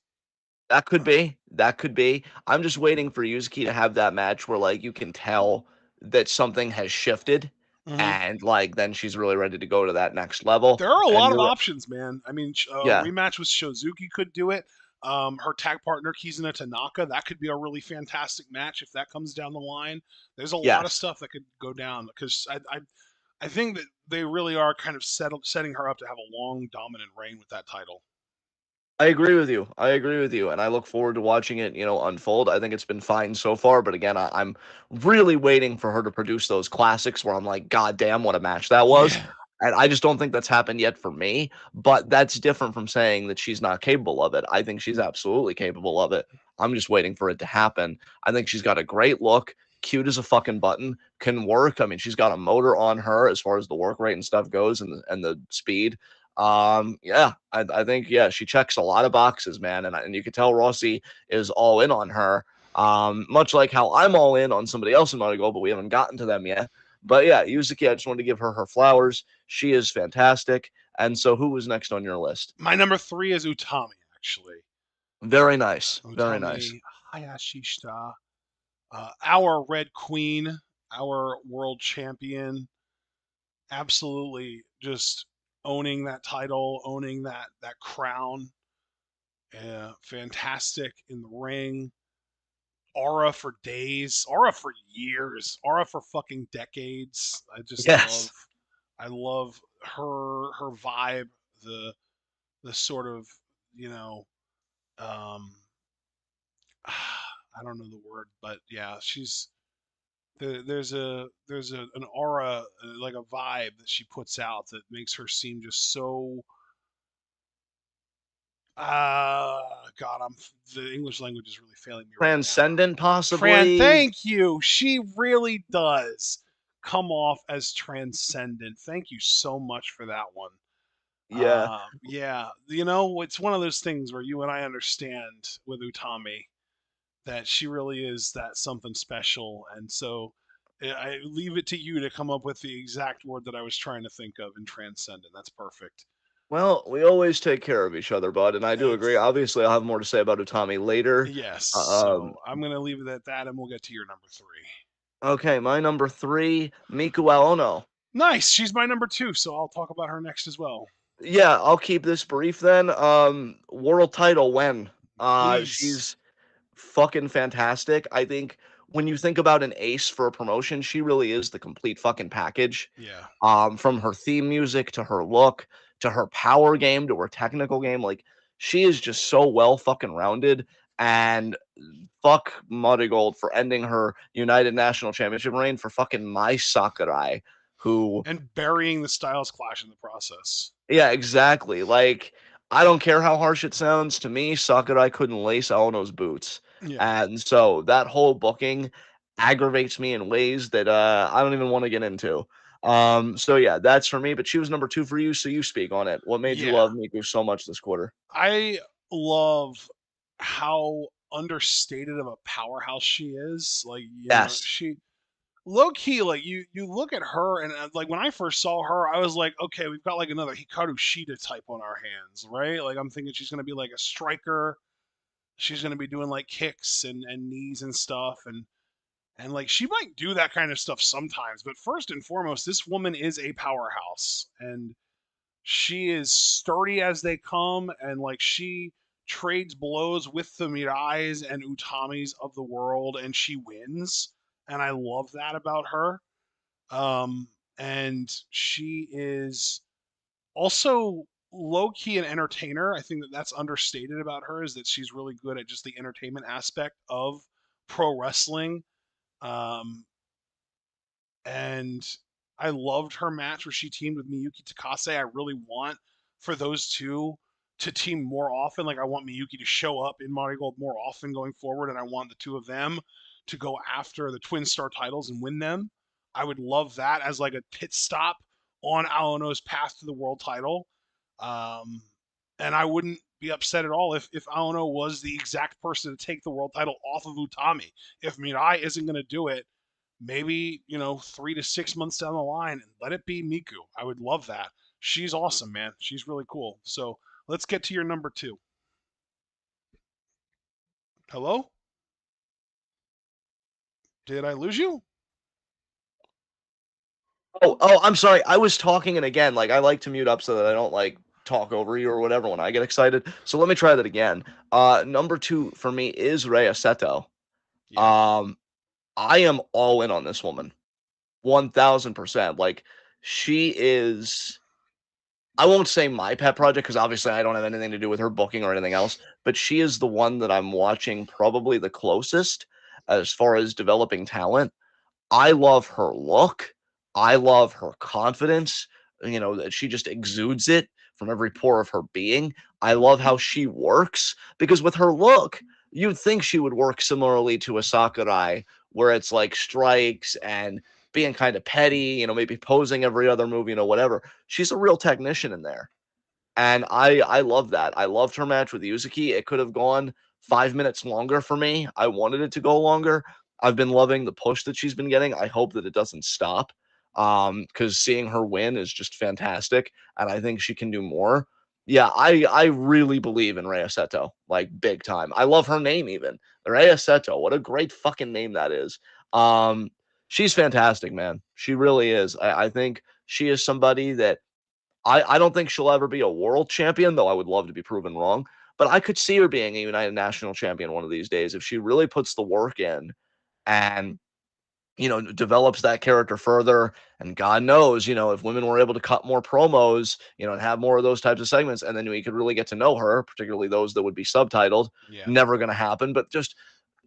that could be. That could be. I'm just waiting for Yuzuki to have that match where like you can tell that something has shifted Mm-hmm. and like then she's really ready to go to that next level. There are a And lot of you're options, man. I mean, yeah, rematch with Shozuki could do it. Her tag partner Kizuna Tanaka, that could be a really fantastic match if that comes down the line. There's a lot of yes. stuff that could go down because I think that they really are kind of setting her up to have a long, dominant reign with that title. I agree with you. I agree with you, and I look forward to watching it, unfold. I think it's been fine so far, but again, I'm really waiting for her to produce those classics where I'm like, God damn, what a match that was. Yeah. And I just don't think that's happened yet for me. But that's different from saying that she's not capable of it. I think she's absolutely capable of it. I'm just waiting for it to happen. I think she's got a great look, cute as a fucking button, can work. I mean, she's got a motor on her as far as the work rate and stuff goes, and the speed. Yeah, I think yeah, she checks a lot of boxes, man, and you can tell Rossi is all in on her. Much like how I'm all in on somebody else in Marigold, but we haven't gotten to them yet. But yeah, Yuzuki, I just wanted to give her her flowers. She is fantastic. And so, who was next on your list? My number three is Utami, actually. Very nice, very nice. Utami Hayashishita, our Red Queen, our world champion, absolutely just owning that title, owning that crown. Fantastic in the ring. Aura for days, aura for years, aura for fucking decades. Yes, I love her vibe, the the sort of, you know, um, I don't know the word, but yeah, there's an aura, like a vibe that she puts out that makes her seem just so God, the English language is really failing me right now. transcendent, possibly. Thank you. She really does come off as transcendent. Thank you so much for that one. Yeah. Yeah, it's one of those things where you and I understand with Utami that she really is that something special, and so I leave it to you to come up with the exact word that I was trying to think of in transcendent. That's perfect. Well, we always take care of each other, bud, and I do agree. It's Obviously, I'll have more to say about Utami later. yes. Um, So I'm gonna leave it at that, and we'll get to your number three. okay, my number three, Miku Aono. Nice. She's my number two, so I'll talk about her next as well. Yeah, I'll keep this brief then. World title when? Please. She's fucking fantastic. I think when you think about an ace for a promotion, she really is the complete fucking package. Yeah. From her theme music to her look to her power game to her technical game, like she is just so well fucking rounded. And fuck Marigold for ending her United National Championship reign for fucking my Sakurai, who And burying the Styles Clash in the process. yeah, exactly. Like, I don't care how harsh it sounds to me, Sakurai couldn't lace Aono's boots. Yeah. And so that whole booking aggravates me in ways that I don't even want to get into. So yeah, that's for me. But she was number 2 for you, so you speak on it. What made you Yeah, love Miku so much this quarter? I love how understated of a powerhouse she is. Like, Yes. she low key, like you look at her and like when I first saw her, I was like, okay, we've got like another Hikaru Shida type on our hands, right? Like I'm thinking she's gonna be like a striker. She's gonna be doing like kicks and knees and stuff, and like she might do that kind of stuff sometimes. But first and foremost, this woman is a powerhouse, and she is sturdy as they come, and like she trades blows with the Mirais and Utamis of the world, and she wins, and I love that about her. Um, and she is also low key an entertainer. I think that that's understated about her is that she's really good at just the entertainment aspect of pro wrestling. Um, and I loved her match where she teamed with Miyuki Takase. I really want for those two to team more often. Like I want Miyuki to show up in Marigold more often going forward, and I want the two of them to go after the Twin Star titles and win them. I would love that as like a pit stop on Aono's path to the world title. Um, and I wouldn't be upset at all if Aono was the exact person to take the world title off of Utami. If Mirai isn't going to do it, maybe 3 to 6 months down the line and let it be Miku. I would love that. She's awesome, man. She's really cool. So let's get to your number 2. Hello, did I lose you? Oh, I'm sorry. I was talking, and again, like I like to mute up so that I don't like talk over you or whatever when I get excited. So let me try that again. Number 2 for me is Rhea Seto. Yeah. Um, I am all in on this woman, 1000%. Like she is. I won't say my pet project because obviously I don't have anything to do with her booking or anything else. But she is the one that I'm watching probably the closest as far as developing talent. I love her look. I love her confidence. That she just exudes it from every pore of her being. I love how she works because with her look, you'd think she would work similarly to a Sakurai, where it's like strikes and being kind of petty, maybe posing every other move, whatever. She's a real technician in there. And I love that. I loved her match with Yuzuki. It could have gone 5 minutes longer for me. I wanted it to go longer. I've been loving the push that she's been getting. I hope that it doesn't stop. Because seeing her win is just fantastic, and I think she can do more. Yeah, I really believe in Rhea Seto, like big time. I love her name even. Rhea Seto. What a great fucking name that is. Um, she's fantastic, man. She really is. I think she is somebody that I don't think she'll ever be a world champion, though I would love to be proven wrong. But I could see her being a United National Champion one of these days if she really puts the work in and develops that character further. And God knows, if women were able to cut more promos, and have more of those types of segments, and then we could really get to know her, particularly those that would be subtitled. Yeah. Never going to happen, but just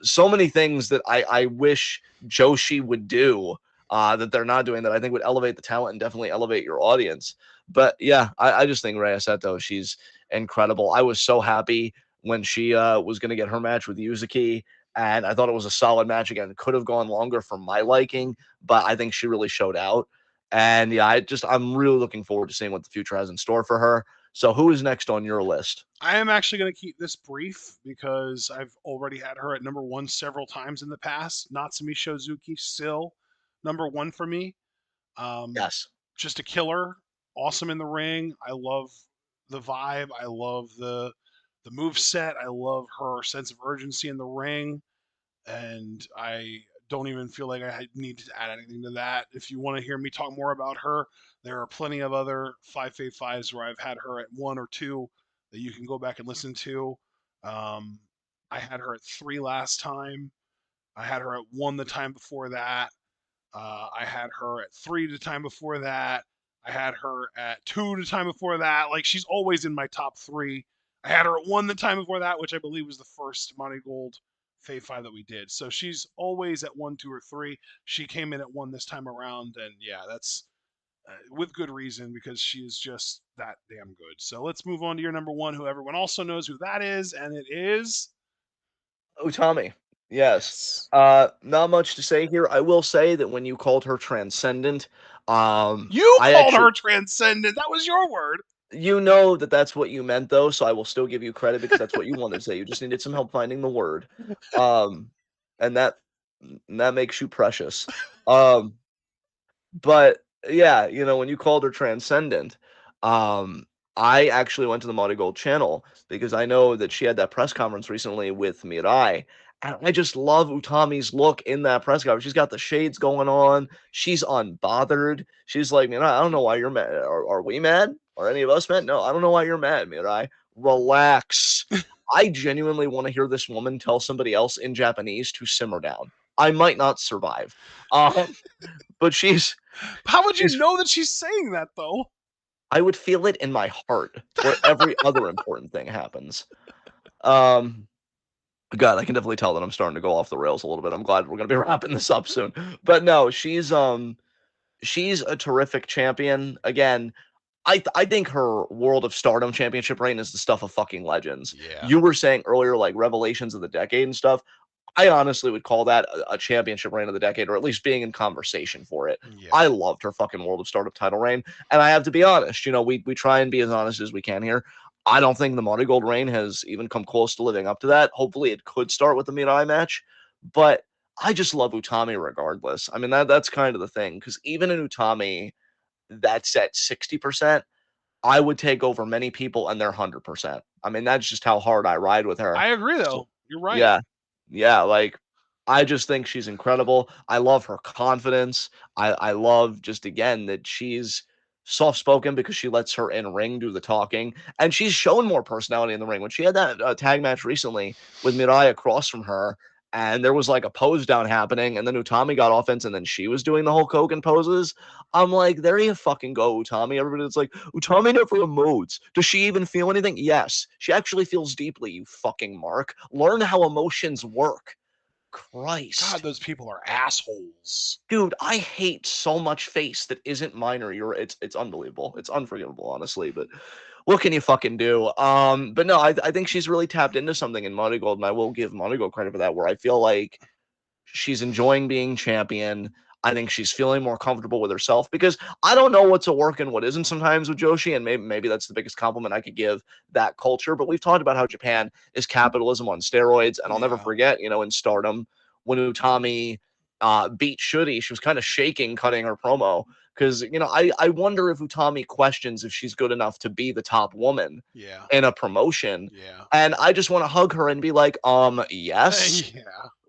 so many things that I wish Joshi would do that they're not doing that I think would elevate the talent and definitely elevate your audience. But yeah, I just think Rhea Seto, she's incredible. I was so happy when she was going to get her match with Yuzuki, and I thought it was a solid match. Again, it could have gone longer for my liking, but I think she really showed out. And yeah, I'm really looking forward to seeing what the future has in store for her. So who is next on your list? I am actually going to keep this brief because I've already had her at number 1 several times in the past. Natsumi Shozuki still number 1 for me. Um, Yes. just a killer, awesome in the ring. I love the vibe. I love the move set. I love her sense of urgency in the ring, and I don't even feel like I need to add anything to that. If you want to hear me talk more about her, there are plenty of other Five Fave Fives where I've had her at 1 or 2 that you can go back and listen to. Um, I had her at 3 last time. I had her at 1 the time before that. I had her at 3 the time before that. I had her at 2 the time before that. Like she's always in my top 3. I had her at 1 the time before that, which I believe was the first Monty Gold Fave 5 that we did. So she's always at 1, 2, or 3. She came in at 1 this time around, and yeah, that's with good reason because she is just that damn good. So let's move on to your number 1, who everyone also knows who that is, and it is Utami. Yes. Yes. Not much to say here. I will say that when you called her transcendent, You I called actually, her transcendent. That was your word. you know that that's what you meant though, so I will still give you credit because that's what you wanted to say. You just needed some help finding the word. Um, and that makes you precious. Um, but yeah, when you called her transcendent, um, I actually went to the Marigold channel because I know that she had that press conference recently with Mirai. And I just love Utami's look in that press conference. She's got the shades going on. She's unbothered. She's like, man, I don't know why you're mad. Are we mad? Are any of us mad? No, I don't know why you're mad, Mirai. Relax. I genuinely want to hear this woman tell somebody else in Japanese to simmer down. I might not survive. But How would you she's know that she's saying that though? I would feel it in my heart where every other important thing happens. Um, God, I can definitely tell that I'm starting to go off the rails a little bit. I'm glad we're gonna be wrapping this up soon. But no, she's a terrific champion. Again, I think her World of Stardom championship reign is the stuff of fucking legends. Yeah. You were saying earlier, like revelations of the decade and stuff. I honestly would call that a championship reign of the decade, or at least being in conversation for it. Yeah. I loved her fucking World of Stardom title reign, and I have to be honest. We try and be as honest as we can here. I don't think the Marigold reign has even come close to living up to that. Hopefully, it could start with the Mirai match, but I just love Utami regardless. I mean, that's kind of the thing because even in Utami, that's at 60%. I would take over many people and they're 100%. I mean, that's just how hard I ride with her. I agree So, though. You're right. yeah. Yeah, like I just think she's incredible. I love her confidence. I love just again that she's soft spoken because she lets her in ring do the talking, and she's shown more personality in the ring. When she had that tag match recently with Mirai across from her, and there was like a pose down happening, and then Utami got offense, and then she was doing the Hulk Hogan poses. I'm like, there you fucking go, Utami. Everybody's like, Utami never emotes. Does she even feel anything? Yes, she actually feels deeply. You fucking mark. Learn how emotions work. God, Christ. those people are assholes. Dude, I hate so much face that isn't mine or your it's unbelievable. It's unforgivable, honestly, but what can you fucking do? But no, I think she's really tapped into something in Marigold, and I will give Marigold credit for that, where I feel like she's enjoying being champion. I think she's feeling more comfortable with herself because I don't know what's a work and what isn't sometimes with Joshi, and maybe that's the biggest compliment I could give that culture. But we've talked about how Japan is capitalism on steroids, and I'll never Yeah. forget, in Stardom when Utami beat Shuri, she was kind of shaking cutting her promo because I wonder if Utami questions if she's good enough to be the top woman Yeah. in a promotion. Yeah. And I just want to hug her and be like, yes. Yeah.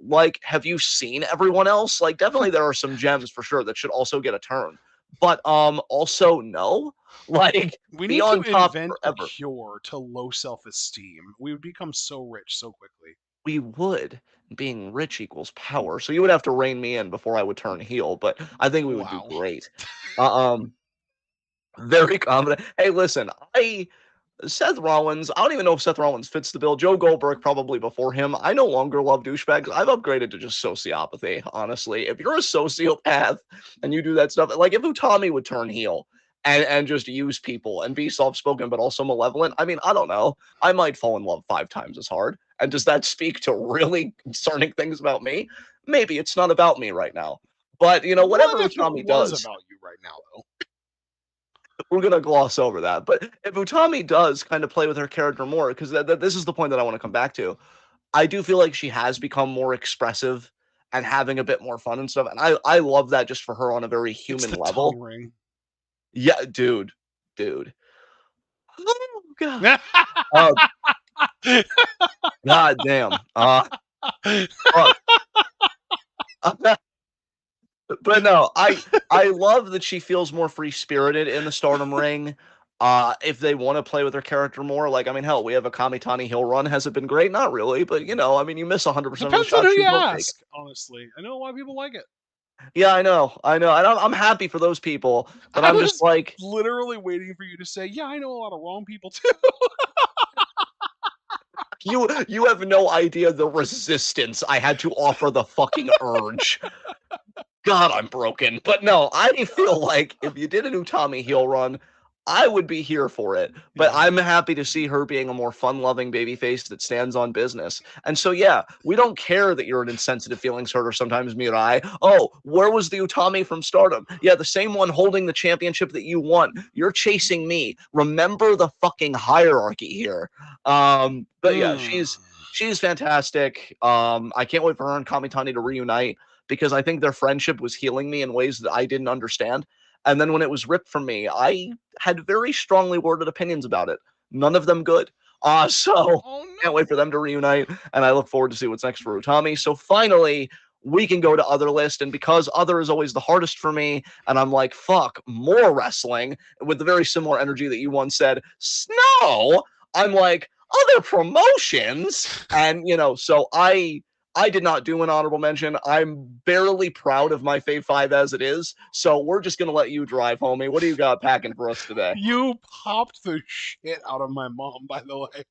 Like, have you seen everyone else? Like, definitely there are some gems for sure that should also get a turn. But also no. Like, We be need to on top invent a forever. cure to low self-esteem. We would become so rich so quickly. We would. Being rich equals power. So you would have to rein me in before I would turn heel, but I think we would do Wow. great. Um, very confident. Hey, listen, Seth Rollins, I don't even know if Seth Rollins fits the bill. Joe Goldberg probably before him. I no longer love douchebags. I've upgraded to just sociopathy, honestly. If you're a sociopath and you do that stuff, like if Utami would turn heel and just use people and be soft-spoken but also malevolent, I mean, I don't know. I might fall in love 5 times as hard. And does that speak to really concerning things about me? Maybe it's not about me right now. But, What whatever if it Utami was does, about you right now, though? we're gonna gloss over that. But if Utami does kind of play with her character more, because this is the point that I want to come back to, I do feel like she has become more expressive and having a bit more fun and stuff, and I love that just for her on a very It's human the tongue level. ring. Yeah, dude. Oh god. Uh, god damn. Fuck. But no, I love that she feels more free spirited in the Stardom ring. If they want to play with her character more, like I mean, hell, we have a Kamitani Hill run. Has it been great? Not really, but I mean, you miss 100% of the Depends on who shots you you don't take. ask, honestly. I know a lot of people like it. Yeah, I know, and I'm happy for those people, but I I'm just was like, literally waiting for you to say, yeah, I know a lot of wrong people too. you have no idea the resistance I had to offer the fucking urge. God, I'm broken. But no, I feel like if you did an Utami heel run, I would be here for it, but Yeah. I'm happy to see her being a more fun-loving babyface that stands on business. And so, yeah, we don't care that you're an insensitive feelings hurt or sometimes Mirai. Oh, where was the Utami from Stardom? Yeah, the same one holding the championship that you won. You're chasing me. Remember the fucking hierarchy here. But yeah, Mm. she's fantastic. I can't wait for her and Kamitani to reunite because I think their friendship was healing me in ways that I didn't understand. And then when it was ripped from me, I had very strongly worded opinions about it. None of them good. So Oh can't wait for no. them to reunite, and I look forward to see what's next for Utami. So finally, we can go to other list, and because other is always the hardest for me, and I'm like, fuck, more wrestling with the very similar energy that you once said, Snow. I'm like, other promotions, and so I did not do an honorable mention. I'm barely proud of my Fave Five as it is, so we're just gonna let you drive, homie. What do you got packing for us today? You popped the shit out of my mom, by the way.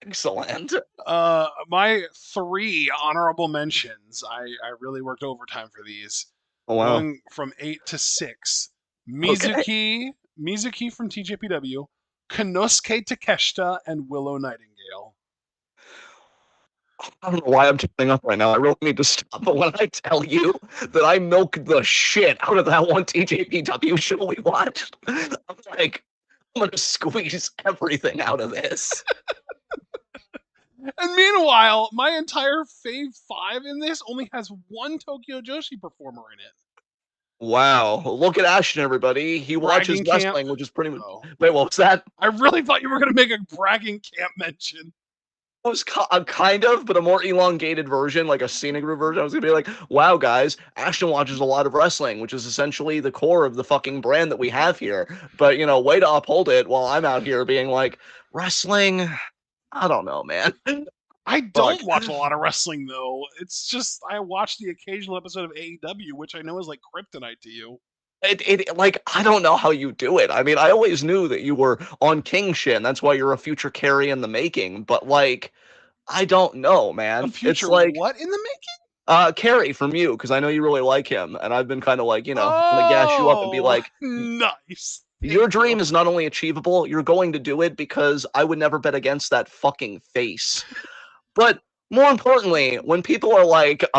Excellent. My three honorable mentions. I really worked overtime for these. Oh, wow. Going from 8 to 6. Okay. Mizuki from TJPW, Konosuke Takeshita, and Willow Nightingale. I don't know why I'm turning up right now. I really need to stop. But when I tell you that I milked the shit out of that one TJPW show we watched, I'm like, I'm gonna squeeze everything out of this. And meanwhile, my entire Fave 5 in this only has one Tokyo Joshi performer in it. Wow. Look at Ashton, everybody. He watches Bragging Camp. wrestling, which is pretty much. Oh. Wait, what was that? I really thought you were going to make a Bragging Camp mention. It was kind of, but a more elongated version, like a scenic route version. I was gonna be like, "Wow, guys, Ashton watches a lot of wrestling, which is essentially the core of the fucking brand that we have here." But way to uphold it while I'm out here being like, "Wrestling, I don't know, man." I Fuck. don't watch a lot of wrestling, though. It's just I watch the occasional episode of AEW, which I know is like kryptonite to you. It like I don't know how you do it. I mean, I always knew that you were on king shit, and that's why you're a future carry in the making. But like, I don't know, A man. It's future like what in the making? Carrie from you, because I know you really like him, and I've been kind of like, gonna gas you up and be Oh, like, nice. Thank your you. dream is not only achievable, you're going to do it because I would never bet against that fucking face. But more importantly, when people are like, you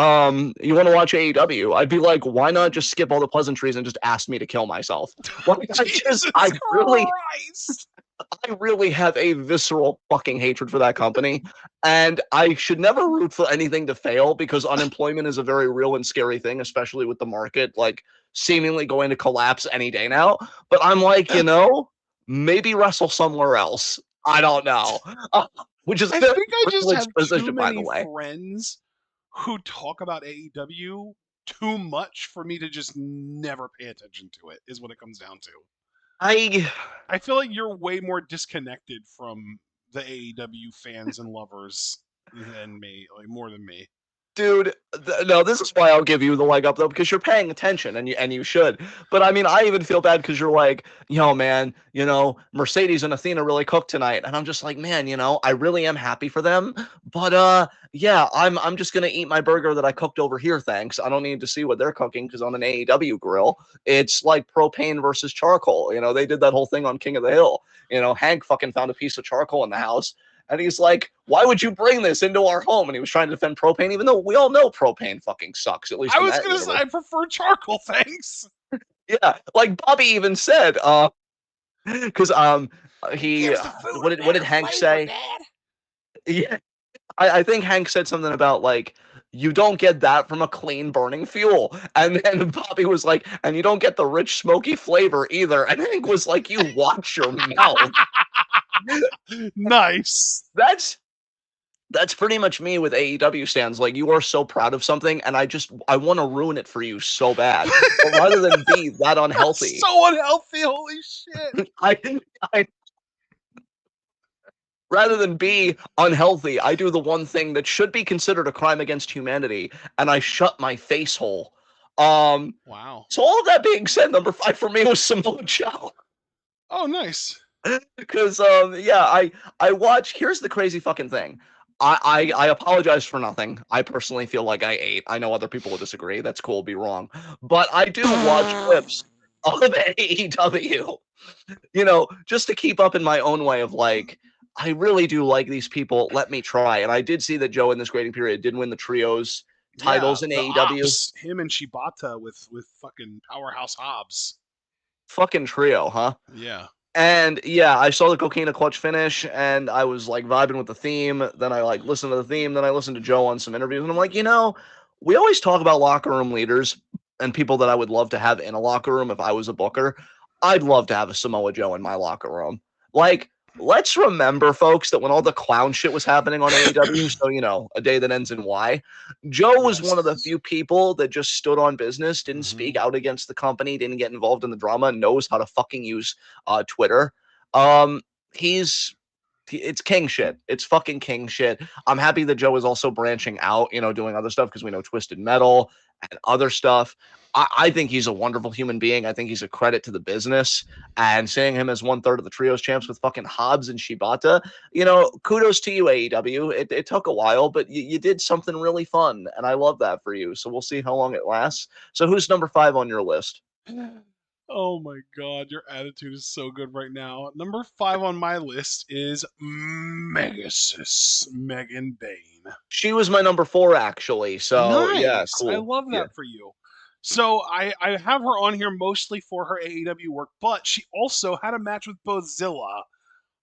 want to watch AEW, I'd be like, why not just skip all the pleasantries and just ask me to kill myself? Like, Jesus Christ. I really have a visceral fucking hatred for that company. And I should never root for anything to fail because unemployment is a very real and scary thing, especially with the market like seemingly going to collapse any day now. But I'm like, maybe wrestle somewhere else. I don't know. Which is a I very think I just privileged have too position, by the many way. friends who talk about AEW too much for me to just never pay attention to it, is what it comes down to. I I feel like you're way more disconnected from the AEW fans and lovers than me, like more than me. Dude, no, this is why I'll give you the leg up though, because you're paying attention and you should. But I mean, I even feel bad because you're like, man, Mercedes and Athena really cooked tonight, and I'm just like, man, I really am happy for them. But yeah, I'm just gonna eat my burger that I cooked over here. Thanks. I don't need to see what they're cooking because on an AEW grill, it's like propane versus charcoal. They did that whole thing on King of the Hill. Hank fucking found a piece of charcoal in the house. And he's like, why would you bring this into our home? And he was trying to defend propane, even though we all know propane fucking sucks, at least I in was that gonna say universe. I prefer charcoal, thanks. Yeah, like Bobby even said, because he, Gives the food what a did better Hank flavor, say? Dad. Yeah, I think Hank said something about like, you don't get that from a clean burning fuel. And then Bobby was like, and you don't get the rich smoky flavor either. And Hank was like, you watch your mouth. Nice. That's pretty much me with AEW stands. Like you are so proud of something, and I want to ruin it for you so bad. But rather than be that That's unhealthy, so unhealthy. Holy shit. I, I rather than be unhealthy, I do the one thing that should be considered a crime against humanity, and I shut my face hole. Um, Wow. so all of that being said, number 5 for me was Samoa Joe. Oh, nice. Because yeah, I watch. Here's the crazy fucking thing. I apologize for nothing. I personally feel like I ate. I know other people will disagree. That's cool. Be wrong, but I do watch clips. of AEW. Just to keep up in my own way of like, I really do like these people. Let me try. And I did see that Joe in this grading period did win the trios Yeah, titles in the AEW. ops, him and Shibata with fucking Powerhouse Hobbs. Fucking trio, huh? Yeah. And yeah, I saw the Coquina clutch finish and I was like vibing with the theme. Then I like listened to the theme. Then I listened to Joe on some interviews and I'm like, we always talk about locker room leaders and people that I would love to have in a locker room if I was a booker. I'd love to have a Samoa Joe in my locker room. Like, let's remember, folks, that when all the clown shit was happening on AEW, so, a day that ends in Y, Joe was one of the Yes. few people that just stood on business, didn't Mm-hmm. speak out against the company, didn't get involved in the drama, knows how to fucking use Twitter. Um, he's it's king shit. It's fucking king shit. I'm happy that Joe is also branching out, doing other stuff because we know Twisted Metal and other stuff. I think he's a wonderful human being. I think he's a credit to the business. And seeing him as 1/3 of the trios champs with fucking Hobbs and Shibata, kudos to you, AEW. It took a while, but you did something really fun. And I love that for you. So we'll see how long it lasts. So who's number 5 on your list? Oh my god, your attitude is so good right now. Number 5 on my list is Megasis, Megan Bayne. She was my number 4, actually. So yeah, Nice. I cool. love Yeah. that for you. So I have her on here mostly for her AEW work, but she also had a match with Bozilla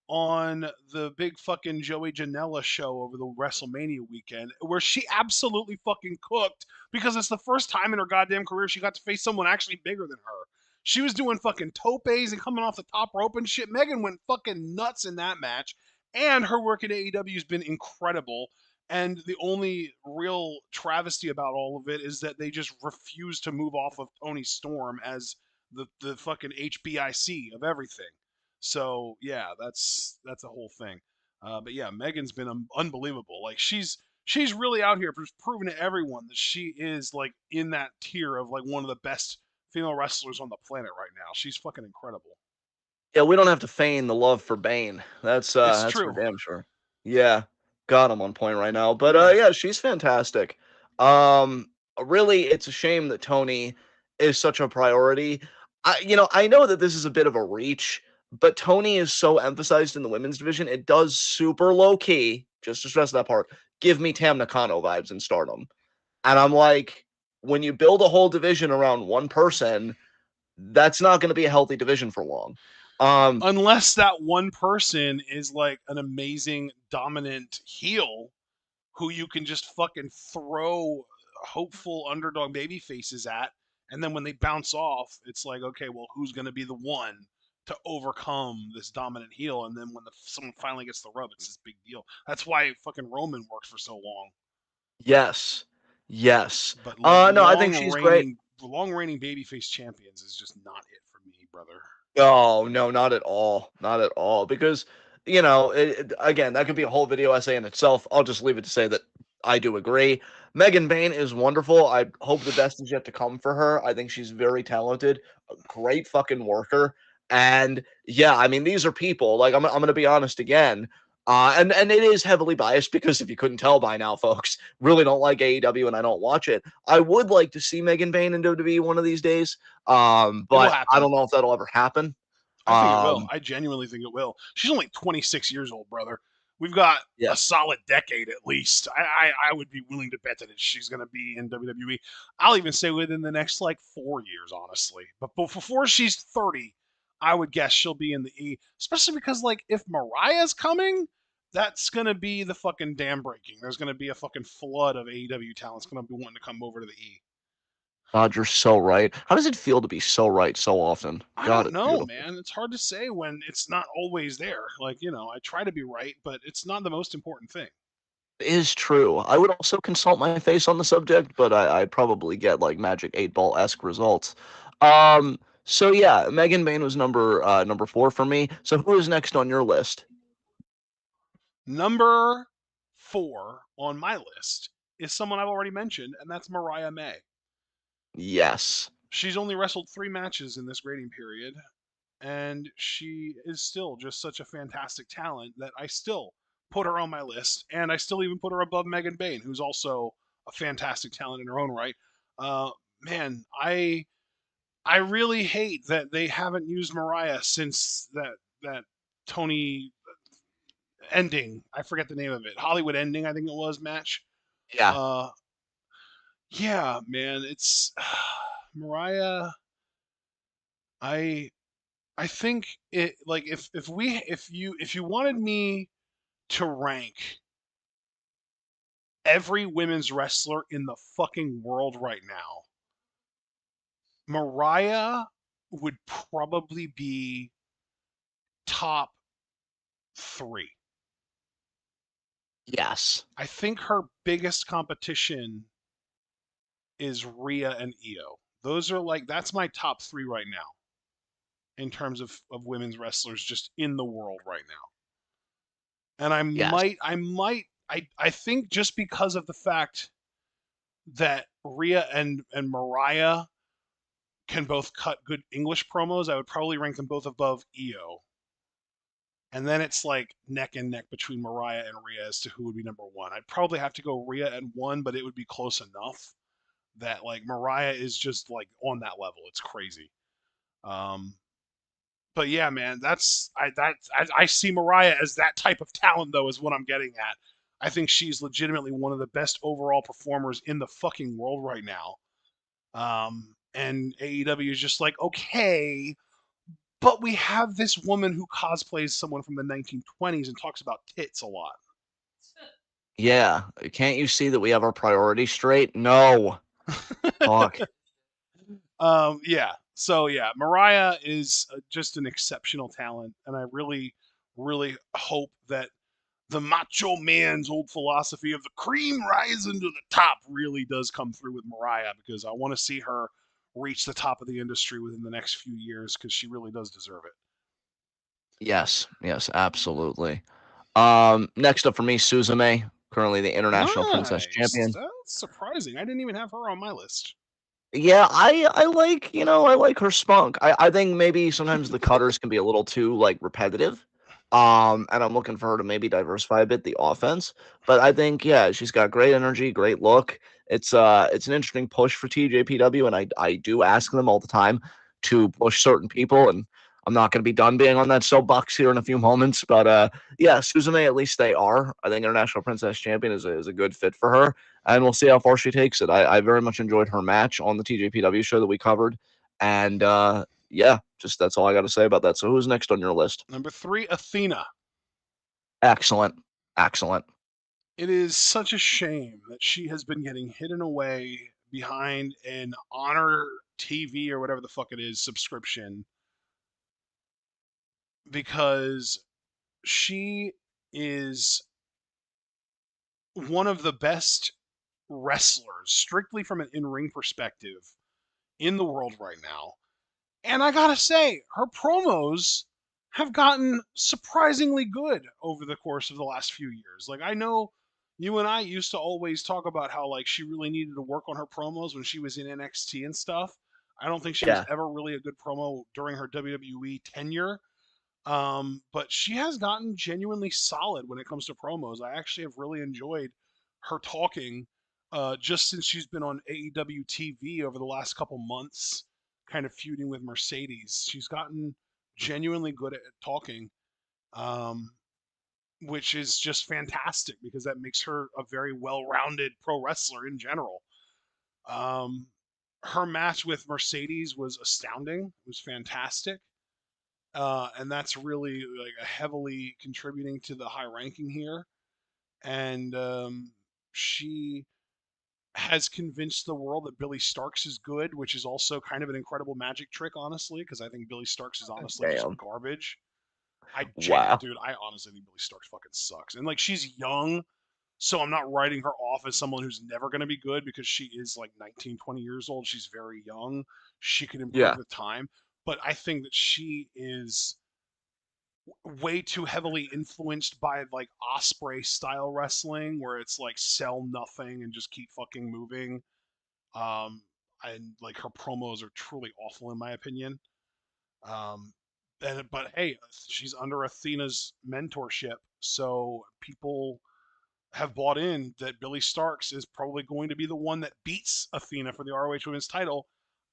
on the big fucking Joey Janela show over the WrestleMania weekend, where she absolutely fucking cooked because it's the first time in her goddamn career she got to face someone actually bigger than her. She was doing fucking topes and coming off the top rope and shit. Megan went fucking nuts in that match, and her work at AEW has been incredible. And the only real travesty about all of it is that they just refuse to move off of Tony Storm as the fucking HBIC of everything. So yeah, that's a whole thing. But yeah, Megan's been unbelievable. Like she's really out here just proving to everyone that she is like in that tier of like one of the best female wrestlers on the planet right now. She's fucking incredible. Yeah, we don't have to feign the love for Bane. It's That's for true. damn sure. Yeah, got him on point right now. But Yeah. yeah, she's fantastic. Um, really, it's a shame that Tony is such a priority. I know that this is a bit of a reach, but Tony is so emphasized in the women's division. It does super low key, just to stress that part. Give me Tam Nakano vibes in Stardom, and I'm like, when you build a whole division around one person, that's not going to be a healthy division for long. Um, Unless that one person is like an amazing dominant heel who you can just fucking throw hopeful underdog baby faces at, and then when they bounce off, it's like, okay, well, who's going to be the one to overcome this dominant heel? And then when someone finally gets the rub, it's this big deal. That's why fucking Roman worked for so long. yes, yes. But like No, I think she's great. long reigning babyface champions is just not it for me, brother. Oh, no, not at all. Not at all. Because, again, that could be a whole video essay in itself. I'll just leave it to say that I do agree. Megan Bain is wonderful. I hope the best is yet to come for her. I think she's very talented, a great fucking worker. And yeah, I mean, these are people, like, I'm going to be honest again. And it is heavily biased because if you couldn't tell by now, folks, really don't like AEW and I don't watch it. I would like to see Megan Bain in WWE one of these days. It will But I happen. don't know if that'll ever happen. I think it will. Um, I genuinely think it will. She's only 26 years old, brother. We've got yeah, a solid decade at least. I would be willing to bet that she's going to be in WWE. I'll even say within the next like 4 years, honestly. But before she's 30, I would guess she'll be in the E. Especially because like if Mariah's coming, that's going to be the fucking dam breaking. There's going to be a fucking flood of AEW talents going to be wanting to come over to the E. God, you're so right. How does it feel to be so right so often? I God, don't it's know, beautiful. man. It's hard to say when it's not always there. Like, I try to be right, but it's not the most important thing. It is true. I would also consult my face on the subject, but I'd probably get like Magic 8 Ball-esque results. So yeah, Megan Bain was number 4 for me. So who is next on your list? Number 4 on my list is someone I've already mentioned, and that's Mariah May. Yes. She's only wrestled 3 matches in this grading period, and she is still just such a fantastic talent that I still put her on my list, and I still even put her above Megan Bain, who's also a fantastic talent in her own right. Uh, man, I really hate that they haven't used Mariah since that Tony ending. I forget the name of it. Hollywood ending, I think it was match. Yeah. Uh, yeah, man, it's Mariah. I I think it like if you wanted me to rank every women's wrestler in the fucking world right now, Mariah would probably be top 3. Yes. I think her biggest competition is Rhea and Io. Those are like that's my top 3 right now in terms of women's wrestlers just in the world right now. And Yes. I think just because of the fact that Rhea and Mariah can both cut good English promos, I would probably rank them both above Io. And then it's like neck and neck between Mariah and Rhea as to who would be number 1. I'd probably have to go Rhea at 1, but it would be close enough that like Mariah is just like on that level. It's crazy. Um, but yeah, man, I see Mariah as that type of talent though, is what I'm getting at. I think she's legitimately one of the best overall performers in the fucking world right now. And AEW is just like, okay, but we have this woman who cosplays someone from the 1920s and talks about tits a lot. Yeah. Can't you see that we have our priorities straight? No. Fuck. Yeah. So yeah, Mariah is just an exceptional talent, and I really, really hope that the Macho Man's old philosophy of the cream rising to the top really does come through with Mariah, because I want to see her reach the top of the industry within the next few years, because she really does deserve it. Yes. Yes, absolutely. Next up for me, Suzume, currently the International Princess Nice. Champion. That's surprising. I didn't even have her on my list. Yeah, I like, I like her spunk. I think maybe sometimes the cutters can be a little too like repetitive. And I'm looking for her to maybe diversify a bit the offense. But I think yeah, she's got great energy, great look. It's an interesting push for TJPW, and I do ask them all the time to push certain people, and I'm not going to be done being on that soapbox here in a few moments. But yeah, Suzume, at least they are. I think International Princess Champion is a good fit for her, and we'll see how far she takes it. I very much enjoyed her match on the TJPW show that we covered, and yeah, just that's all I got to say about that. So who's next on your list? Number 3, Athena. Excellent, excellent. It is such a shame that she has been getting hidden away behind an Honor TV or whatever the fuck it is subscription, because she is one of the best wrestlers, strictly from an in ring perspective, in the world right now. And I gotta say, her promos have gotten surprisingly good over the course of the last few years. Like, I know you and I used to always talk about how like she really needed to work on her promos when she was in NXT and stuff. I don't think she was Yeah, ever really a good promo during her WWE tenure. But she has gotten genuinely solid when it comes to promos. I actually have really enjoyed her talking just since she's been on AEW TV over the last couple months, kind of feuding with Mercedes. She's gotten genuinely good at talking, um, which is just fantastic because that makes her a very well rounded pro wrestler in general. Um, Her match with Mercedes was astounding, it was fantastic. And that's really like a heavily contributing to the high ranking here. And she has convinced the world that Billy Starks is good, which is also kind of an incredible magic trick, honestly, because I think Billy Starks is honestly just damn. garbage. Wow. Dude, I honestly think Billy Starks fucking sucks. And like she's young, so I'm not writing her off as someone who's never going to be good because she is like 19, 20 years old. She's very young. She can improve Yeah. with time. But I think that she is way too heavily influenced by like Osprey style wrestling where it's like sell nothing and just keep fucking moving. Um and like her promos are truly awful in my opinion. Um but hey, she's under Athena's mentorship, so people have bought in that Billy Starks is probably going to be the one that beats Athena for the ROH Women's title.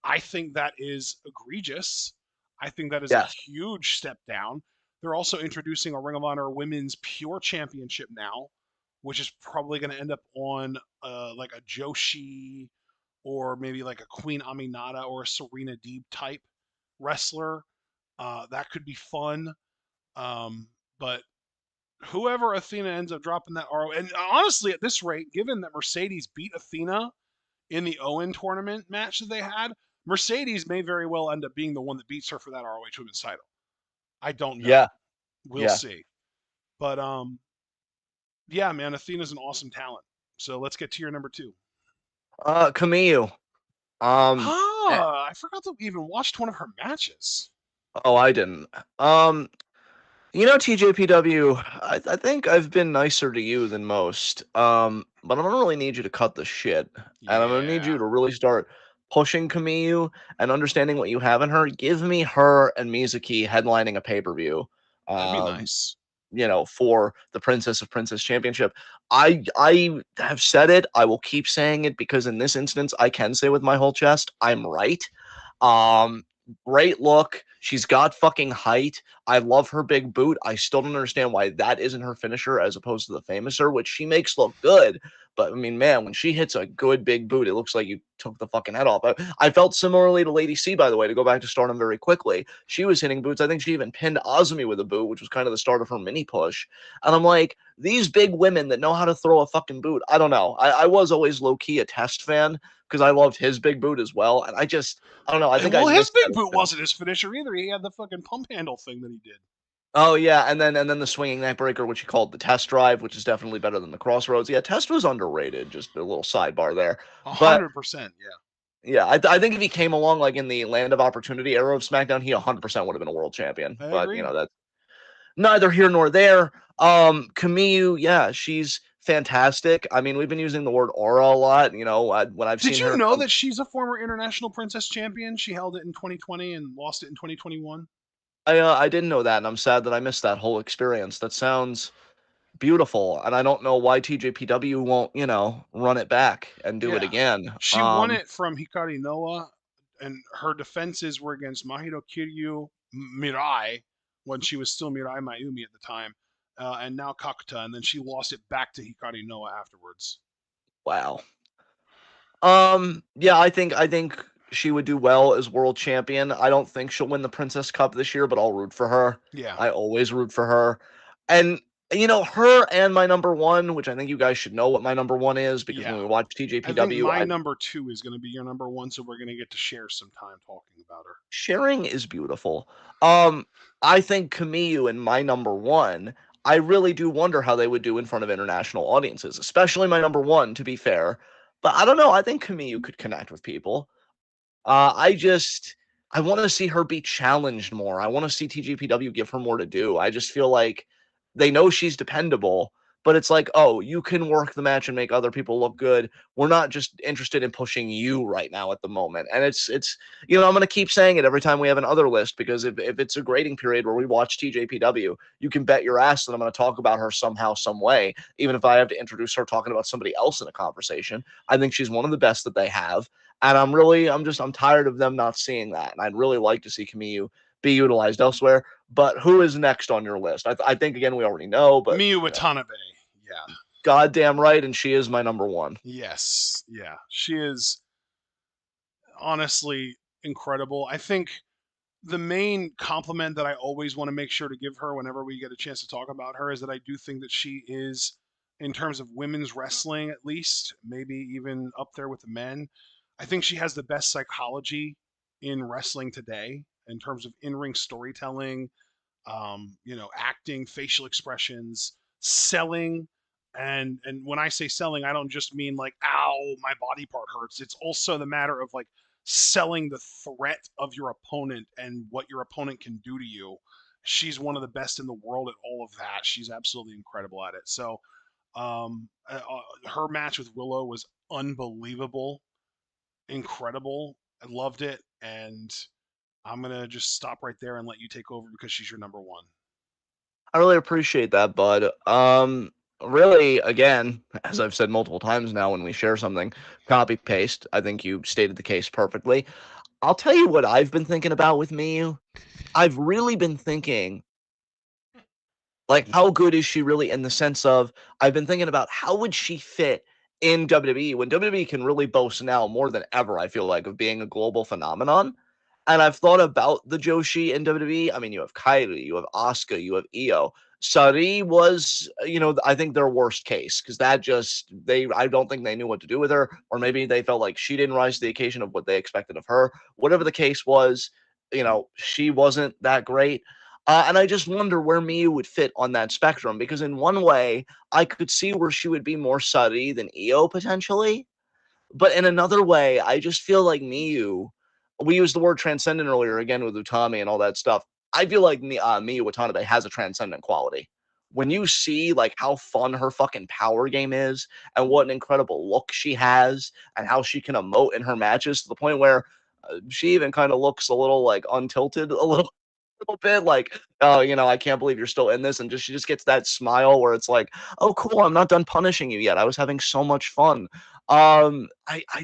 I think that is egregious. I think that is a Yes. huge step down. They're also introducing a Ring of Honor Women's Pure Championship now, which is probably going to end up on like a Joshi or maybe like a Queen Aminata or a Serena Deeb type wrestler. That could be fun. But whoever Athena ends up dropping that RO, and honestly, at this rate, given that Mercedes beat Athena in the Owen tournament match that they had, Mercedes may very well end up being the one that beats her for that ROH Women's title. I don't know. Yeah. We'll Yeah. see. But yeah, man, Athena's an awesome talent. So let's get to your number two. Camille. Um, eh, Ah, I forgot that we even watched one of her matches. oh, I didn't. Um, TJPW, I think I've been nicer to you than most. But I'm gonna really need you to cut the shit. And I'm gonna need Yeah, you to really start pushing Camille and understanding what you have in her. Give me her and Mizuki headlining a pay-per-view. that'd be Um, nice. for the Princess of Princess Championship. I have said it. I will keep saying it because in this instance, I can say with my whole chest, I'm right. Um, Great look. She's got fucking height. I love her big boot. I still don't understand why that isn't her finisher as opposed to the famouser, which she makes look good. But I mean, man, when she hits a good big boot, it looks like you took the fucking head off. I felt similarly to Lady C, by the way, to go back to Stardom very quickly. She was hitting boots. I think she even pinned Azumi with a boot, which was kind of the start of her mini push. And I'm like, these big women that know how to throw a fucking boot. I don't know. I was always low key a Test fan because I loved his big boot as well. And I don't know. I think I Well, his missed big that. boot wasn't his finisher either. He had the fucking pump handle thing that he did. Oh yeah, and then the swinging neck breaker, which he called the test drive, which is definitely better than the crossroads. Yeah, test was underrated. Just a little sidebar there, but 100%. Yeah, yeah, I think if he came along like in the Land of Opportunity era of SmackDown, he 100% would have been a world champion. I But agree. that's neither here nor there. Camille, yeah, she's fantastic. I mean, we've been using the word aura a lot. When I've Did seen you her know come, that she's a former international princess champion? She held it in 2020 and lost it in 2021. I didn't know that, and I'm sad that I missed that whole experience. That sounds beautiful, and I don't know why TJPW won't, run it back and do it Yeah, again. she won it from Hikari Noah, and her defenses were against Mahito Kiryu, Mirai, when she was still Mirai Mayumi at the time, and now Kakuta, and then she lost it back to Hikari Noah afterwards. Wow. Yeah, I think she would do well as world champion. I don't think she'll win the Princess Cup this year, but I'll root for her. Yeah, I always root for her. And her and my number one, which I think you guys should know what my number one is because when yeah. we watch I think TJPW, my I number two is going to be your number one, so we're going to get to share some time talking about her. sharing is beautiful. Um, I think Camille and my number one, I really do wonder how they would do in front of international audiences, especially my number one, to be fair. But I don't know. I think Camille could connect with people. I want to see her be challenged more. I want to see TGPW give her more to do. I just feel like they know she's dependable, but it's like, oh, you can work the match and make other people look good. We're not just interested in pushing you right now at the moment. And it's I'm gonna keep saying it every time we have another list because if it's a grading period where we watch TJPW, you can bet your ass that I'm gonna talk about her somehow, some way, even if I have to introduce her talking about somebody else in a conversation. I think she's one of the best that they have. And I'm tired of them not seeing that. And I'd really like to see Camille be utilized elsewhere. But who is next on your list? I think, again, we already know, but Miyu Watanabe. Yeah. goddamn right. And she is my number one. Yes. Yeah. She is honestly incredible. I think the main compliment that I always want to make sure to give her whenever we get a chance to talk about her is that I do think that she is, in terms of women's wrestling at least, maybe even up there with the men, I think she has the best psychology in wrestling today in terms of in ring storytelling, acting, facial expressions, selling. And when I say selling, I don't just mean like, ow, my body part hurts. It's also the matter of like selling the threat of your opponent and what your opponent can do to you. She's one of the best in the world at all of that. She's absolutely incredible at it. So, her match with Willow was unbelievable, incredible. I loved it, and I'm gonna just stop right there and let you take over because she's your number one. I really appreciate that, bud. Really, again, as I've said multiple times now when we share something, copy paste. I think you stated the case perfectly. I'll tell you what I've been thinking about with Miyu. I've really been thinking, like, how good is she really in the sense of I've been thinking about how would she fit in WWE when WWE can really boast now more than ever, I feel like, of being a global phenomenon. And I've thought about the Joshi in WWE. I mean, you have Kairi, you have Asuka, you have Io. Sari was, I think their worst case because that just I don't think they knew what to do with her, or maybe they felt like she didn't rise to the occasion of what they expected of her. Whatever the case was, she wasn't that great. And I just wonder where Miyu would fit on that spectrum because in one way, I could see where she would be more Sari than Io potentially. But in another way, I just feel like Miyu, we used the word transcendent earlier again with Utami and all that stuff. I feel like Miyu Watanabe has a transcendent quality. When you see like how fun her fucking power game is and what an incredible look she has and how she can emote in her matches to the point where she even kind of looks a little like untilted a little bit like, oh, I can't believe you're still in this, and she just gets that smile where it's like, oh, cool, I'm not done punishing you yet. I was having so much fun. I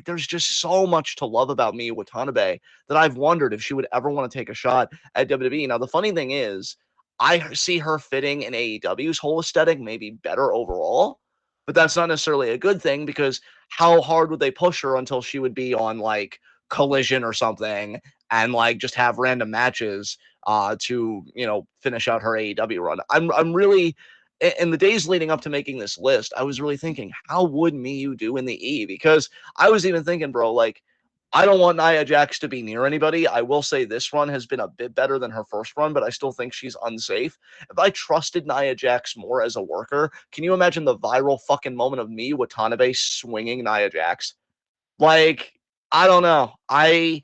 there's just so much to love about Miyu Watanabe that I've wondered if she would ever want to take a shot at WWE. Now, the funny thing is, I see her fitting in AEW's whole aesthetic maybe better overall, but that's not necessarily a good thing because how hard would they push her until she would be on like Collision or something and like just have random matches to finish out her AEW run. I'm really in the days leading up to making this list, I was really thinking, how would Miyu do in the E? Because I was even thinking, bro, like I don't want Nia Jax to be near anybody. I will say this run has been a bit better than her first run, but I still think she's unsafe. If I trusted Nia Jax more as a worker, can you imagine the viral fucking moment of me, Watanabe, swinging Nia Jax? Like, I don't know. I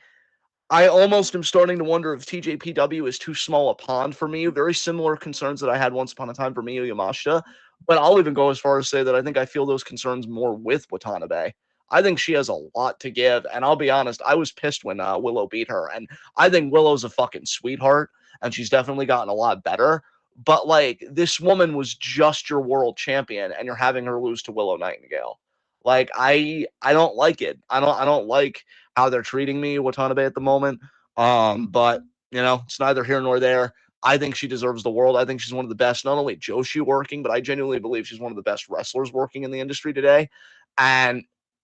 almost am starting to wonder if TJPW is too small a pond for me. Very similar concerns that I had once upon a time for Miyu Yamashita. But I'll even go as far as say that I think I feel those concerns more with Watanabe. I think she has a lot to give. And I'll be honest, I was pissed when Willow beat her. And I think Willow's a fucking sweetheart. And she's definitely gotten a lot better. But like, this woman was just your world champion, and you're having her lose to Willow Nightingale. Like, I don't like it. I don't like how they're treating me, Watanabe, at the moment. But it's neither here nor there. I think she deserves the world. I think she's one of the best, not only Joshi working, but I genuinely believe she's one of the best wrestlers working in the industry today. And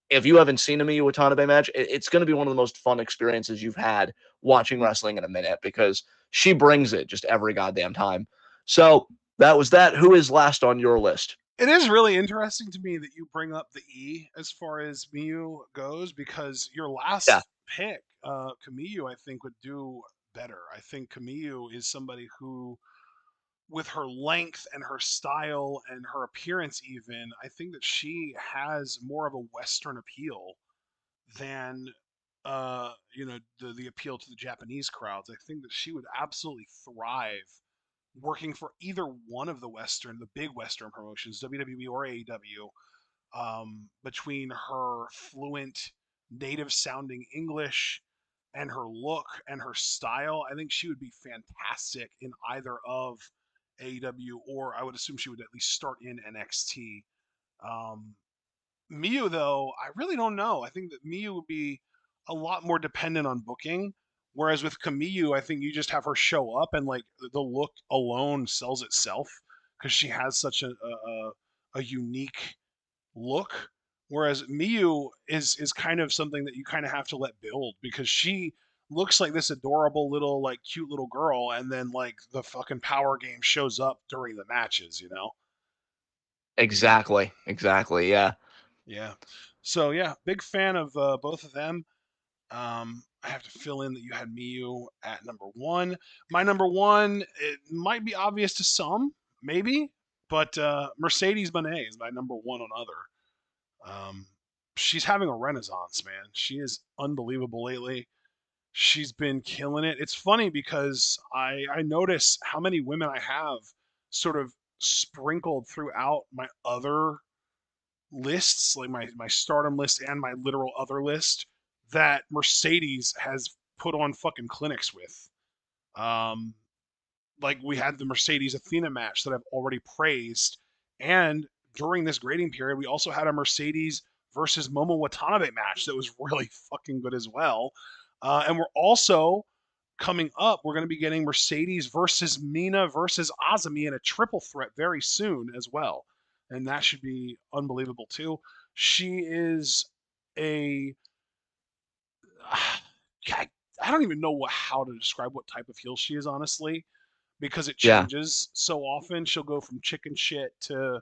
if you haven't seen a Miyu Watanabe match, it's going to be one of the most fun experiences you've had watching wrestling in a minute because she brings it just every goddamn time. So that was that. Who is last on your list? It is really interesting to me that you bring up the E as far as Miyu goes because your Yeah, last pick, Kamiyu, I think would do better. I think Kamiyu is somebody who, with her length and her style and her appearance, even, I think that she has more of a Western appeal than the appeal to the Japanese crowds. I think that she would absolutely thrive working for either one of the big Western promotions, WWE or AEW. Between her fluent native sounding English and her look and her style, I think she would be fantastic in either of AEW, or I would assume she would at least start in NXT. Um, Miyu, though, I really don't know. I think that Miyu would be a lot more dependent on booking. Whereas with Kamiyu, I think you just have her show up and like the look alone sells itself because she has such a unique look. Whereas Miyu is kind of something that you kind of have to let build because she looks like this adorable little like cute little girl, and then like the fucking power game shows up during the matches. exactly. Yeah. Yeah. So yeah, big fan of both of them. I have to fill in that you had Miyu at number one. My number one, it might be obvious to some, maybe, but Mercedes Moné is my number one on other. She's having a renaissance, man. She is unbelievable lately. She's been killing it. It's funny because I notice how many women I have sort of sprinkled throughout my other lists, like my Stardom list and my literal other list, that Mercedes has put on fucking clinics with. Um, like we had the Mercedes Athena match that I've already praised, and during this grading period, we also had a Mercedes versus Momo Watanabe match that was really fucking good as well. And we're also coming up, we're going to be getting Mercedes versus Mina versus Azumi in a triple threat very soon as well. And that should be unbelievable too. She is a I, I don't even know how to describe what type of heel she is, honestly, because it Yeah. changes so often. She'll go from chicken shit to,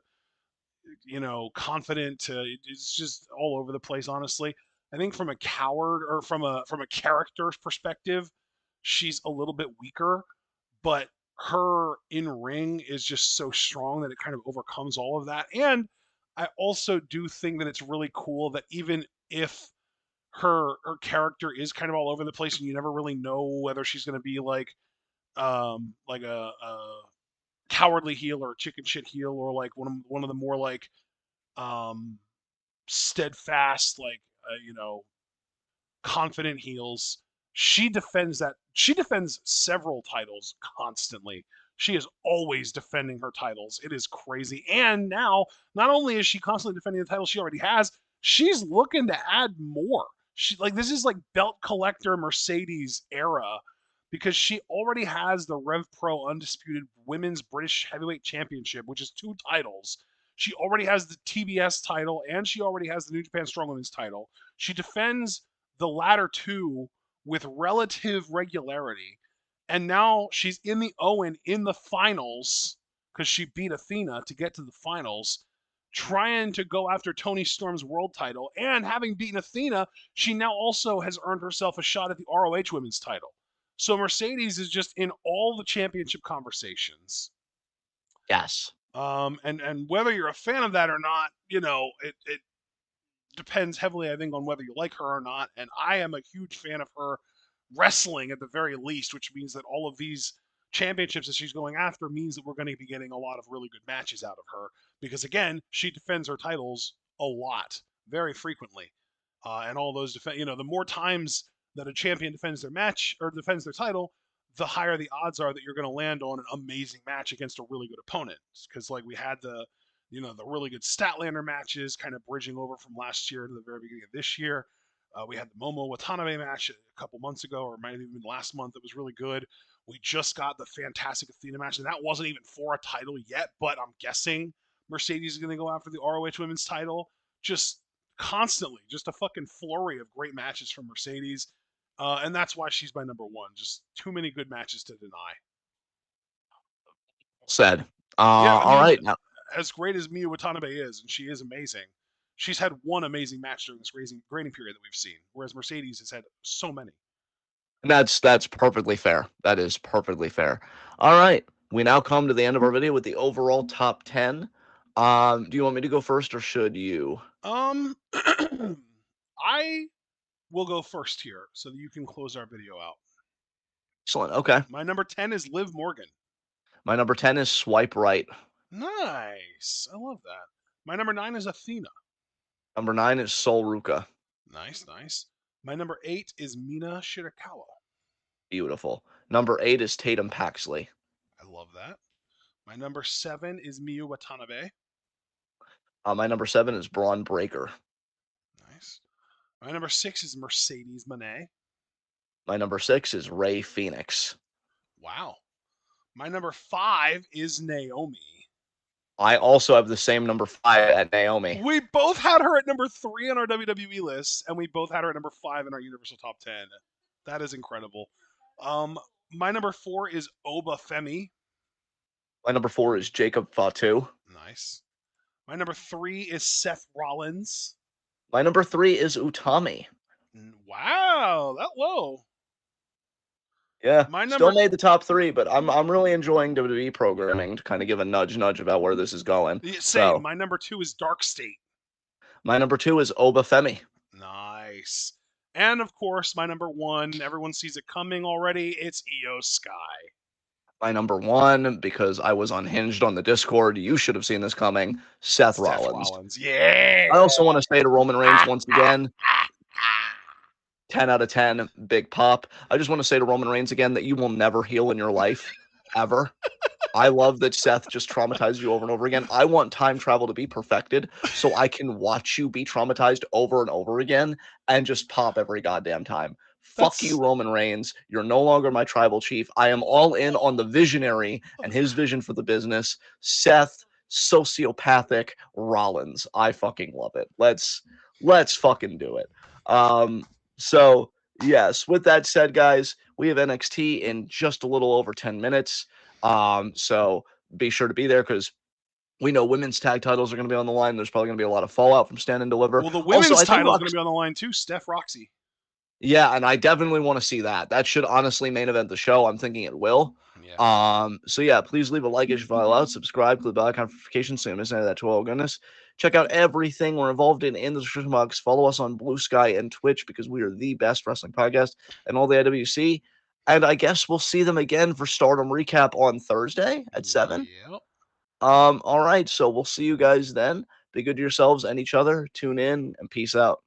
confident to, it's just all over the place, honestly. I think from a coward or from a character's perspective, she's a little bit weaker, but her in ring is just so strong that it kind of overcomes all of that. And I also do think that it's really cool that even if her character is kind of all over the place and you never really know whether she's going to be like a cowardly heel or a chicken shit heel or like one of the more like um steadfast like confident heels. She defends several titles constantly. She is always defending her titles. It is crazy. And now, not only is she constantly defending the title she already has, she's looking to add more. She like this is like belt collector Mercedes era because she already has the Rev Pro Undisputed Women's British Heavyweight Championship, which is two titles. She already has the TBS title and she already has the New Japan Strong Women's title. She defends the latter two with relative regularity. And now she's in the Owen in the finals because she beat Athena to get to the finals, trying to go after Tony Storm's world title. And having beaten Athena, she now also has earned herself a shot at the ROH women's title. So Mercedes is just in all the championship conversations. Yes. And whether you're a fan of that or not, it depends heavily, I think, on whether you like her or not. And I am a huge fan of her wrestling at the very least, which means that all of these championships that she's going after means that we're going to be getting a lot of really good matches out of her. Because again, she defends her titles a lot, very frequently, and all those the more times that a champion defends their match or defends their title, the higher the odds are that you're going to land on an amazing match against a really good opponent. Because like we had the really good Statlander matches, kind of bridging over from last year to the very beginning of this year. We had the Momo Watanabe match a couple months ago, or might have even been last month. It was really good. We just got the fantastic Athena match, and that wasn't even for a title yet, but I'm guessing Mercedes is going to go after the ROH Women's title just constantly. Just a fucking flurry of great matches from Mercedes. And that's why she's my number one. Just too many good matches to deny. Said. Yeah, I All mean, right. Now, as great as Miyu Watanabe is, and she is amazing, she's had one amazing match during this grading period that we've seen, whereas Mercedes has had so many. that's perfectly fair. That is perfectly fair. All right. We now come to the end of our video with the overall top 10. Do you want me to go first or should you? I will go first here so that you can close our video out. Excellent. Okay. My number 10 is Liv Morgan. My number 10 is Swipe Right. Nice. I love that. My number 9 is Athena. Number 9 is Sol Ruka. Nice, nice. My number 8 is Mina Shirakawa. Beautiful. Number 8 is Tatum Paxley. I love that. My number 7 is Miyu Watanabe. My number 7 is Braun Breaker. Nice. My number 6 is Mercedes Moné. My number 6 is Ray Phoenix. Wow. My number 5 is Naomi. I also have the same number 5 at Naomi. We both had her at number 3 on our WWE list, and we both had her at number 5 in our Universal Top 10. That is incredible. My number 4 is Oba Femi. My number 4 is Jacob Fatu. Nice. My number 3 is Seth Rollins. My number 3 is Utami. Wow, that low. Yeah, still made the top 3, but I'm really enjoying WWE programming to kind of give a nudge about where this is going. Same. So, my number 2 is Dark State. My number 2 is Oba Femi. Nice. And of course, my number 1, everyone sees it coming already. It's Io Sky. My number 1, because I was unhinged on the Discord, you should have seen this coming, Seth Rollins. Yeah. I also want to say to Roman Reigns once again, 10 out of 10, big pop. I just want to say to Roman Reigns again that you will never heal in your life, ever. I love that Seth just traumatized you over and over again. I want time travel to be perfected so I can watch you be traumatized over and over again and just pop every goddamn time. Fuck you, That's Roman Reigns. You're no longer my tribal chief. I am all in on the visionary and his vision for the business. Seth, sociopathic Rollins. I fucking love it. Let's fucking do it. So yes, with that said, guys, we have NXT in just a little over 10 minutes. So be sure to be there because we know women's tag titles are going to be on the line. There's probably going to be a lot of fallout from Stand and Deliver. well, the Also, women's I think title is going to be on the line too. Steph Roxy. yeah, and I definitely want to see that. That should honestly main event the show. I'm thinking it will. Yeah. So yeah, please leave a like if you follow out, subscribe, click the bell icon for notifications so you don't miss any of that TWitWoW goodness. Check out everything we're involved in the description box. Follow us on Blue Sky and Twitch because we are the best wrestling podcast and all the IWC. And I guess we'll see them again for Stardom recap on Thursday at 7. Yep. All right, so we'll see you guys then. Be good to yourselves and each other. Tune in and peace out.